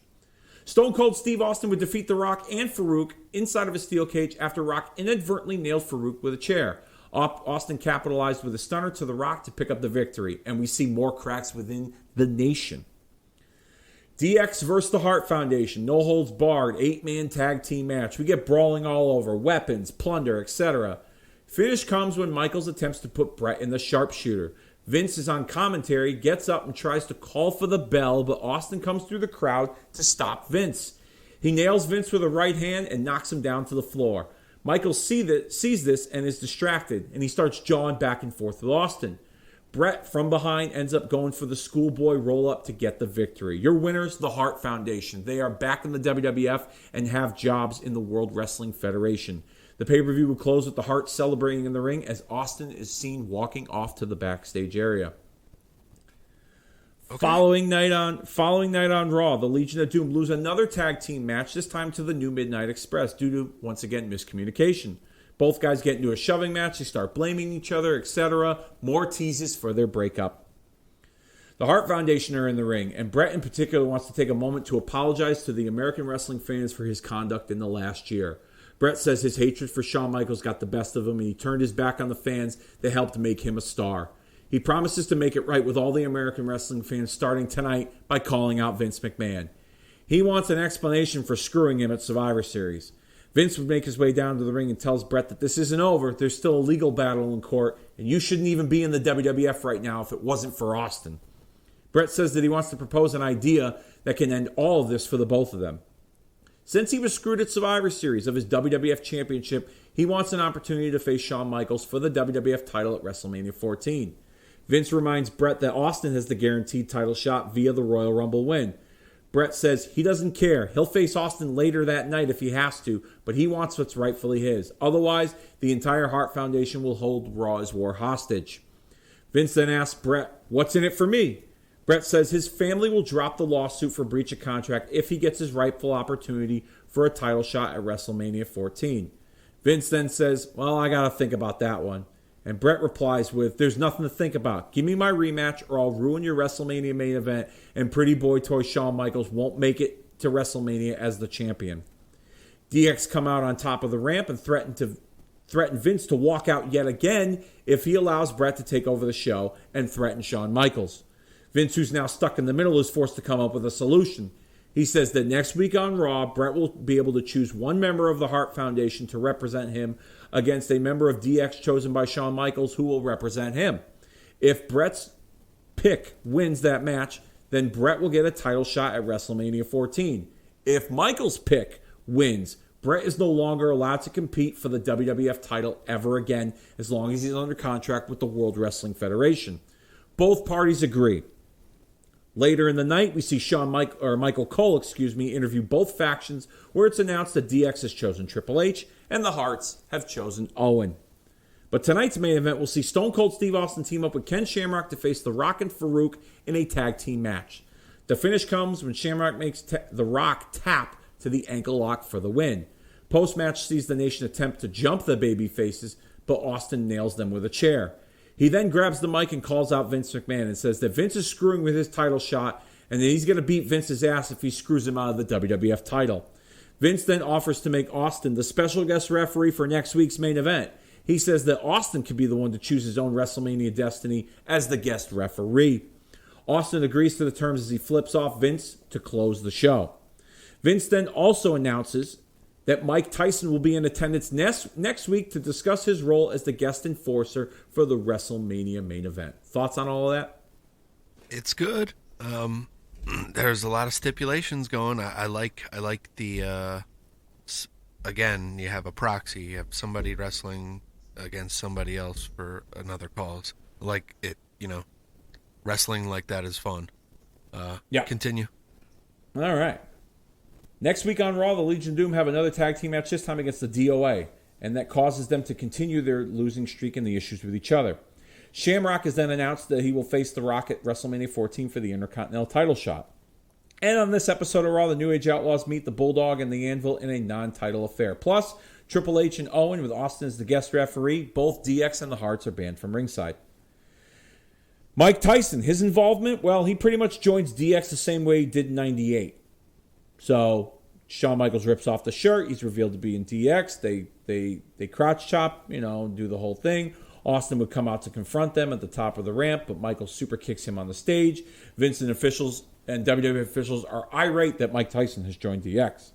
Stone Cold Steve Austin would defeat The Rock and Farouk inside of a steel cage after Rock inadvertently nailed Farouk with a chair. Austin capitalized with a stunner to The Rock to pick up the victory, and we see more cracks within The Nation. DX versus the Hart Foundation, no holds barred, 8-man tag team match. We get brawling all over, weapons, plunder, etc. Finish comes when Michaels attempts to put Brett in the sharpshooter. Vince is on commentary, gets up and tries to call for the bell, but Austin comes through the crowd to stop Vince. He nails Vince with a right hand and knocks him down to the floor. Michaels sees this and is distracted, and he starts jawing back and forth with Austin. Brett, from behind, ends up going for the schoolboy roll-up to get the victory. Your winners, the Hart Foundation. They are back in the WWF and have jobs in the World Wrestling Federation. The pay-per-view will close with the Hart celebrating in the ring as Austin is seen walking off to the backstage area. Okay. Following night on Raw, the Legion of Doom lose another tag team match, this time to the New Midnight Express, due to, once again, miscommunication. Both guys get into a shoving match. They start blaming each other, etc. More teases for their breakup. The Hart Foundation are in the ring, and Brett in particular wants to take a moment to apologize to the American wrestling fans for his conduct in the last year. Brett says his hatred for Shawn Michaels got the best of him, and he turned his back on the fans that helped make him a star. He promises to make it right with all the American wrestling fans starting tonight by calling out Vince McMahon. He wants an explanation for screwing him at Survivor Series. Vince would make his way down to the ring and tells Brett that this isn't over. There's still a legal battle in court, and you shouldn't even be in the WWF right now if it wasn't for Austin. Brett says that he wants to propose an idea that can end all of this for the both of them. Since he was screwed at Survivor Series of his WWF Championship, he wants an opportunity to face Shawn Michaels for the WWF title at WrestleMania 14. Vince reminds Brett that Austin has the guaranteed title shot via the Royal Rumble win. Brett says he doesn't care. He'll face Austin later that night if he has to, but he wants what's rightfully his. Otherwise, the entire Hart Foundation will hold Raw's War hostage. Vince then asks Brett, "What's in it for me?" Brett says his family will drop the lawsuit for breach of contract if he gets his rightful opportunity for a title shot at WrestleMania 14. Vince then says, "Well, I gotta think about that one." And Brett replies with, "There's nothing to think about. Give me my rematch or I'll ruin your WrestleMania main event and pretty boy toy Shawn Michaels won't make it to WrestleMania as the champion." DX come out on top of the ramp and threaten Vince to walk out yet again if he allows Brett to take over the show and threaten Shawn Michaels. Vince, who's now stuck in the middle, is forced to come up with a solution. He says that next week on Raw, Brett will be able to choose one member of the Hart Foundation to represent him against a member of DX chosen by Shawn Michaels who will represent him. If Brett's pick wins that match, then Brett will get a title shot at WrestleMania 14. If Michaels' pick wins, Brett is no longer allowed to compete for the WWF title ever again as long as he's under contract with the World Wrestling Federation. Both parties agree. Later in the night, we see Michael Cole, interview both factions, where it's announced that DX has chosen Triple H and the Harts have chosen Owen. But tonight's main event will see Stone Cold Steve Austin team up with Ken Shamrock to face The Rock and Farouk in a tag team match. The finish comes when Shamrock makes The Rock tap to the ankle lock for the win. Post-match sees the Nation attempt to jump the baby faces, but Austin nails them with a chair. He then grabs the mic and calls out Vince McMahon and says that Vince is screwing with his title shot and that he's going to beat Vince's ass if he screws him out of the WWF title. Vince then offers to make Austin the special guest referee for next week's main event. He says that Austin could be the one to choose his own WrestleMania destiny as the guest referee. Austin agrees to the terms as he flips off Vince to close the show. Vince then also announces that Mike Tyson will be in attendance next week to discuss his role as the guest enforcer for the WrestleMania main event. Thoughts on all of that? It's good. There's a lot of stipulations going. I like the again, you have a proxy. You have somebody wrestling against somebody else for another cause. Like it, wrestling like that is fun. Yeah. Continue. All right. Next week on Raw, the Legion of Doom have another tag team match, this time against the DOA, and that causes them to continue their losing streak and the issues with each other. Shamrock has then announced that he will face The Rock at WrestleMania 14 for the Intercontinental title shot. And on this episode of Raw, the New Age Outlaws meet the Bulldog and the Anvil in a non-title affair. Plus, Triple H and Owen, with Austin as the guest referee, both DX and the Hearts are banned from ringside. Mike Tyson, his involvement, well, he pretty much joins DX the same way he did in 98. So Shawn Michaels rips off the shirt. He's revealed to be in DX. They crotch chop, do the whole thing. Austin would come out to confront them at the top of the ramp, but Michaels super kicks him on the stage. Vince and officials and WWF officials are irate that Mike Tyson has joined DX.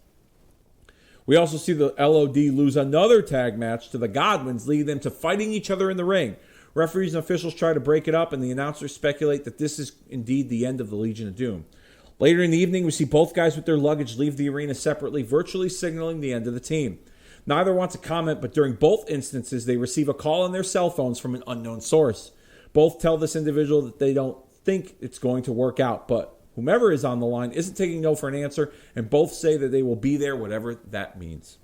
We also see the LOD lose another tag match to the Godwins, leading them to fighting each other in the ring. Referees and officials try to break it up, and the announcers speculate that this is indeed the end of the Legion of Doom. Later in the evening, we see both guys with their luggage leave the arena separately, virtually signaling the end of the team. Neither wants to comment, but during both instances, they receive a call on their cell phones from an unknown source. Both tell this individual that they don't think it's going to work out, but whomever is on the line isn't taking no for an answer, and both say that they will be there, whatever that means.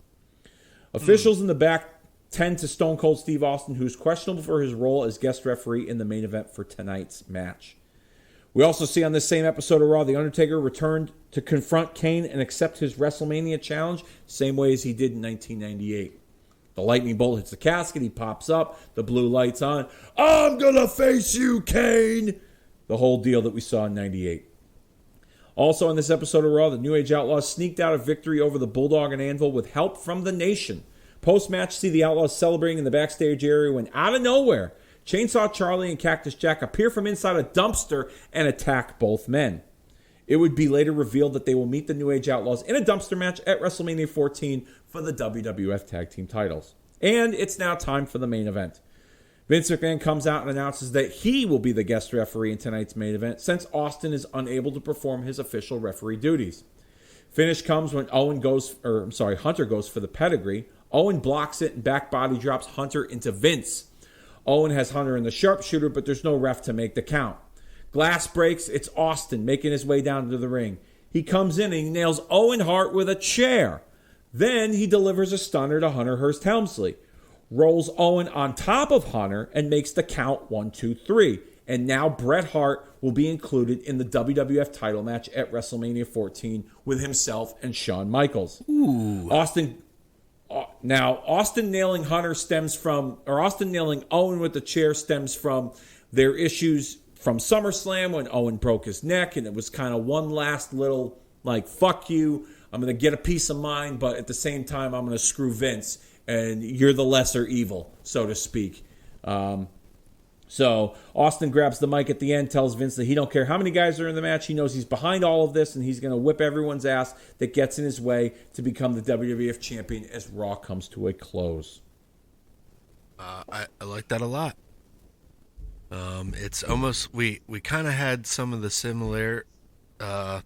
Officials in the back tend to Stone Cold Steve Austin, who's questionable for his role as guest referee in the main event for tonight's match. We also see on this same episode of Raw, The Undertaker returned to confront Kane and accept his WrestleMania challenge, same way as he did in 1998. The lightning bolt hits the casket, he pops up, the blue light's on. I'm gonna face you, Kane! The whole deal that we saw in 98. Also on this episode of Raw, the New Age Outlaws sneaked out a victory over the Bulldog and Anvil with help from the Nation. Post-match, see the Outlaws celebrating in the backstage area when out of nowhere, Chainsaw Charlie and Cactus Jack appear from inside a dumpster and attack both men. It would be later revealed that they will meet the New Age Outlaws in a dumpster match at WrestleMania 14 for the WWF Tag Team titles. And it's now time for the main event. Vince McMahon comes out and announces that he will be the guest referee in tonight's main event since Austin is unable to perform his official referee duties. Finish comes when Hunter goes for the pedigree. Owen blocks it and back body drops Hunter into Vince. Owen has Hunter in the sharpshooter, but there's no ref to make the count. Glass breaks. It's Austin making his way down to the ring. He comes in and he nails Owen Hart with a chair. Then he delivers a stunner to Hunter Hearst Helmsley. Rolls Owen on top of Hunter and makes the count 1, 2, 3. And now Bret Hart will be included in the WWF title match at WrestleMania 14 with himself and Shawn Michaels. Ooh. Austin nailing Austin nailing Owen with the chair stems from their issues from SummerSlam when Owen broke his neck, and it was kind of one last little, fuck you, I'm going to get a piece of mine, but at the same time, I'm going to screw Vince, and you're the lesser evil, so to speak. So Austin grabs the mic at the end, tells Vince that he don't care how many guys are in the match. He knows he's behind all of this, and he's going to whip everyone's ass that gets in his way to become the WWF champion as Raw comes to a close. I like that a lot. It's almost we kind of had some of the similar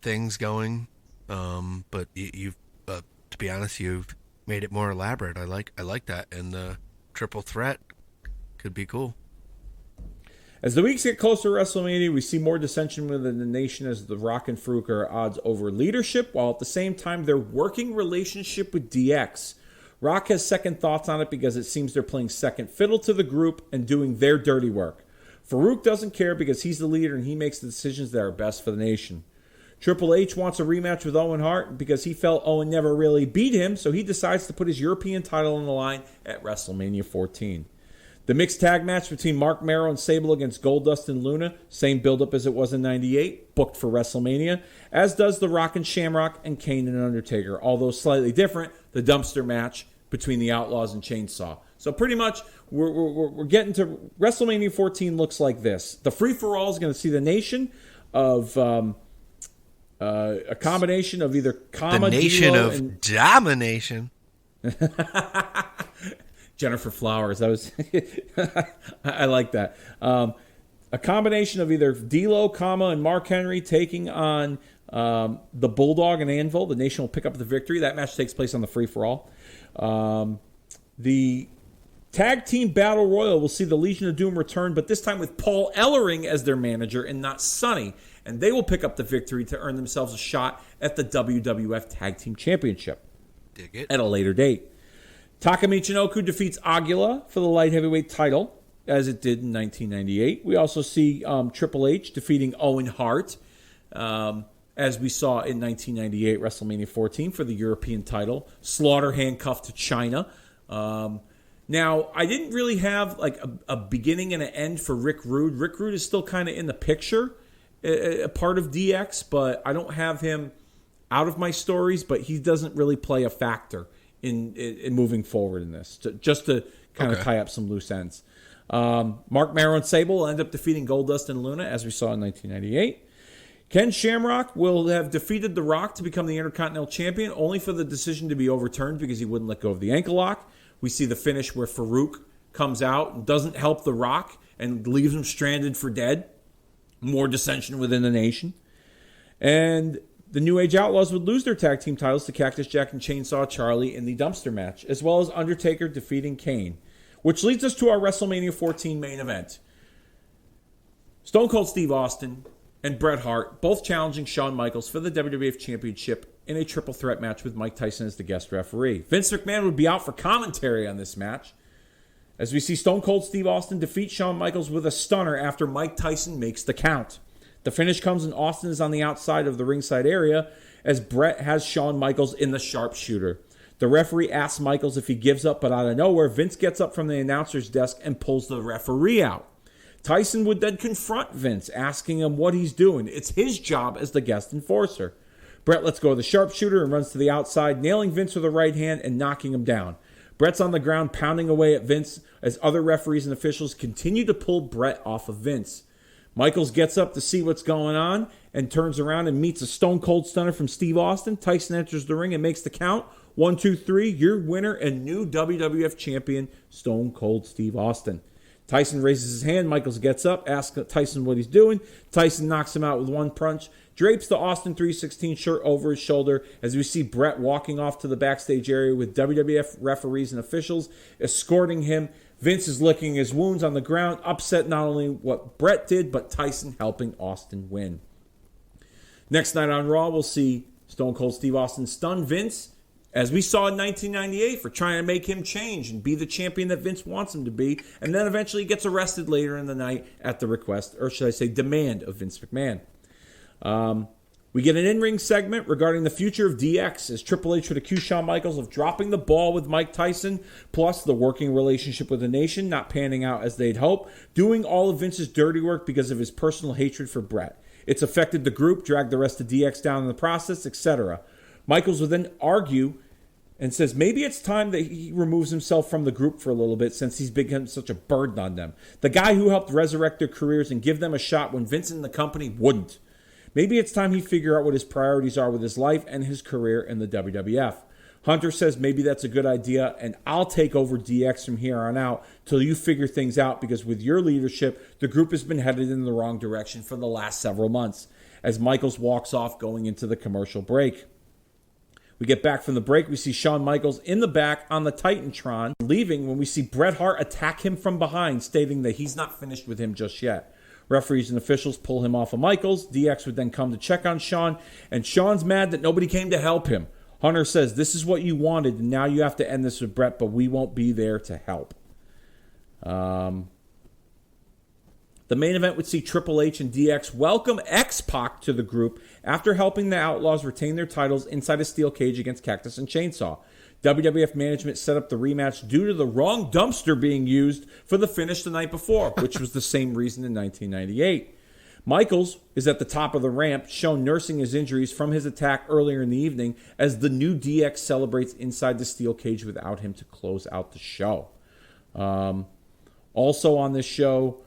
things going, but you've to be honest, you've made it more elaborate. I like that, and the triple threat could be cool. As the weeks get closer to WrestleMania, we see more dissension within the Nation as The Rock and Farouk are at odds over leadership, while at the same time their working relationship with DX. Rock has second thoughts on it because it seems they're playing second fiddle to the group and doing their dirty work. Farouk doesn't care because he's the leader and he makes the decisions that are best for the Nation. Triple H wants a rematch with Owen Hart because he felt Owen never really beat him, so he decides to put his European title on the line at WrestleMania 14. The mixed tag match between Mark Merrow and Sable against Goldust and Luna, same build-up as it was in 98, booked for WrestleMania, as does The Rock and Shamrock and Kane and Undertaker, although slightly different, the dumpster match between the Outlaws and Chainsaw. So pretty much, we're getting to WrestleMania 14 looks like this. The free-for-all is going to see the Nation of a combination of either Kama, the Nation D'Lo, of Domination. Jennifer Flowers. That was I like that. A combination of either D'Lo, and Mark Henry taking on the Bulldog and Anvil. The Nation will pick up the victory. That match takes place on the free-for-all. The Tag Team Battle Royal will see the Legion of Doom return, but this time with Paul Ellering as their manager and not Sonny. And they will pick up the victory to earn themselves a shot at the WWF Tag Team Championship. Dig it. At a later date. Taka Michinoku defeats Aguila for the light heavyweight title, as it did in 1998. We also see Triple H defeating Owen Hart, as we saw in 1998 WrestleMania 14 for the European title. Slaughter handcuffed to China. Now, I didn't really have like a beginning and an end for Rick Rude. Rick Rude is still kind of in the picture, a part of DX, but I don't have him out of my stories, but he doesn't really play a factor in moving forward in this, just to kind of tie up some loose ends. Mark Marrow and Sable will end up defeating Goldust and Luna, as we saw in 1998. Ken Shamrock will have defeated The Rock to become the Intercontinental Champion, only for the decision to be overturned because he wouldn't let go of the ankle lock. We see the finish where Farouk comes out and doesn't help The Rock and leaves him stranded for dead. More dissension within the Nation. And the New Age Outlaws would lose their tag team titles to Cactus Jack and Chainsaw Charlie in the dumpster match, as well as Undertaker defeating Kane. Which leads us to our WrestleMania 14 main event. Stone Cold Steve Austin and Bret Hart both challenging Shawn Michaels for the WWF Championship in a triple threat match with Mike Tyson as the guest referee. Vince McMahon would be out for commentary on this match, as we see Stone Cold Steve Austin defeat Shawn Michaels with a stunner after Mike Tyson makes the count. The finish comes when Austin is on the outside of the ringside area as Bret has Shawn Michaels in the sharpshooter. The referee asks Michaels if he gives up, but out of nowhere, Vince gets up from the announcer's desk and pulls the referee out. Tyson would then confront Vince, asking him what he's doing. It's his job as the guest enforcer. Bret lets go of the sharpshooter and runs to the outside, nailing Vince with a right hand and knocking him down. Bret's on the ground pounding away at Vince as other referees and officials continue to pull Bret off of Vince. Michaels gets up to see what's going on and turns around and meets a Stone Cold Stunner from Steve Austin. Tyson enters the ring and makes the count. 1, 2, 3, your winner and new WWF champion, Stone Cold Steve Austin. Tyson raises his hand. Michaels gets up, asks Tyson what he's doing. Tyson knocks him out with one punch, drapes the Austin 316 shirt over his shoulder as we see Bret walking off to the backstage area with WWF referees and officials escorting him. Vince is licking his wounds on the ground, upset not only what Bret did, but Tyson helping Austin win. Next night on Raw, we'll see Stone Cold Steve Austin stun Vince, as we saw in 1998, for trying to make him change and be the champion that Vince wants him to be, and then eventually gets arrested later in the night at the request, or should I say demand, of Vince McMahon. We get an in-ring segment regarding the future of DX, as Triple H would accuse Shawn Michaels of dropping the ball with Mike Tyson, plus the working relationship with the Nation not panning out as they'd hope, doing all of Vince's dirty work because of his personal hatred for Bret. It's affected the group, dragged the rest of DX down in the process, etc. Michaels would then argue and says maybe it's time that he removes himself from the group for a little bit since he's become such a burden on them. The guy who helped resurrect their careers and give them a shot when Vince and the company wouldn't. Maybe it's time he figure out what his priorities are with his life and his career in the WWF. Hunter says maybe that's a good idea, and I'll take over DX from here on out till you figure things out, because with your leadership, the group has been headed in the wrong direction for the last several months, as Michaels walks off going into the commercial break. We get back from the break. We see Shawn Michaels in the back on the Titantron, leaving when we see Bret Hart attack him from behind, stating that he's not finished with him just yet. Referees and officials pull him off of Michaels. DX would then come to check on Shawn, and Shawn's mad that nobody came to help him. Hunter says, this is what you wanted, and now you have to end this with Bret, but we won't be there to help. The main event would see Triple H and DX welcome X-Pac to the group after helping the Outlaws retain their titles inside a steel cage against Cactus and Chainsaw. WWF management set up the rematch due to the wrong dumpster being used for the finish the night before, which was the same reason in 1998. Michaels is at the top of the ramp, shown nursing his injuries from his attack earlier in the evening, as the new DX celebrates inside the steel cage without him to close out the show. Also on this show,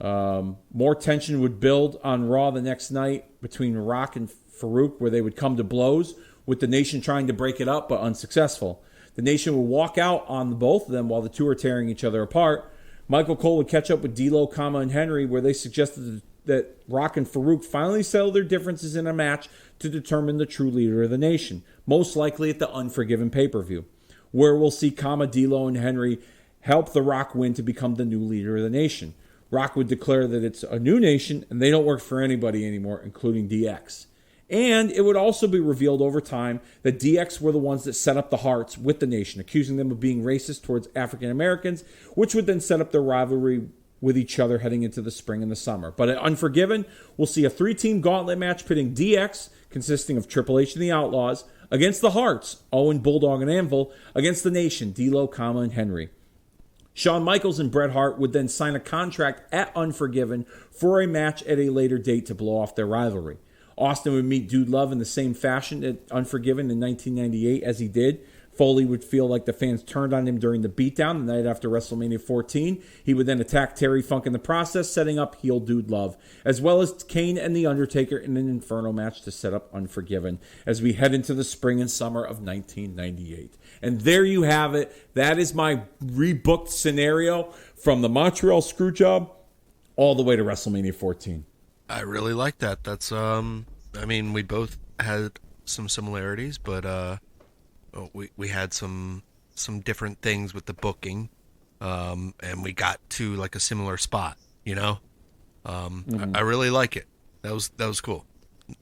more tension would build on Raw the next night between Rock and Farouk, where they would come to blows, with the Nation trying to break it up but unsuccessful. The Nation would walk out on both of them while the two are tearing each other apart. Michael Cole would catch up with D'Lo, and Henry, where they suggested that Rock and Farouk finally settle their differences in a match to determine the true leader of the Nation, most likely at the Unforgiven pay-per-view, where we'll see D'Lo, and Henry help The Rock win to become the new leader of the Nation. Rock would declare that it's a new nation and they don't work for anybody anymore, including DX. And it would also be revealed over time that DX were the ones that set up the Hearts with the Nation, accusing them of being racist towards African Americans, which would then set up their rivalry with each other heading into the spring and the summer. But at Unforgiven, we'll see a 3-team gauntlet match pitting DX, consisting of Triple H and the Outlaws, against the Hearts, Owen, Bulldog, and Anvil, against the Nation, D'Lo, and Henry. Shawn Michaels and Bret Hart would then sign a contract at Unforgiven for a match at a later date to blow off their rivalry. Austin would meet Dude Love in the same fashion at Unforgiven in 1998 as he did. Foley would feel like the fans turned on him during the beatdown the night after WrestleMania 14. He would then attack Terry Funk in the process, setting up heel Dude Love, as well as Kane and The Undertaker in an Inferno match to set up Unforgiven as we head into the spring and summer of 1998. And there you have it. That is my rebooked scenario from the Montreal Screwjob all the way to WrestleMania 14. I really like that. That's I mean, we both had some similarities, but we had some different things with the booking, and we got to like a similar spot, you know. I really like it. That was cool.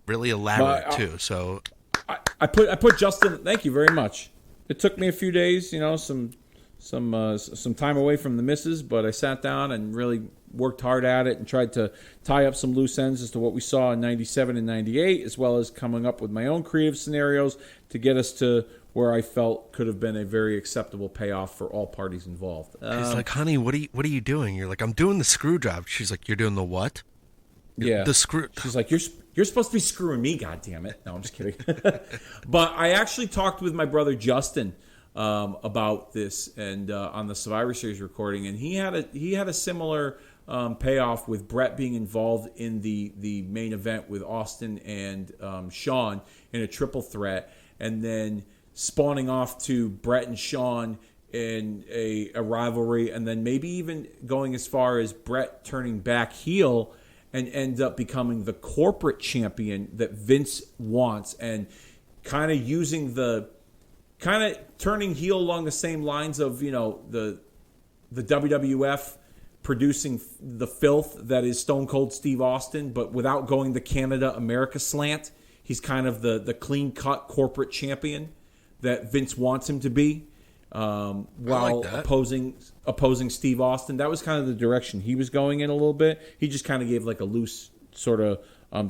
Really elaborate too. So I put Justin. Thank you very much. It took me a few days, you know, some time away from the missus, but I sat down and really worked hard at it and tried to tie up some loose ends as to what we saw in 97 and 98, as well as coming up with my own creative scenarios to get us to where I felt could have been a very acceptable payoff for all parties involved. He's like, honey, what are you doing? You're like, I'm doing the screw job. She's like, you're doing the what? Yeah. The screw. She's like, you're supposed to be screwing me, goddammit. No, I'm just kidding. But I actually talked with my brother Justin about this and on the Survivor Series recording, and he had a similar payoff with Bret being involved in the main event with Austin and Shawn in a triple threat, and then spawning off to Bret and Shawn in a rivalry, and then maybe even going as far as Bret turning back heel and end up becoming the corporate champion that Vince wants, and kind of turning heel along the same lines of, you know, the WWF producing the filth that is Stone Cold Steve Austin, but without going the Canada-America slant. He's kind of the clean-cut corporate champion that Vince wants him to be, while like opposing Steve Austin. That was kind of the direction he was going in a little bit. He just kind of gave like a loose sort of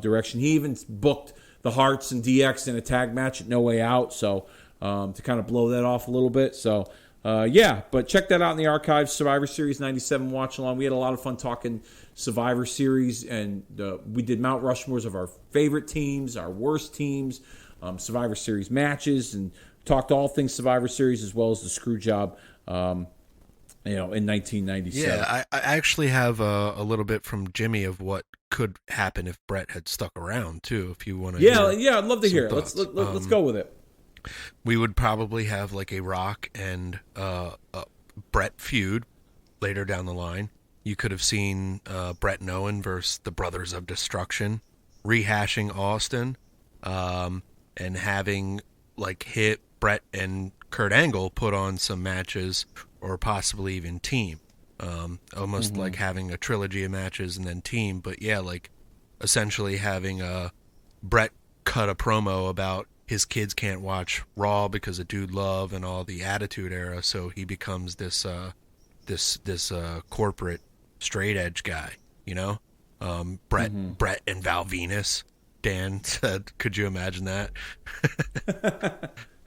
direction. He even booked the Hearts and DX in a tag match at No Way Out, so to kind of blow that off a little bit. So, yeah, but check that out in the archives, Survivor Series 97 watch along. We had a lot of fun talking Survivor Series, and we did Mount Rushmores of our favorite teams, our worst teams, Survivor Series matches, and talked all things Survivor Series as well as the Screwjob, in 1997. Yeah, I actually have a little bit from Jimmy of what could happen if Bret had stuck around too. If you want to, yeah, I'd love to hear it. Let's go with it. We would probably have like a Rock and Bret feud later down the line. You could have seen Bret and Owen versus the Brothers of Destruction, rehashing Austin, and having like hit Bret and Kurt Angle put on some matches, or possibly even team. Almost like having a trilogy of matches and then team. But yeah, like essentially having Bret cut a promo about his kids can't watch Raw because of Dude Love and all the Attitude Era, so he becomes this corporate straight edge guy, you know? Bret and Val Venus. Dan said, could you imagine that?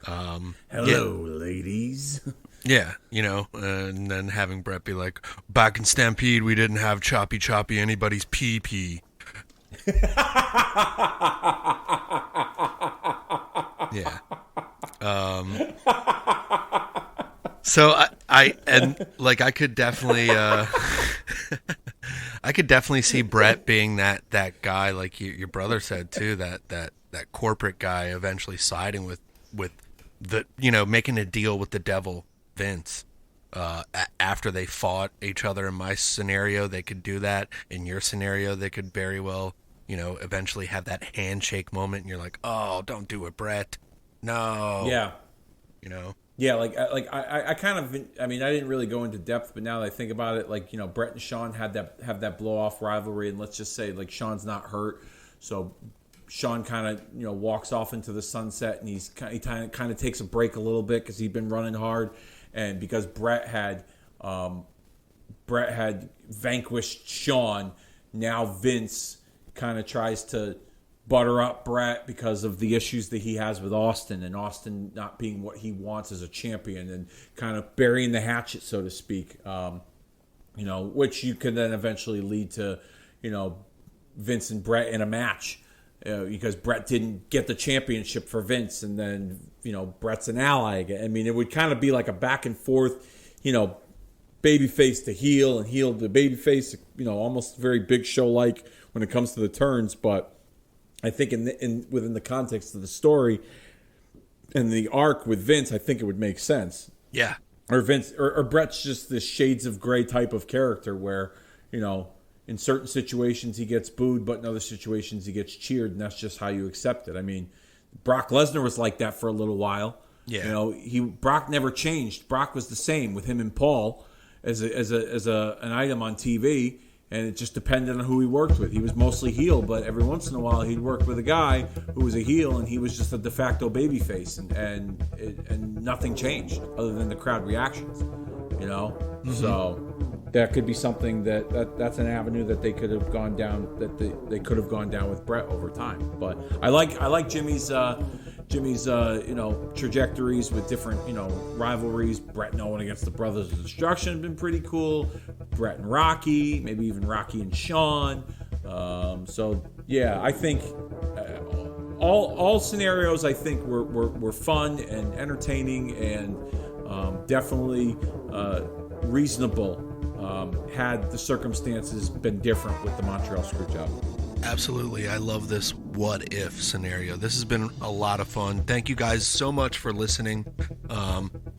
Hello, ladies. Yeah, you know, and then having Bret be like, back in Stampede, we didn't have choppy anybody's pee-pee. Yeah. So I could definitely I could definitely see Bret being that guy, like your brother said too, that corporate guy eventually siding with making a deal with the devil, Vince. After they fought each other, in my scenario, they could do that. In your scenario, they could very well, eventually have that handshake moment, and you're like, oh, don't do it, Brett. No. Yeah. Yeah, I kind of, I didn't really go into depth, but now that I think about it, Brett and Shawn have that blow-off rivalry, and let's just say, Shawn's not hurt, so Shawn kind of, walks off into the sunset, and he kind of takes a break a little bit because he'd been running hard, and because Brett had vanquished Shawn, now Vince kind of tries to butter up Brett because of the issues that he has with Austin, and Austin not being what he wants as a champion, and kind of burying the hatchet, so to speak. Which you could then eventually lead to, Vince and Brett in a match, because Brett didn't get the championship for Vince, and then Brett's an ally again. It would kind of be like a back and forth, babyface to heel and heel to babyface, almost very Big Show like when it comes to the turns, but I think within the context of the story and the arc with Vince, I think it would make sense. Yeah. Or Vince or Brett's just this shades of gray type of character where, in certain situations he gets booed, but in other situations he gets cheered, and that's just how you accept it. Brock Lesnar was like that for a little while. Yeah. Brock never changed. Brock was the same with him and Paul as an item on TV. And it just depended on who he worked with. He was mostly heel, but every once in a while he'd work with a guy who was a heel, and he was just a de facto babyface, and nothing changed other than the crowd reactions, Mm-hmm. So that could be something that's an avenue that they could have gone down, they could have gone down with Brett over time. But I like Jimmy's trajectories with different rivalries. Brett and Owen against the Brothers of Destruction have been pretty cool. Brett and Rocky, maybe even Rocky and Shawn. So yeah, I think all scenarios I think were fun and entertaining, and definitely reasonable. Had the circumstances been different with the Montreal Screwjob. Absolutely. I love this what if scenario. This has been a lot of fun. Thank you guys so much for listening.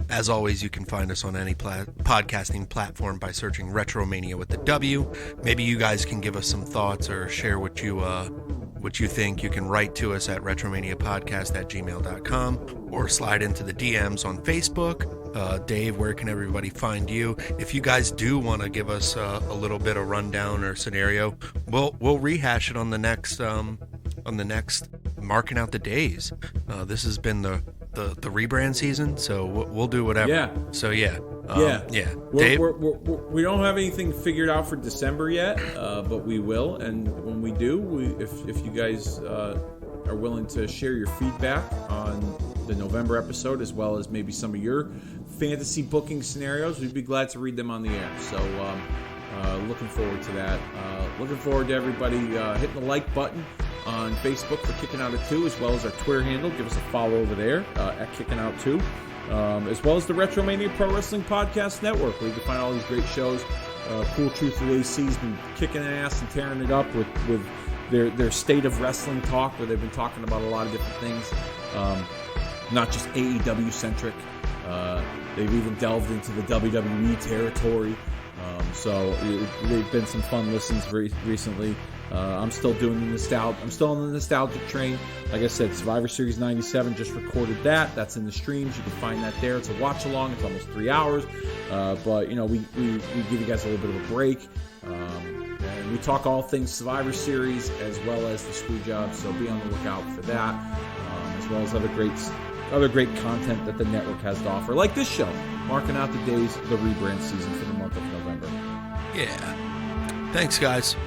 As always, you can find us on any podcasting platform by searching Retromania with the W. Maybe you guys can give us some thoughts or share what you think. You can write to us at retromaniapodcast@gmail.com or slide into the DMs on Facebook. Dave, where can everybody find you? If you guys do want to give us a little bit of rundown or scenario, we'll rehash it on the next marking out the days. This has been the rebrand season, so we'll do whatever. Yeah. So yeah. Dave? We don't have anything figured out for December yet, but we will. And when we do, if you guys are willing to share your feedback on the November episode, as well as maybe some of your fantasy booking scenarios, we'd be glad to read them on the air. So looking forward to that. Looking forward to everybody hitting the like button on Facebook for Kicking Out at 2, as well as our Twitter handle. Give us a follow over there at Kicking Out 2, as well as the Retromania Pro Wrestling Podcast Network, where you can find all these great shows. Cool Truth of AC's been kicking ass and tearing it up with their State of Wrestling talk, where they've been talking about a lot of different things, not just AEW centric. They've even delved into the WWE territory. So they've been some fun listens recently. I'm still doing the nostalgia. I'm still on the nostalgic train. Like I said, Survivor Series 97 just recorded that. That's in the streams. You can find that there. It's a watch along. It's almost 3 hours. But we give you guys a little bit of a break. And we talk all things Survivor Series as well as the Screwjob. So be on the lookout for that, as well as other great content that the network has to offer, like this show, marking out the days of the rebrand season for the month of November. Yeah. Thanks, guys.